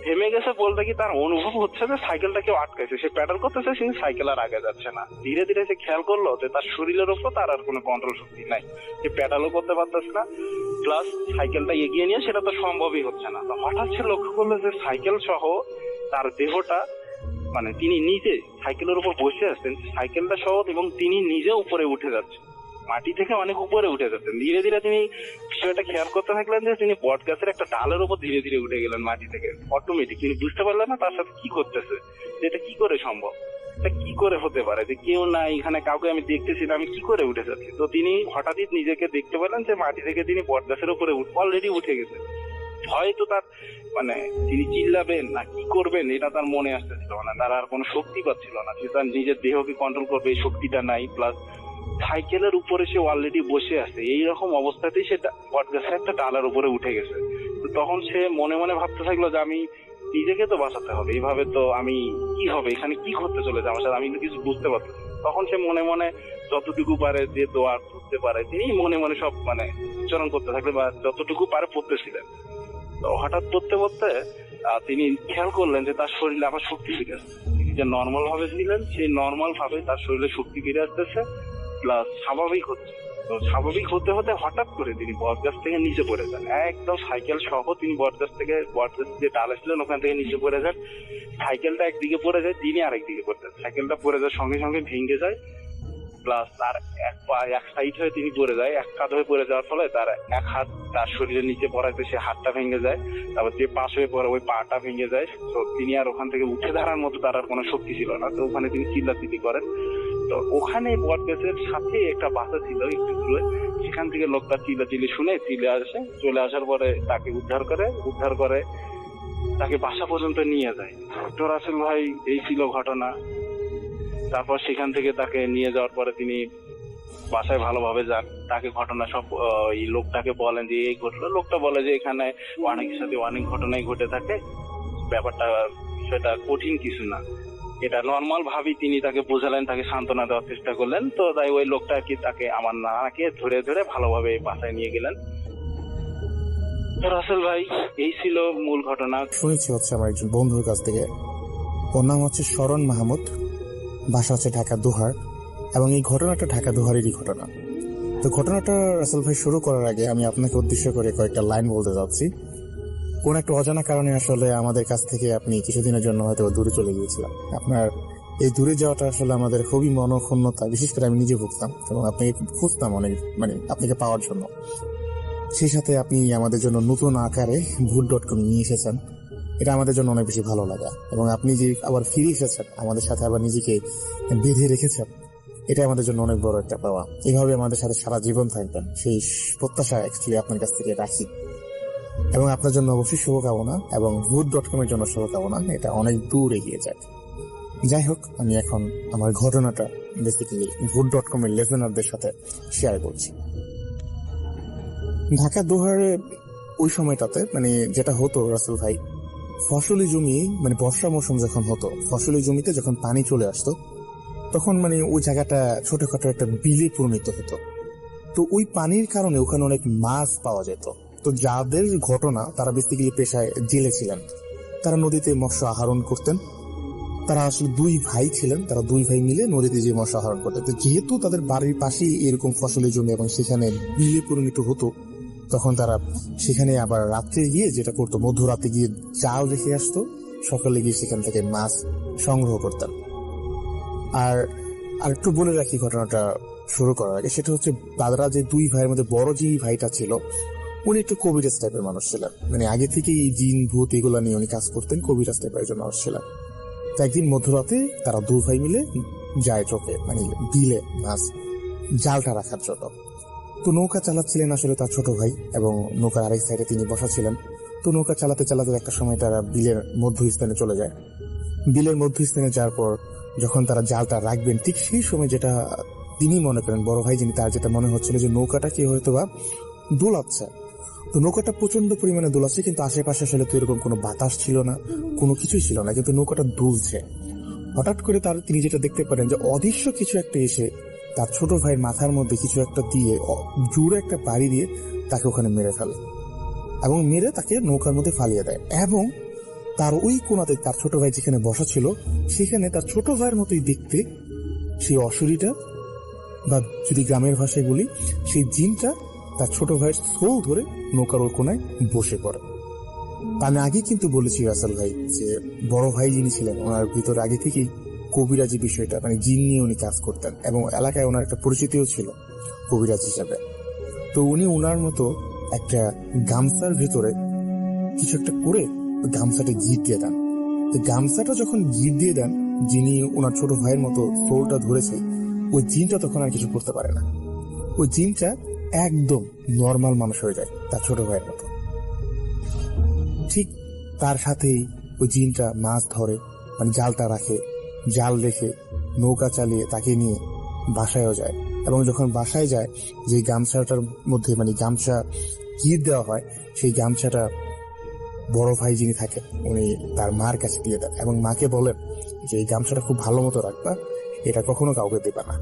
থেমে গেছে বলতে কি তার অনুভব হচ্ছে যে সাইকেলটা কেউ আটকাইছে, সে প্যাডাল করতেছে কিন্তু সাইকেল আর আগে যাচ্ছে না। ধীরে ধীরে সে খেয়াল করলো যে তার শরীরের উপর তার আর কোনো কন্ট্রোল শক্তি নাই, সে প্যাডালও করতে পারতেছে না, প্লাস সাইকেলটা এগিয়ে নিয়ে সেটা তো সম্ভবই হচ্ছে না। তো হঠাৎ সে লক্ষ্য করলো যে সাইকেল সহ তার দেহটা মানে তিনি নিজে সাইকেলের উপর বসে আছেন, সাইকেলটা সহ এবং তিনি নিজে উপরে উঠে যাচ্ছেন, মাটি থেকে অনেক উপরে উঠে যাচ্ছেন। ধীরে ধীরে তিনি বিষয়টা খেয়াল করতে থাকলেন যে তিনি বট গাছের একটা ডালের উপর ধীরে ধীরে উঠে গেলেন মাটি থেকে অটোমেটিক। তিনি বুঝতে পারলেন না তার সাথে কি করতেছে, যে এটা কি করে সম্ভব, এটা কি করে হতে পারে, যে কেউ নাই এখানে, কাউকে আমি দেখতেছি না, আমি কি করে উঠে যাচ্ছি। তো তিনি হঠাৎই নিজেকে দেখতে পেলেন যে মাটি থেকে তিনি বট গাছের উপরে অলরেডি উঠে গেছে। হয়তো তার মানে তিনি চিল্লাবেন না কি করবেন এটা তার মনে আসতেছিল না, তার আর কোনো শক্তি পাচ্ছিল না, সে তার নিজের দেহকে কন্ট্রোল করবে এই শক্তিটা নাই। প্লাস সাইকেলের উপরে সে অলরেডি বসে আছে, এইরকম অবস্থাতেই সে বট গাছের একটা ডালার উপরে উঠে গেছে। তো তখন সে মনে মনে ভাবতে থাকলো যে আমি নিজেকে তো বাঁচাতে হবে, এইভাবে তো আমি কি হবে, এখানে কি করতে চলেছে আমার সাথে, আমি তো কিছু বুঝতে পারছি। তখন সে মনে মনে যতটুকু পারে যে দোয়া করতে পারে তিনি মনে মনে সব মানে উচ্চারণ করতে থাকলেন বা যতটুকু পারে পড়তেছিলেন। তো হঠাৎ পড়তে পড়তে তিনি খেয়াল করলেন যে তার শরীরে আবার শক্তি ফিরে আসছে। তিনি যে নর্মাল ভাবে ছিলেন সেই নর্মাল ভাবে তার শরীরে শক্তি ফিরে আসতেছে, প্লাস স্বাভাবিক হচ্ছে। তো স্বাভাবিক হতে হতে হঠাৎ করে তিনি বটগাছ থেকে নিচে পড়ে যান, একদম সাইকেল সহ তিনি বটগাছ যে ডালে ছিলেন ওখান থেকে নিচে পড়ে যান। সাইকেলটা একদিকে পড়ে যায়, তিনি আরেকদিকে পড়ে যান। সাইকেলটা পড়ে যাওয়ার সঙ্গে সঙ্গে ভেঙে যায়, প্লাস তার এক পা এক সাইড হয়ে তিনি পড়ে যায়, এক কাঁধ হয়ে পড়ে যাওয়ার ফলে তার এক হাত তার শরীরের নিচে পড়াতে সে হাতটা ভেঙে যায়, তারপর যে পাশ হয়ে পড়ে ওই পাটা ভেঙে যায়। তো তিনি আর ওখান থেকে উঠে দাঁড়ার মতো তার আর কোনো শক্তি ছিল না। তো ওখানে তিনি চিল্লাচিল্লি করেন। তো ওখানে বটগাছের সাথে একটা বাসা ছিল একটু দূরে, সেখান থেকে লোক তার চিল্লাচিল্লি শুনে চলে আসার পরে তাকে উদ্ধার করে তাকে বাসা পর্যন্ত নিয়ে যায়। তো রাসেল ভাই এই ছিল ঘটনা। তারপর সেখান থেকে তাকে নিয়ে যাওয়ার পরে তিনি বাসায় ভালোভাবে যান, তাকে ঘটনা সব এই লোকটাকে বলেন যে এই ঘটনা। লোকটা বলে যে এখানে অনেকের সাথে অনেক ঘটনাই ঘটে থাকে, ব্যাপারটা সেটা কঠিন কিছু না, এটা নর্মাল ভাবেই তিনি তাকে বোঝালেন, তাকে সান্ত্বনা দেওয়ার চেষ্টা করলেন। তো তাই ওই লোকটা কি তাকে আমার নানাকে ধরে ধরে ভালোভাবে বাসায় নিয়ে গেলেন। তো রাসেল ভাই এই ছিল মূল ঘটনা। শুনেছি হচ্ছে আমার একজন বন্ধুর কাছ থেকে, ওর নাম হচ্ছে শরণ মাহমুদ, বাসা হচ্ছে ঢাকা দোহার, এবং এই ঘটনাটা ঢাকা দোহারেরই ঘটনা। তো ঘটনাটা রাসেল ভাই শুরু করার আগে আমি আপনাকে উদ্দেশ্য করে কয়েকটা লাইন বলতে যাচ্ছি। কোন একটা অজানা কারণে আসলে আমাদের কাছ থেকে আপনি কিছুদিনের জন্য হয়তো দূরে চলে গিয়েছিলাম। আপনার এই দূরে যাওয়াটা আসলে আমাদের খুবই মনোক্ষুণ্ণতা, বিশেষ করে আমি নিজে ভুগতাম এবং আপনাকে খুঁজতাম অনেক, মানে আপনাকে পাওয়ার জন্য। সেই সাথে আপনি আমাদের জন্য নতুন আকারে ভূত.com নিয়ে এসেছেন, এটা আমাদের জন্য অনেক বেশি ভালো লাগা। এবং আপনি যে আবার ফিরে এসেছেন আমাদের সাথে, আবার নিজেকে বেঁধে রেখেছেন, এটা আমাদের জন্য অনেক বড় একটা পাওয়া। এইভাবে আমাদের সাথে সারা জীবন থাকবেন সেই প্রত্যাশা অ্যাকচুয়ালি আপনার কাছ থেকে রাখি। এবং আপনার জন্য অবশ্যই শুভকামনা, এবং ভূত.com এর জন্য শুভকামনা, এটা অনেক দূর এগিয়ে যায়। যাই হোক, আমি এখন আমার ঘটনাটা বেসিক্যালি ভূত.com এর লিসেনারদের সাথে শেয়ার করছি। ঢাকা দোহারে ওই সময়টাতে মানে যেটা হতো রাসেল ভাই, ফসলি জমি মানে বর্ষা মৌসুম যখন হতো, ফসলি জমিতে যখন পানি চলে আসতো তখন মানে ওই জায়গাটা ছোটখাটো একটা বিলে পরিণত হতো। তো ওই পানির কারণে ওখানে অনেক মাছ পাওয়া যেত। তো যাদের ঘটনা তারা বেসিক্যালি পেশায় জেলে ছিলেন, তারা নদীতে মৎস্য আহরণ করতেন। তারা আসলে 2 ভাই ছিলেন, তারা 2 ভাই মিলে নদীতে যে মৎস্য আহরণ করতেন। তো যেহেতু তাদের বাড়ির পাশেই এরকম ফসলের জমি এবং সেখানে বিলে পরিণত হতো, তখন তারা সেখানে আবার রাত্রে গিয়ে যেটা করতো, মধ্যরাতে গিয়ে জাল রেখে আসতো, সকালে গিয়ে সেখান থেকে মাছ সংগ্রহ করতেন। আর একটু বলে রাখি ঘটনাটা শুরু করার আগে, সেটা হচ্ছে তারা যে 2 ভাইয়ের মধ্যে বড় যে ভাইটা ছিল, উনি একটু কবিরাজ টাইপের মানুষ ছিলেন। মানে আগে থেকে এই জিন ভূত এগুলো নিয়ে উনি কাজ করতেন, কবিরাজ টাইপের একজন মানুষ ছিলেন। তো একদিন মধ্যরাতে তারা 2 ভাই মিলে যায় চোখে, মানে বিলে মাছ জালটা রাখার জন্য। তো নৌকা চালাচ্ছিলেন আসলে তার ছোট ভাই, এবং নৌকার আরেক সাইডে তিনি বসা ছিলেন। তো নৌকা চালাতে চালাতে একটা সময় তারা বিলের মধ্যস্থানে চলে যায়। বিলের মধ্যস্থানে যাওয়ার পর যখন তারা জালটা রাখবেন, ঠিক সেই সময় যেটা তিনি মনে করেন, বড় ভাই যিনি, তার যেটা মনে হচ্ছিল যে নৌকাটা কি হয়তো বা দোলাচ্ছে। তো নৌকাটা প্রচন্ড পরিমাণে দোলাচ্ছে, কিন্তু আশেপাশে আসলে তো এরকম কোনো বাতাস ছিল না, কোনো কিছুই ছিল না, কিন্তু নৌকাটা দুলছে। হঠাৎ করে তিনি যেটা দেখতে পারেন যে অদৃশ্য কিছু একটা এসে তার ছোট ভাইয়ের মাথার মধ্যে কিছু একটা দিয়ে, জোরে একটা বাড়ি দিয়ে তাকে ওখানে মেরে ফেলে, এবং মেরে তাকে নৌকার মধ্যে ফালিয়ে দেয়। এবং তার ওই কোণাতে তার ছোট ভাই যেখানে বসা ছিল, সেখানে তার ছোট ভাইয়ের মতোই দেখতে সেই অসুরীটা, বা যদি গ্রামের ভাষায় বলি, সেই জিনটা তার ছোট ভাইয়ের সোল ধরে নৌকার ওই কোনায় বসে পড়ে। আমি আগে কিন্তু বলেছি রাসেল ভাই যে বড় ভাই যিনি ছিলেন, ওনার ভিতরে আগে থেকেই কবিরাজি বিষয়টা, মানে জিন নিয়ে উনি কাজ করতেন, এবং এলাকায় ওনার একটা পরিচিতিও ছিল কবিরাজ হিসাবে। তো উনি ওনার মতো একটা গামছার ভিতরে কিছু একটা করে গামছাটা গিট দিয়ে দেন। তো গামছাটা যখন গিট দিয়ে দেন, যিনি ওনার ছোট ভাইয়ের মতো সোলটা ধরেছে, ওই জিনটা তখন আর কিছু করতে পারে না। ওই জিনটা একদম নর্মাল মানুষ হয়ে যায়, তার ছোট ভাইয়ের মতো। ঠিক তার সাথেই ওই জিনটা মাছ ধরে, মানে জালটা রাখে, জাল রেখে নৌকা চালিয়ে তাকে নিয়ে বাসায়ও যায়। এবং যখন বাসায় যায়, যে গামছাটার মধ্যে মানে গামছা গিট দেওয়া হয়, সেই গামছাটা বড় ভাই যিনি থাকে উনি তার মার কাছে দিয়ে দেন, এবং মাকে বলেন যে এই গামছাটা খুব ভালো মতো রাখবা, এটা কখনো কাউকে দেবা না।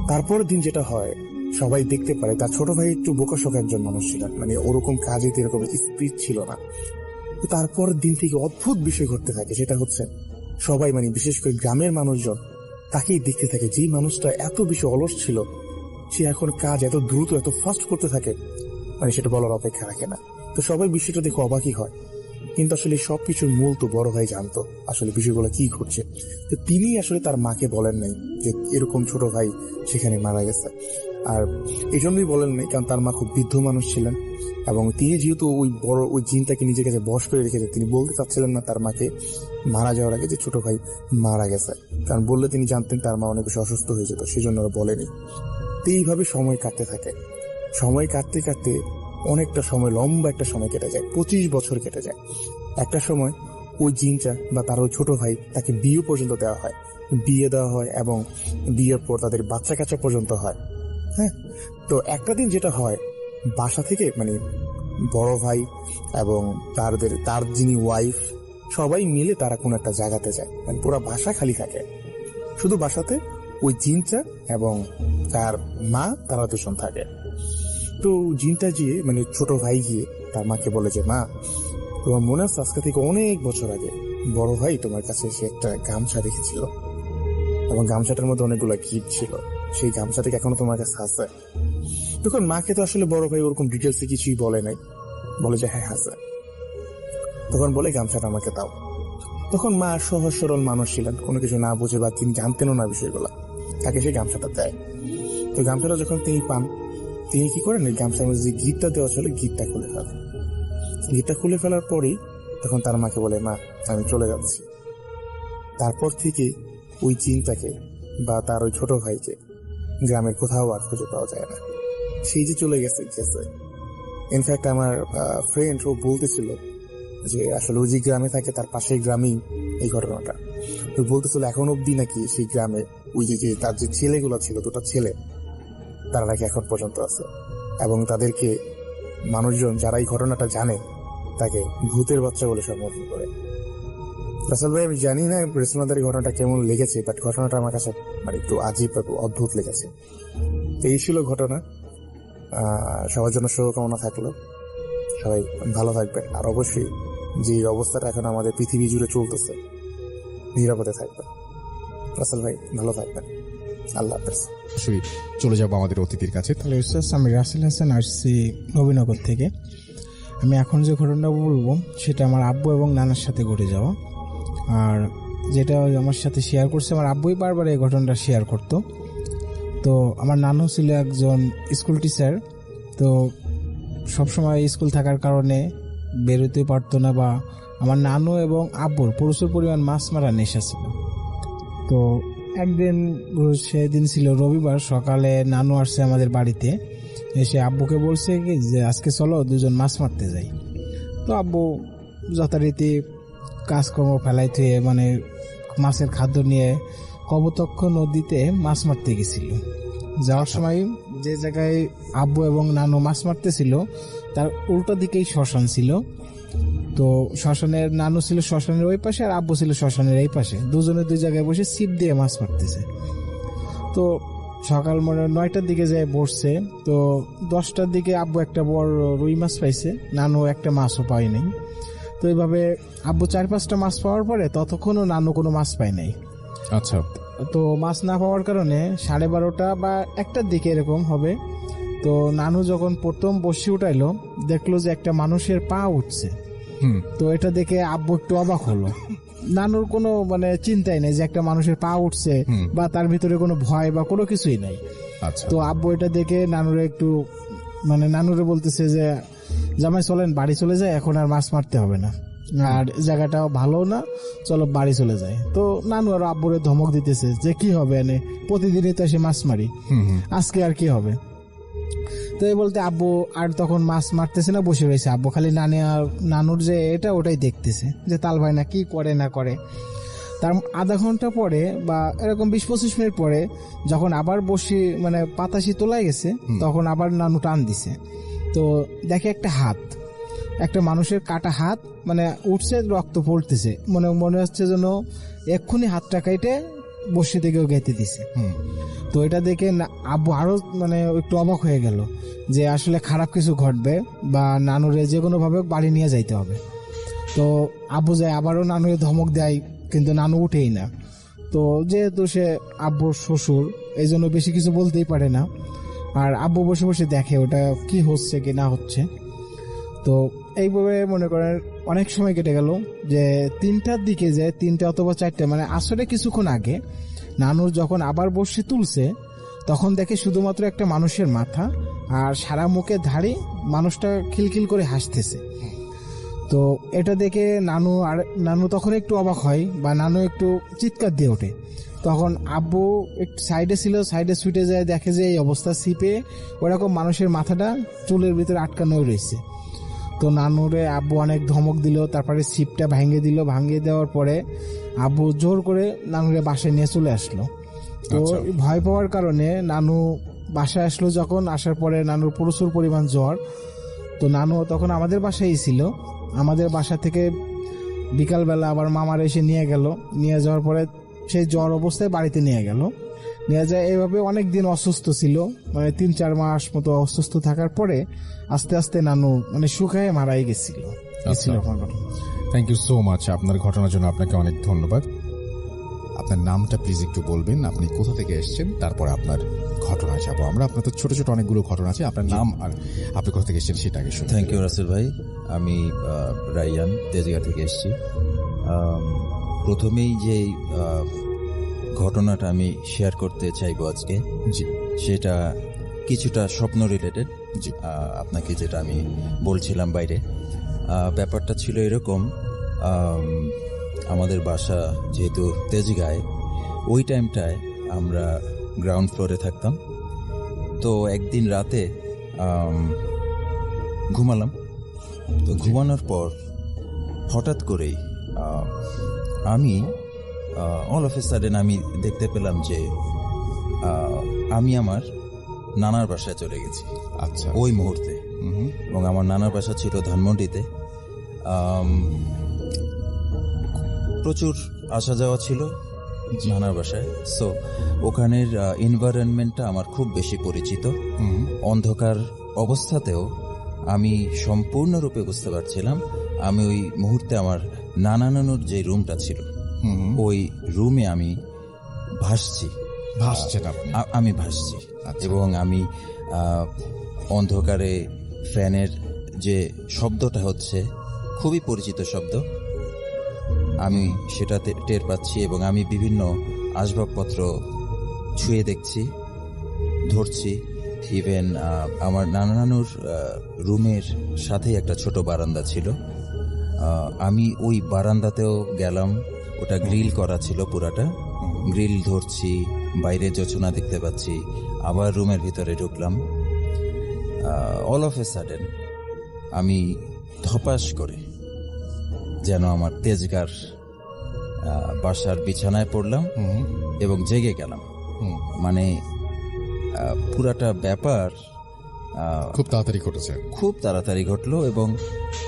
তারপর দিন যেটা হয়, সবাই দেখতে পারে তার ছোট ভাই একটু বোকাশোকা একজন মানুষ ছিলেন, মানে ওরকম কাজে এরকম স্পিড ছিল না। তো তারপর দিন থেকে অদ্ভুত বিষয় ঘটতে থাকে, সেটা হচ্ছে সবাই, মানে বিশেষ করে গ্রামের মানুষজন তাকেই দেখতে থাকে, যেই মানুষটা এত বেশি অলস ছিল, সে এখন কাজ এত দ্রুত এত ফাস্ট করতে থাকে, মানে সেটা বলার অপেক্ষা রাখে না। তো সবাই বিষয়টা দেখে অবাকই হয়, কিন্তু আসলে সবকিছুর মূল তো বড় ভাই জানতো আসলে বিষয়গুলো কি ঘটছে। তো তিনি আসলে তার মাকে বলেন নাই যে এরকম ছোট ভাই সেখানে মারা গেছে। আর এই জন্যই বলেন নাই কারণ তার মা খুব বৃদ্ধ মানুষ ছিলেন, এবং তিনি যেহেতু ওই জিনটাকে নিজের কাছে বশ করে রেখেছে, তিনি বলতে চাচ্ছিলেন না তার মাকে মারা যাওয়ার আগে যে ছোট ভাই মারা গেছে, কারণ বললে তিনি জানতেন তার মা অনেক বেশি অসুস্থ হয়ে যেত, সেই জন্য ওরা বলেনি। তো এইভাবে সময় কাটতে থাকে। সময় কাটতে কাটতে অনেকটা সময়, লম্বা একটা সময় কেটে যায়, 25 বছর কেটে যায়। একটা সময় ওই জিনটা বা তার ওই ছোট ভাই, তাকে বিয়ে পর্যন্ত দেওয়া হয়, বিয়ে দেওয়া হয়, এবং বিয়ের পর তাদের বাচ্চা কাচ্চা পর্যন্ত হয়। হ্যাঁ, তো একটা দিন যেটা হয়, বাসা থেকে মানে বড় ভাই এবং তার যিনি ওয়াইফ, সবাই মিলে তারা কোনো একটা জায়গাতে যায়, মানে পুরো বাসা খালি থাকে, শুধু বাসাতে ওই জিনটা এবং তার মা, তারা দুজন থাকে। তো জিনটা গিয়ে, মানে ছোট ভাই গিয়ে তার মাকে বলে যে মা, তোমার মনে আছে আজকে থেকে অনেক বছর আগে বড় ভাই তোমার কাছে এসে একটা গামছা রেখেছিল, এবং গামছাটার মধ্যে অনেকগুলো গিফট ছিল, সেই গামছাটাকে এখনো তোমার কাছে আছে? তখন মাকে তো আসলে বড় ভাই ওরকম ডিটেলসে কিছুই বলে নাই, বলে যে হ্যাঁ আছে। তখন বলে গামছাটা আমাকে দাও। তখন মা সহজ সরল মানুষ ছিলেন, কোনো কিছু না বুঝে বা তিনি জানতেনও না বিষয়গুলো, তাকে সেই গামছাটা দেয়। তো গামছাটা যখন তিনি পান, তিনি কি করেন, এই গামছার মধ্যে যে গিটটা দেওয়া ছিল গিটটা খুলে ফেলেন। গিটটা খুলে ফেলার পরেই তখন তার মাকে বলে মা, আমি চলে যাচ্ছি। তারপর থেকে ওই জিনটাকে বা তার ওই ছোট ভাইকে গ্রামের কোথাও আর খুঁজে পাওয়া যায় না, সেই যে চলে গেছে। ইনফ্যাক্ট আমার ফ্রেন্ড ও বলতেছিল যে আসলে ওই যে গ্রামে থাকে তার পাশের গ্রামেই এই ঘটনাটা, তো বলতেছিল এখন অব্দি নাকি সেই গ্রামে ওই যে তার যে ছেলেগুলো ছিল, 2টা ছেলে, তারা নাকি এখন পর্যন্ত আছে, এবং তাদেরকে মানুষজন যারা এই ঘটনাটা জানে তাকে ভূতের বাচ্চা বলে সম্বোধন করে। রাসেল ভাই, আমি জানি না রেসমাদার এই ঘটনাটা কেমন লেগেছে, বাট ঘটনাটা আমার কাছে মানে একটু আজীব, অদ্ভুত লেগেছে। তো এই ছিল ঘটনা। সবার জন্য শুভকামনা থাকলো, সবাই ভালো থাকবেন, আর অবশ্যই যে অবস্থাটা এখন আমাদের পৃথিবী জুড়ে চলতেছে, নিরাপদে থাকবেন। রাসেল ভাই ভালো থাকবেন, আল্লাহ হাফেজ। অবশ্যই চলে যাবো আমাদের অতিথির কাছে। তাহলে উস্তাদ, আমি রাসেল হাসান আসছি নবীনগর থেকে। আমি এখন যে ঘটনাটা বলবো সেটা আমার আব্বু এবং নানার সাথে ঘটে যাওয়া। আর যেটা আমার সাথে শেয়ার করছে, আমার আব্বুই বারবার এই ঘটনাটা শেয়ার করতো। তো আমার নানু ছিল একজন স্কুল টিচার। তো সবসময় স্কুল থাকার কারণে বেরোতে পারতো না, বা আমার নানু এবং আব্বুর প্রচুর পরিমাণ মাছ মারা নেশা ছিল। তো একদিন, সেদিন ছিল রবিবার, সকালে নানু আসছে আমাদের বাড়িতে, এসে আব্বুকে বলছে কি যে আজকে চলো দুজন মাছ মারতে যাই। তো আব্বু যথারীতি কাজকর্ম ফেলাই থুয়ে মানে মাছের খাদ্য নিয়ে কপোতাক্ষ নদীতে মাছ মারতে গেছিল। যাওয়ার সময় যে জায়গায় আব্বু এবং নানু মাছ মারতেছিল তার উল্টো দিকেই শ্মশান ছিল। তো শ্মশানের, নানু ছিল শ্মশানের ওই পাশে আর আব্বু ছিল শ্মশানের এই পাশে, দুজনে দুই জায়গায় বসে ছিপ দিয়ে মাছ মারতেছে। তো সকাল 9টার দিকে যায় বসছে। তো 10টার দিকে আব্বু একটা বড় রুই মাছ পাইছে, নানু একটা মাছও পায় নাই। তো এইভাবে আব্বু 4-5টা মাছ পাওয়ার পরে ততক্ষণও নানু কোনো মাছ পায় নাই। আচ্ছা, তো মাছ না পাওয়ার কারণে 12:30 বা 1টার দিকে এরকম হবে। তো নানু যখন প্রথম বসি উঠাইলো, দেখলো যে একটা মানুষের পা উঠছে। তো এটা দেখে আব্বু একটু অবাক হলো। নানুর কোনো মানে চিন্তাই নেই যে একটা মানুষের পা উঠছে, বা তার ভিতরে কোনো ভয় বা কোনো কিছুই নাই। আচ্ছা। তো আব্বু এটা দেখে নানুরে একটু মানে নানুরে বলতেছে যে জামাই চলেন বাড়ি চলে যায়, এখন আর মাছ মারতে হবে না, আর জায়গাটাও ভালো না, চলো বাড়ি চলে যায়। তো নানু আর আব্বুরে ধমক দিতেছে যে কি হবে, এনে প্রতিদিনই তো এসে মাছ মারি, আজকে আর কি হবে। তো এই বলতে আব্বু আর তখন মাছ মারতেছে না, বসে রয়েছে। আব্বু খালি নানুর যে এটা ওটাই দেখতেছে যে তাল ভাই না কি করে না করে। তার আধা ঘন্টা পরে বা এরকম 20-25 মিনিট পরে যখন আবার বসি মানে পাতাশি তোলাই গেছে, তখন আবার নানু টান দিছে। তো দেখে একটা হাত, একটা মানুষের কাটা হাত মানে উঠছে, রক্ত পড়তেছে, মনে হচ্ছে যেন এক্ষুনি হাতটা কেটে বসি থেকেও গেঁথে দিছে। তো এটা দেখে আব্বু আরো মানে একটু অবাক হয়ে গেল যে আসলে খারাপ কিছু ঘটবে, বা নানুরে যে কোনো ভাবে বাড়ি নিয়ে যাইতে হবে। তো আব্বু যায়, আবারও নানুরে ধমক দেয়, কিন্তু নানু উঠেই না। তো যেহেতু সে আব্বুর শ্বশুর, এই জন্য বেশি কিছু বলতেই পারে না। আর আব্বু বসে বসে দেখে ওটা কি হচ্ছে কি না হচ্ছে। তো এইভাবে মনে করেন অনেক সময় কেটে গেল, যে 3টার দিকে যায়, 3টা অথবা 4টে মানে আসলে কিছুক্ষণ আগে নানুর যখন আবার বসে তুলছে, তখন দেখে শুধুমাত্র একটা মানুষের মাথা আর সারা মুখে ধাড়ি, মানুষটা খিলখিল করে হাসতেছে। তো এটা দেখে নানু তখন একটু অবাক হয়, বা নানু একটু চিৎকার দিয়ে ওঠে। তখন আব্বু একটু সাইডে ছিল, সাইডে ছুটে যায়, দেখে যে এই অবস্থা, ছিপে ওরকম মানুষের মাথাটা চুলের ভিতরে আটকানো রয়েছে। তো নানুরে আব্বু অনেক ধমক দিল, তারপরে ছিপটা ভাঙিয়ে দিল। ভাঙিয়ে দেওয়ার পরে আব্বু জোর করে নানুরে বাসায় নিয়ে চলে আসলো। তো ভয় পাওয়ার কারণে নানু বাসায় আসলো। যখন আসার পরে নানুর প্রচুর পরিমাণ জ্বর। তো নানু তখন আমাদের বাসায় ছিল। আমাদের বাসা থেকে বিকালবেলা আবার মামার এসে নিয়ে গেল। নিয়ে যাওয়ার পরে সেই জ্বর অবস্থায় বাড়িতে নিয়ে গেল। নিয়ে যায় এইভাবে অনেক দিন অসুস্থ ছিল, মানে 3-4 মাস মতো অসুস্থ থাকার পরে আস্তে আস্তে নানু মানে শুকায় মারাই গেছিল। থ্যাংক ইউ সো মাচ আপনার ঘটনার জন্য, আপনাকে অনেক ধন্যবাদ। আপনার নামটা প্লিজ একটু বলবেন, আপনি কোথা থেকে এসেছেন, তারপরে আপনার ঘটনায় যাবো আমরা। আপনার তো ছোট ছোট অনেকগুলো ঘটনা আছে, আপনার নাম আর আপনি কোথা থেকে এসেছেন সেটা আগে শুনুন। থ্যাংক ইউ রাসেল ভাই, আমি রাইয়ান তেজগাঁ থেকে এসেছি। প্রথমেই যে ঘটনাটা আমি শেয়ার করতে চাইবো আজকে, সেটা কিছুটা স্বপ্ন রিলেটেড। আপনাকে যেটা আমি বলছিলাম বাইরে, ব্যাপারটা ছিল এরকম, আমাদের বাসা যেহেতু তেজগাঁয়, ওই টাইমটায় আমরা গ্রাউন্ড ফ্লোরে থাকতাম। তো একদিন রাতে ঘুমালাম। তো ঘুমানোর পর হঠাৎ করেই আমি অল অফ এ সাডেন আমি দেখতে পেলাম যে আমি আমার নানার বাসায় চলে গেছি। আচ্ছা। ওই মুহূর্তে। এবং আমার নানার বাসা ছিল ধানমন্ডিতে। প্রচুর আসা যাওয়া ছিল নানার বাসায়। সো ওখানের এনভায়রনমেন্টটা আমার খুব বেশি পরিচিত। অন্ধকার অবস্থাতেও আমি সম্পূর্ণরূপে বুঝতে পারছিলাম আমি ওই মুহূর্তে আমার নানা নানুর যে রুমটা ছিল ওই রুমে আমি ভাসছেন আপনি? আমি ভাসছি আচ্ছা। এবং আমি অন্ধকারে ফ্যানের যে শব্দটা হচ্ছে খুবই পরিচিত শব্দ, আমি সেটাতে টের পাচ্ছি এবং আমি বিভিন্ন আসবাবপত্র ছুঁয়ে দেখছি, ধরছি। ইভেন আমার নানা নানুর রুমের সাথেই একটা ছোট বারান্দা ছিল, আমি ওই বারান্দাতেও গেলাম। ওটা গ্রিল করা ছিল, পুরাটা গ্রিল ধরছি, বাইরে যোচনা দেখতে পাচ্ছি। আবার রুমের ভিতরে ঢুকলাম। অল অফ এ সাডেন আমি ধপাস করে যেন আমার তেজগার বাসার বিছানায় পড়লাম এবং জেগে গেলাম। মানে পুরাটা ব্যাপার খুব তাড়াতাড়ি ঘটেছে। খুব তাড়াতাড়ি ঘটলো এবং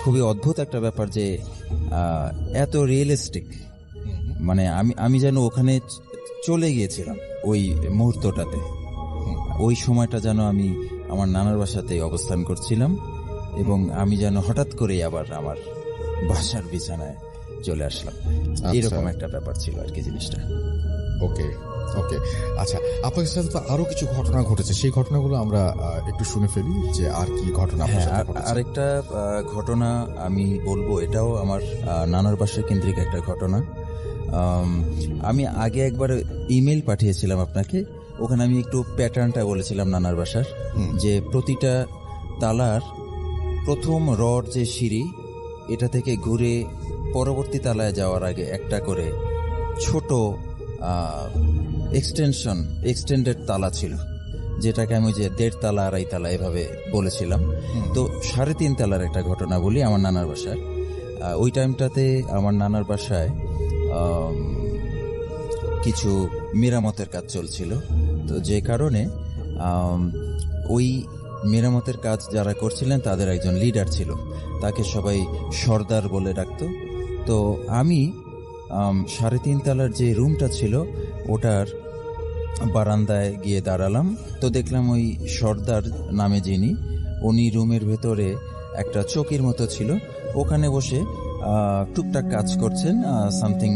খুবই অদ্ভুত একটা ব্যাপার যে এত রিয়েলিস্টিক। মানে আমি যেন ওখানে চলে গিয়েছিলাম ওই মুহূর্তটাতে। ওই সময়টা যেন আমি আমার নানার বাসাতে অবস্থান করছিলাম এবং আমি যেন হঠাৎ করেই আবার আমার বাসার বিছানায় চলে আসলাম। এরকম একটা ব্যাপার ছিল আর কি জিনিসটা। ওকে ওকে, আচ্ছা, আপনার সাথে তো আরো কিছু ঘটনা ঘটেছে, সেই ঘটনাগুলো আমরা একটু শুনে ফেলি যে আর কি ঘটনা আপনার সাথে ঘটেছে। আরেকটা ঘটনা আমি বলবো, এটাও আমার নানার বাসার কেন্দ্রিক একটা ঘটনা। আমি আগে একবার ইমেল পাঠিয়েছিলাম আপনাকে, ওখানে আমি একটু প্যাটার্নটা বলেছিলাম নানার বাসার, যে প্রতিটা তালার প্রথম রড যে সিঁড়ি, এটা থেকে ঘুরে পরবর্তী তালায় যাওয়ার আগে একটা করে ছোট এক্সটেন্ডেড তালা ছিল, যেটাকে আমি যে 1.5 তালা 2.5 তালা এভাবে বলেছিলাম। তো 3.5 তালার একটা ঘটনা বলি আমার নানার বাসার। ওই টাইমটাতে আমার নানার বাসায় কিছু মেরামতের কাজ চলছিল। তো যে কারণে ওই মেরামতের কাজ যারা করছিলেন তাদের একজন লিডার ছিল, তাকে সবাই সর্দার বলে ডাকতো। তো আমি 3.5 তালার যে রুমটা ছিল ওটার বারান্দায় গিয়ে দাঁড়ালাম। তো দেখলাম ওই সর্দার নামে যিনি, উনি রুমের ভেতরে একটা চৌকির মতো ছিল, ওখানে বসে টুকটাক কাজ করছেন, সামথিং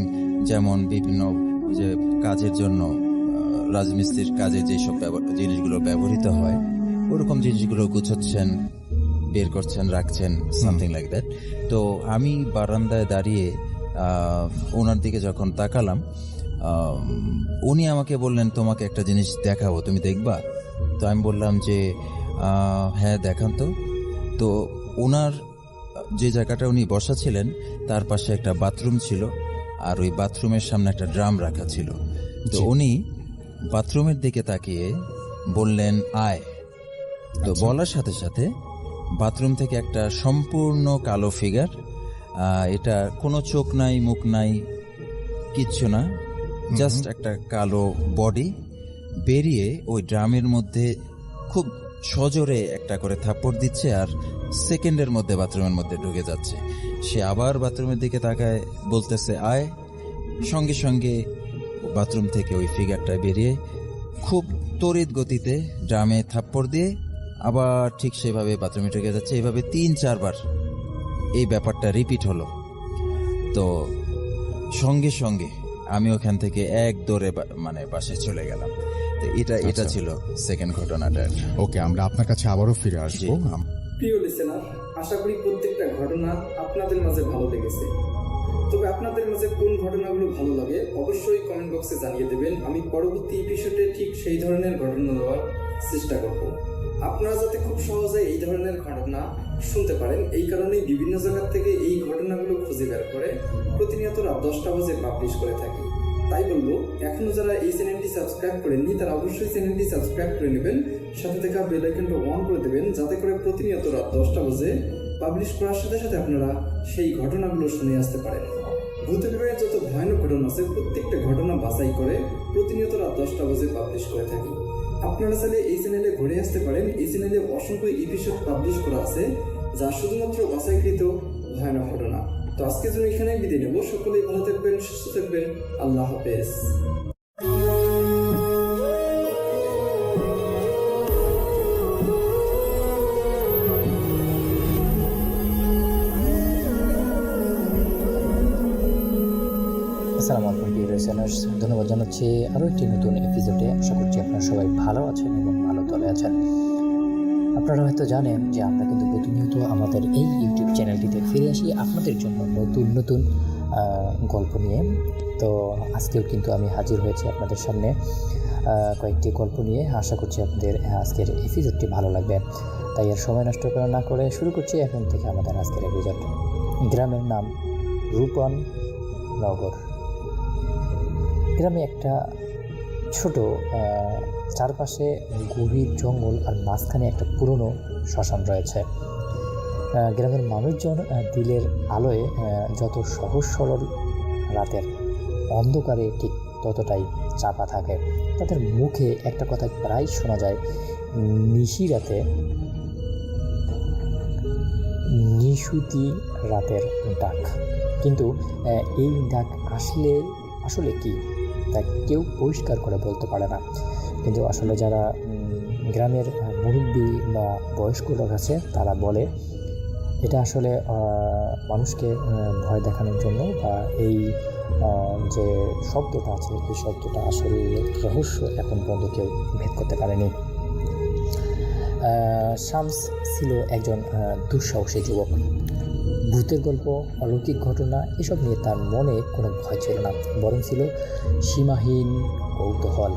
যেমন বিভিন্ন যে কাজের জন্য রাজমিস্ত্রির কাজে যেসব জিনিসগুলো ব্যবহৃত হয় ওরকম জিনিসগুলো গুছোচ্ছেন, বের করছেন, রাখছেন, সামথিং লাইক দ্যাট। তো আমি বারান্দায় দাঁড়িয়ে ওনার দিকে যখন তাকালাম, উনি আমাকে বললেন, তোমাকে একটা জিনিস দেখাবো, তুমি দেখবা? তো আমি বললাম যে হ্যাঁ দেখান তো। তো ওনার যে জায়গাটা উনি বসা ছিলেন তার পাশে একটা বাথরুম ছিল, আর ওই বাথরুমের সামনে একটা ড্রাম রাখা ছিল। তো উনি বাথরুমের দিকে তাকিয়ে বললেন আয়। তো বলার সাথে সাথে বাথরুম থেকে একটা সম্পূর্ণ কালো ফিগার, এটা কোনো চোখ নাই, মুখ নাই, কিচ্ছু না, জাস্ট একটা কালো বডি বেরিয়ে ওই ড্রামের মধ্যে খুব সজোরে একটা করে থাপ্পড় দিচ্ছে আর সেকেন্ডের মধ্যে বাথরুমের মধ্যে ঢুকে যাচ্ছে। সে আবার বাথরুমের দিকে তাকায়, বলতেছে আয়। সঙ্গে সঙ্গে বাথরুম থেকে ওই ফিগারটা বেরিয়ে খুব তড়িৎ গতিতে ড্রামে থাপ্পড় দিয়ে আবার ঠিক সেভাবে বাথরুমে ঢুকে যাচ্ছে। এইভাবে 3-4 বার এই ব্যাপারটা রিপিট হলো। তো সঙ্গে সঙ্গে আমি ওখান থেকে এক দৌড়ে মানে বাসে চলে গেলাম। তো এটা ছিল সেকেন্ড ঘটনাটা। ওকে, আমরা আপনার কাছে আবারও ফিরে আসবো। প্রিয় লিসেনার, আশা করি প্রত্যেকটা ঘটনা আপনাদের মাঝে ভালো লেগেছে। তবে আপনাদের মাঝে কোন ঘটনাগুলো ভালো লাগে অবশ্যই কমেন্ট বক্সে জানিয়ে দেবেন। আমি পরবর্তী এপিসোডে ঠিক সেই ধরনের ঘটনা দেওয়ার চেষ্টা করব। আপনারা যাতে খুব সহজে এই ধরনের ঘটনা শুনতে পারেন, এই কারণেই বিভিন্ন জায়গা থেকে এই ঘটনাগুলো খুঁজে বের করে প্রতিনিয়ত রাত 10টা বাজে পাবলিশ করে থাকি। তাই বলবো, এখনো যারা এই চ্যানেলটি সাবস্ক্রাইব করেননি তারা অবশ্যই চ্যানেলটি সাবস্ক্রাইব করে নেবেন, সাথে থাকা বেল আইকনটা অন করে দেবেন, যাতে করে প্রতিনিয়ত রাত 10টা বাজে পাবলিশ করার সাথে সাথে আপনারা সেই ঘটনাগুলো শুনে আসতে পারেন। ভূতের বিভাগের যত ভয়ানক ঘটনা আছে প্রত্যেকটা ঘটনা বাছাই করে প্রতিনিয়ত রাত 10টা বাজে পাবলিশ করে থাকি। আপনারা চাইলে এই চ্যানেলে ঘুরে আসতে পারেন। এই চ্যানেলে অসংখ্য এপিসোড পাবলিশ করা আছে যা শুধুমাত্র বাছাইকৃত ভয়ানক ঘটনা। তো আজকের জন্য এখানেই বিদায় নেব। সকলেই ভালো থাকবেন, সুস্থ থাকবেন। আল্লাহ হাফেজ। আসসালামু আলাইকুম প্রিয় লিসেনার্স, ধন্যবাদ জানাচ্ছি আরও একটি নতুন এপিসোডে। আশা করছি আপনারা সবাই ভালো আছেন এবং ভালো তলে আছেন। আপনারা হয়তো জানেন যে আমরা কিন্তু প্রতিনিয়ত আমাদের এই ইউটিউব চ্যানেলটিতে ফিরে আসি আপনাদের জন্য নতুন নতুন গল্প নিয়ে। তো আজকেও কিন্তু আমি হাজির হয়েছি আপনাদের সামনে কয়েকটি গল্প নিয়ে। আশা করছি আপনাদের আজকের এপিসোডটি ভালো লাগবে। তাই আর সময় নষ্ট করা না করে শুরু করছি এখন থেকে আমাদের আজকের এপিসোড। গ্রামের নাম রূপন নগর। গ্রামে একটা ছোট চারপাশে গভীর জঙ্গল আর মাঝখানে একটা পুরনো শ্মশান রয়েছে। গ্রামের মানুষজন দিলের আলোয় যত সহজ সরল, রাতের অন্ধকারে ঠিক ততটাই চাপা থাকে। তাদের মুখে একটা কথা প্রায় শোনা যায়, নিশিরাতে নিশুতি রাতের ডাক। কিন্তু এই ডাক আসলে কি তা কেউ পরিষ্কার করে বলতে পারে না। কিন্তু আসলে যারা গ্রামের মুরব্বী বা বয়স্ক লোক আছে তারা বলে এটা আসলে মানুষকে ভয় দেখানোর জন্য, বা এই যে শব্দটা আছে এই শব্দটা আসলে রহস্য এখন পর্যন্ত কেউ ভেদ করতে পারেনি। শামস ছিল একজন দুঃসাহসী যুবক। ভূতের গল্প, অলৌকিক ঘটনা এসব নিয়ে তার মনে কোনো ভয় ছিল না, বরং ছিল সীমাহীন কৌতূহল।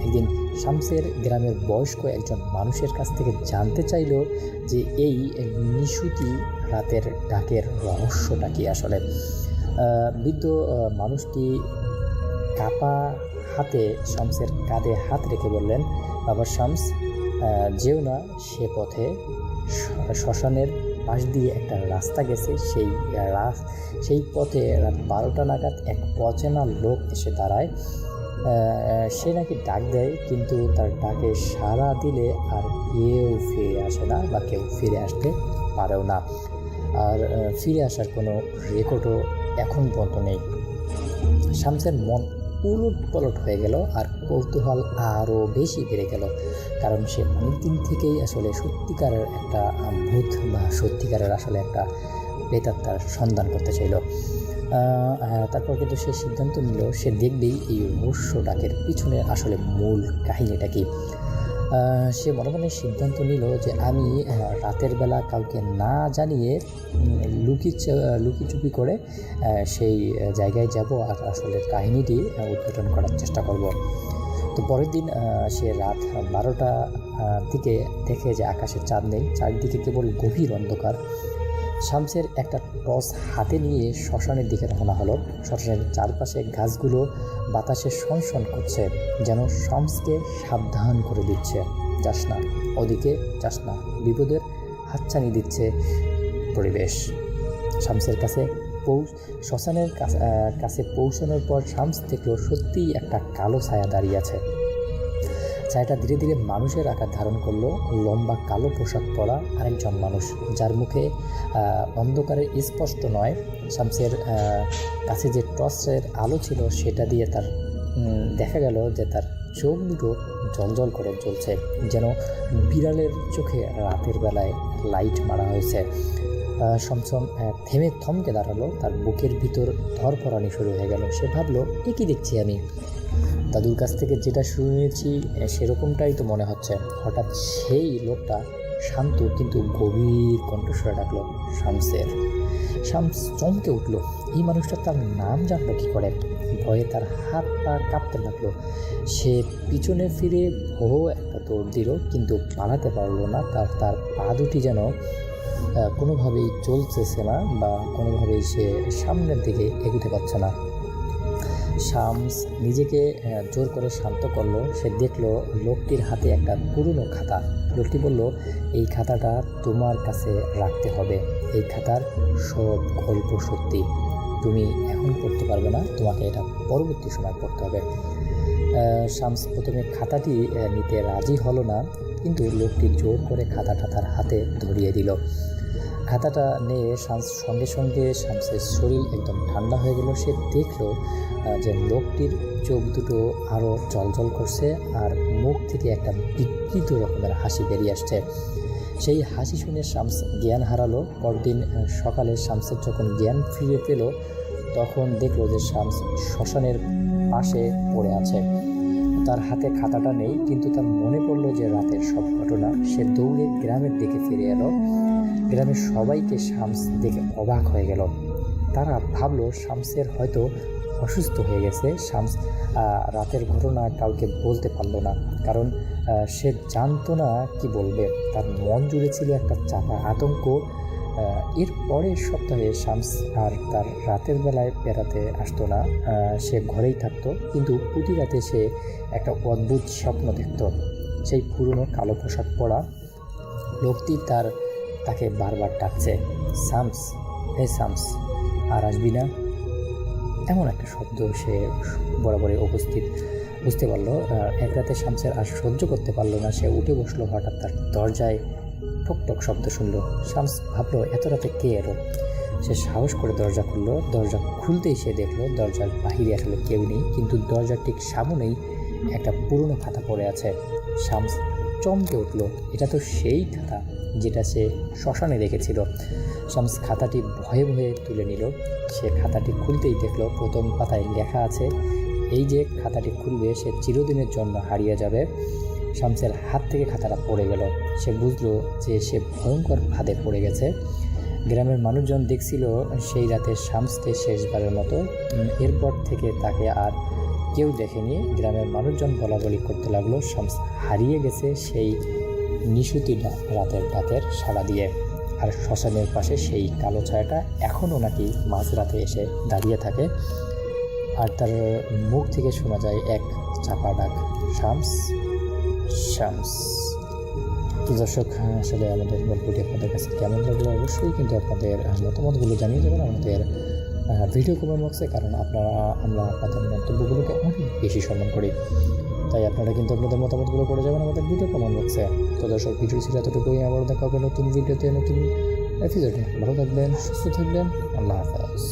একদিন শামসের গ্রামের বয়স্ক একজন মানুষের কাছ থেকে জানতে চাইল যে এই নিশুতি রাতের ডাকের রহস্যটা কি আসলে। বৃদ্ধ মানুষটি কাপা হাতে শামসের কাঁধে হাত রেখে বললেন, বাবা শামস, যেও না সে পথে, শ্মশানের পাশ দিয়ে একটা রাস্তা গেছে, সেই পথে রাত 12টা নাগাদ এক অচেনা লোক এসে দাঁড়ায়। সে নাকি ডাক দেয়, কিন্তু তার ডাকে সাড়া দিলে আর কেউ ফিরে আসে না, বা কেউ ফিরে আসতে পারেও না। আর ফিরে আসার কোনো রেকর্ডও এখন পর্যন্ত নেই। শামসের মন উলট পলট হয়ে গেল, আর কৌতূহল আরও বেশি বেড়ে গেল। কারণ সে অনেকদিন থেকেই আসলে সত্যিকারের একটা ভূত বা সত্যিকারের আসলে একটা প্রেতাত্মার সন্ধান করতে চাইল। তারপর কিন্তু সে সিদ্ধান্ত নিল সে দেখবেই এই রহস্য ডাকের পিছনে আসলে মূল কাহিনীটা কি। সে মনে মনে সিদ্ধান্ত নিল যে আমি রাতের বেলা কাউকে না জানিয়ে লুকিচুপি করে সেই জায়গায় যাব আর আসলে কাহিনীটি উদ্ঘাটন করার চেষ্টা করব। তো পরের দিন সে রাত 12টা দিকে দেখে যে আকাশে চাঁদ নেই, চারদিকে কেবল গভীর অন্ধকার। শামসের একটা টর্চ হাতে নিয়ে শ্মশানের দিকে রওনা হলো। শ্মশানের চারপাশে গাছগুলো বাতাসে শনশন করছে, যেন শামসকে সাবধান করে দিচ্ছে, যাস না ওদিকে, যাস না, বিপদের হাতছানি দিচ্ছে পরিবেশ। শামসের কাছে শ্মশানের কাছে পৌঁছানোর পর শামস দেখল সত্যিই একটা কালো ছায়া দাঁড়িয়ে আছে। ছায়াটা ধীরে ধীরে মানুষের আকার ধারণ করলো। লম্বা কালো পোশাক পরা আরেকজন মানুষ, যার মুখে অন্ধকারে স্পষ্ট নয়। শামসের কাছে যে টর্চের আলো ছিল সেটা দিয়ে তার দেখা গেল যে তার চোখ দুটো জলজল করে জ্বলছে, যেন বিড়ালের চোখে রাতের বেলায় লাইট মারা হয়েছে। সমসম থমকে দাঁড়ালো, তার বুকের ভিতর ধরফরানি শুরু হয়ে গেল। সে ভাবলো, এ কি দেখছি আমি? দাদুর কাছ থেকে যেটা শুনেছি সেরকমটাই তো মনে হচ্ছে। হঠাৎ সেই লোকটা শান্ত কিন্তু গভীর কণ্ঠস্বরে ডাকলো, শামসের। শামস চমকে উঠল। এই মানুষটা তার নাম জানলো কী করে? ভয়ে তার হাত পা কাঁপতে লাগলো। সে পিছনে ফিরে একটা দৌড় দিল, কিন্তু পালাতে পারলো না। তার পা দুটি যেন কোনোভাবেই চলতেছে না, বা কোনোভাবেই সে সামনের দিকে এগোতে পারছে না। শামস নিজেকে জোর করে শান্ত করলো। সে দেখলো লোকটির হাতে একটা পুরনো খাতা। লোকটি বলল, এই খাতাটা তোমার কাছে রাখতে হবে। এই খাতার সব গল্প সত্যি, তুমি এখন পড়তে পারবে না, তোমাকে এটা পরবর্তী সময় পড়তে হবে। শামস প্রথমে খাতাটি নিতে রাজি হলো না, কিন্তু লোকটি জোর করে খাতাটা তার হাতে ধরিয়ে দিল। খাতাটা নিয়ে সঙ্গে সঙ্গে শামসের শরীর একদম ঠান্ডা হয়ে গেল। সে দেখলো যে লোকটির চোখ দুটো আরও জলজল করছে, আর মুখ থেকে একটা বিকৃত রকমের হাসি বেরিয়ে আসছে। সেই হাসি শুনে শামস জ্ঞান হারালো। পরদিন সকালে শামসের যখন জ্ঞান ফিরে পেল, তখন দেখলো যে শামস শ্মশানের পাশে পড়ে আছে। তার হাতে খাতাটা নেই, কিন্তু তার মনে পড়লো যে রাতের সব ঘটনা। সে দৌড়ে গ্রামের দিকে ফিরে এলো। গ্রামের সবাইকে শামস দেখে অবাক হয়ে গেল। তারা ভাবলো শামসের হয়তো অসুস্থ হয়ে গেছে। শামস রাতের ঘটনা কাউকে বলতে পারলো না, কারণ সে জানতো না কি বলবে। তার মন জুড়ে ছিল একটা চাপা আতঙ্ক। এর পরের সপ্তাহে শামস আর তার রাতের বেলায় বেড়াতে আসতো না, সে ঘরেই থাকতো। কিন্তু প্রতি রাতে সে একটা অদ্ভুত স্বপ্ন দেখত। সেই পুরনো কালো পোশাক পরা লোকটি তাকে বারবার ডাকছে, শামস, হে শামস, আর আসবি না? এমন একটা শব্দ সে বরাবরই উপস্থিত বুঝতে পারলো। এক রাতে শামসের আর সহ্য করতে পারলো না, সে উঠে বসলো। হঠাৎ তার দরজায় ঠক ঠক শব্দ শুনলো। শামস ভাবলো এত রাতে কে এলো। সে সাহস করে দরজা খুললো। দরজা খুলতেই সে দেখলো দরজার বাহিরে আসলে কেউ নেই, কিন্তু দরজার ঠিক সামনেই একটা পুরনো খাতা পড়ে আছে। শামস চমকে উঠলো, এটা তো সেই খাতা যেটা সে শ্মশানে রেখেছিল। শামস খাতাটি ভয়ে ভয়ে তুলে নিল। সে খাতাটি খুলতেই দেখলো প্রথম পাতায় লেখা আছে, এই যে খাতাটি খুলবে সে চিরদিনের জন্য হারিয়ে যাবে। শামসের হাত থেকে খাতাটা পড়ে গেল। সে বুঝলো যে সে ভয়ঙ্কর ফাঁদে পড়ে গেছে। গ্রামের মানুষজন দেখছিল সেই রাতে শামসকে শেষবারের মতো। এরপর থেকে তাকে আর কেউ দেখেনি। গ্রামের মানুষজন বলাবলি করতে লাগলো শামস হারিয়ে গেছে সেই নিশুতি রাতের ডাকের সাড়া দিয়ে। আর শ্মশানের পাশে সেই কালো ছায়াটা এখনও নাকি মাঝরাতে এসে দাঁড়িয়ে থাকে, আর তার মুখ থেকে শোনা যায় এক চাপা ডাক, শামস, শামস। তো দর্শক, আসলে আমাদের গল্পটি আপনাদের কাছে কেমন লাগলো অবশ্যই কিন্তু আপনাদের মতামতগুলো জানিয়ে দেবেন আমাদের ভিডিও কমেন্ট বক্সে, কারণ আমরা আপনাদের মন্তব্যগুলোকে অনেক বেশি সম্মান করি। তাই আপনারা কিন্তু আপনাদের মতামতগুলো করে যাবেন আমাদের ভিডিও কমেন্ট বক্সে। তো দর্শক, ভিডিও ছিল এতটুকুই। আবার দেখা হবে নতুন ভিডিওতে, নতুন এপিসোডে। ভালো থাকবেন, সুস্থ থাকবেন। আল্লাহ হাফেজ।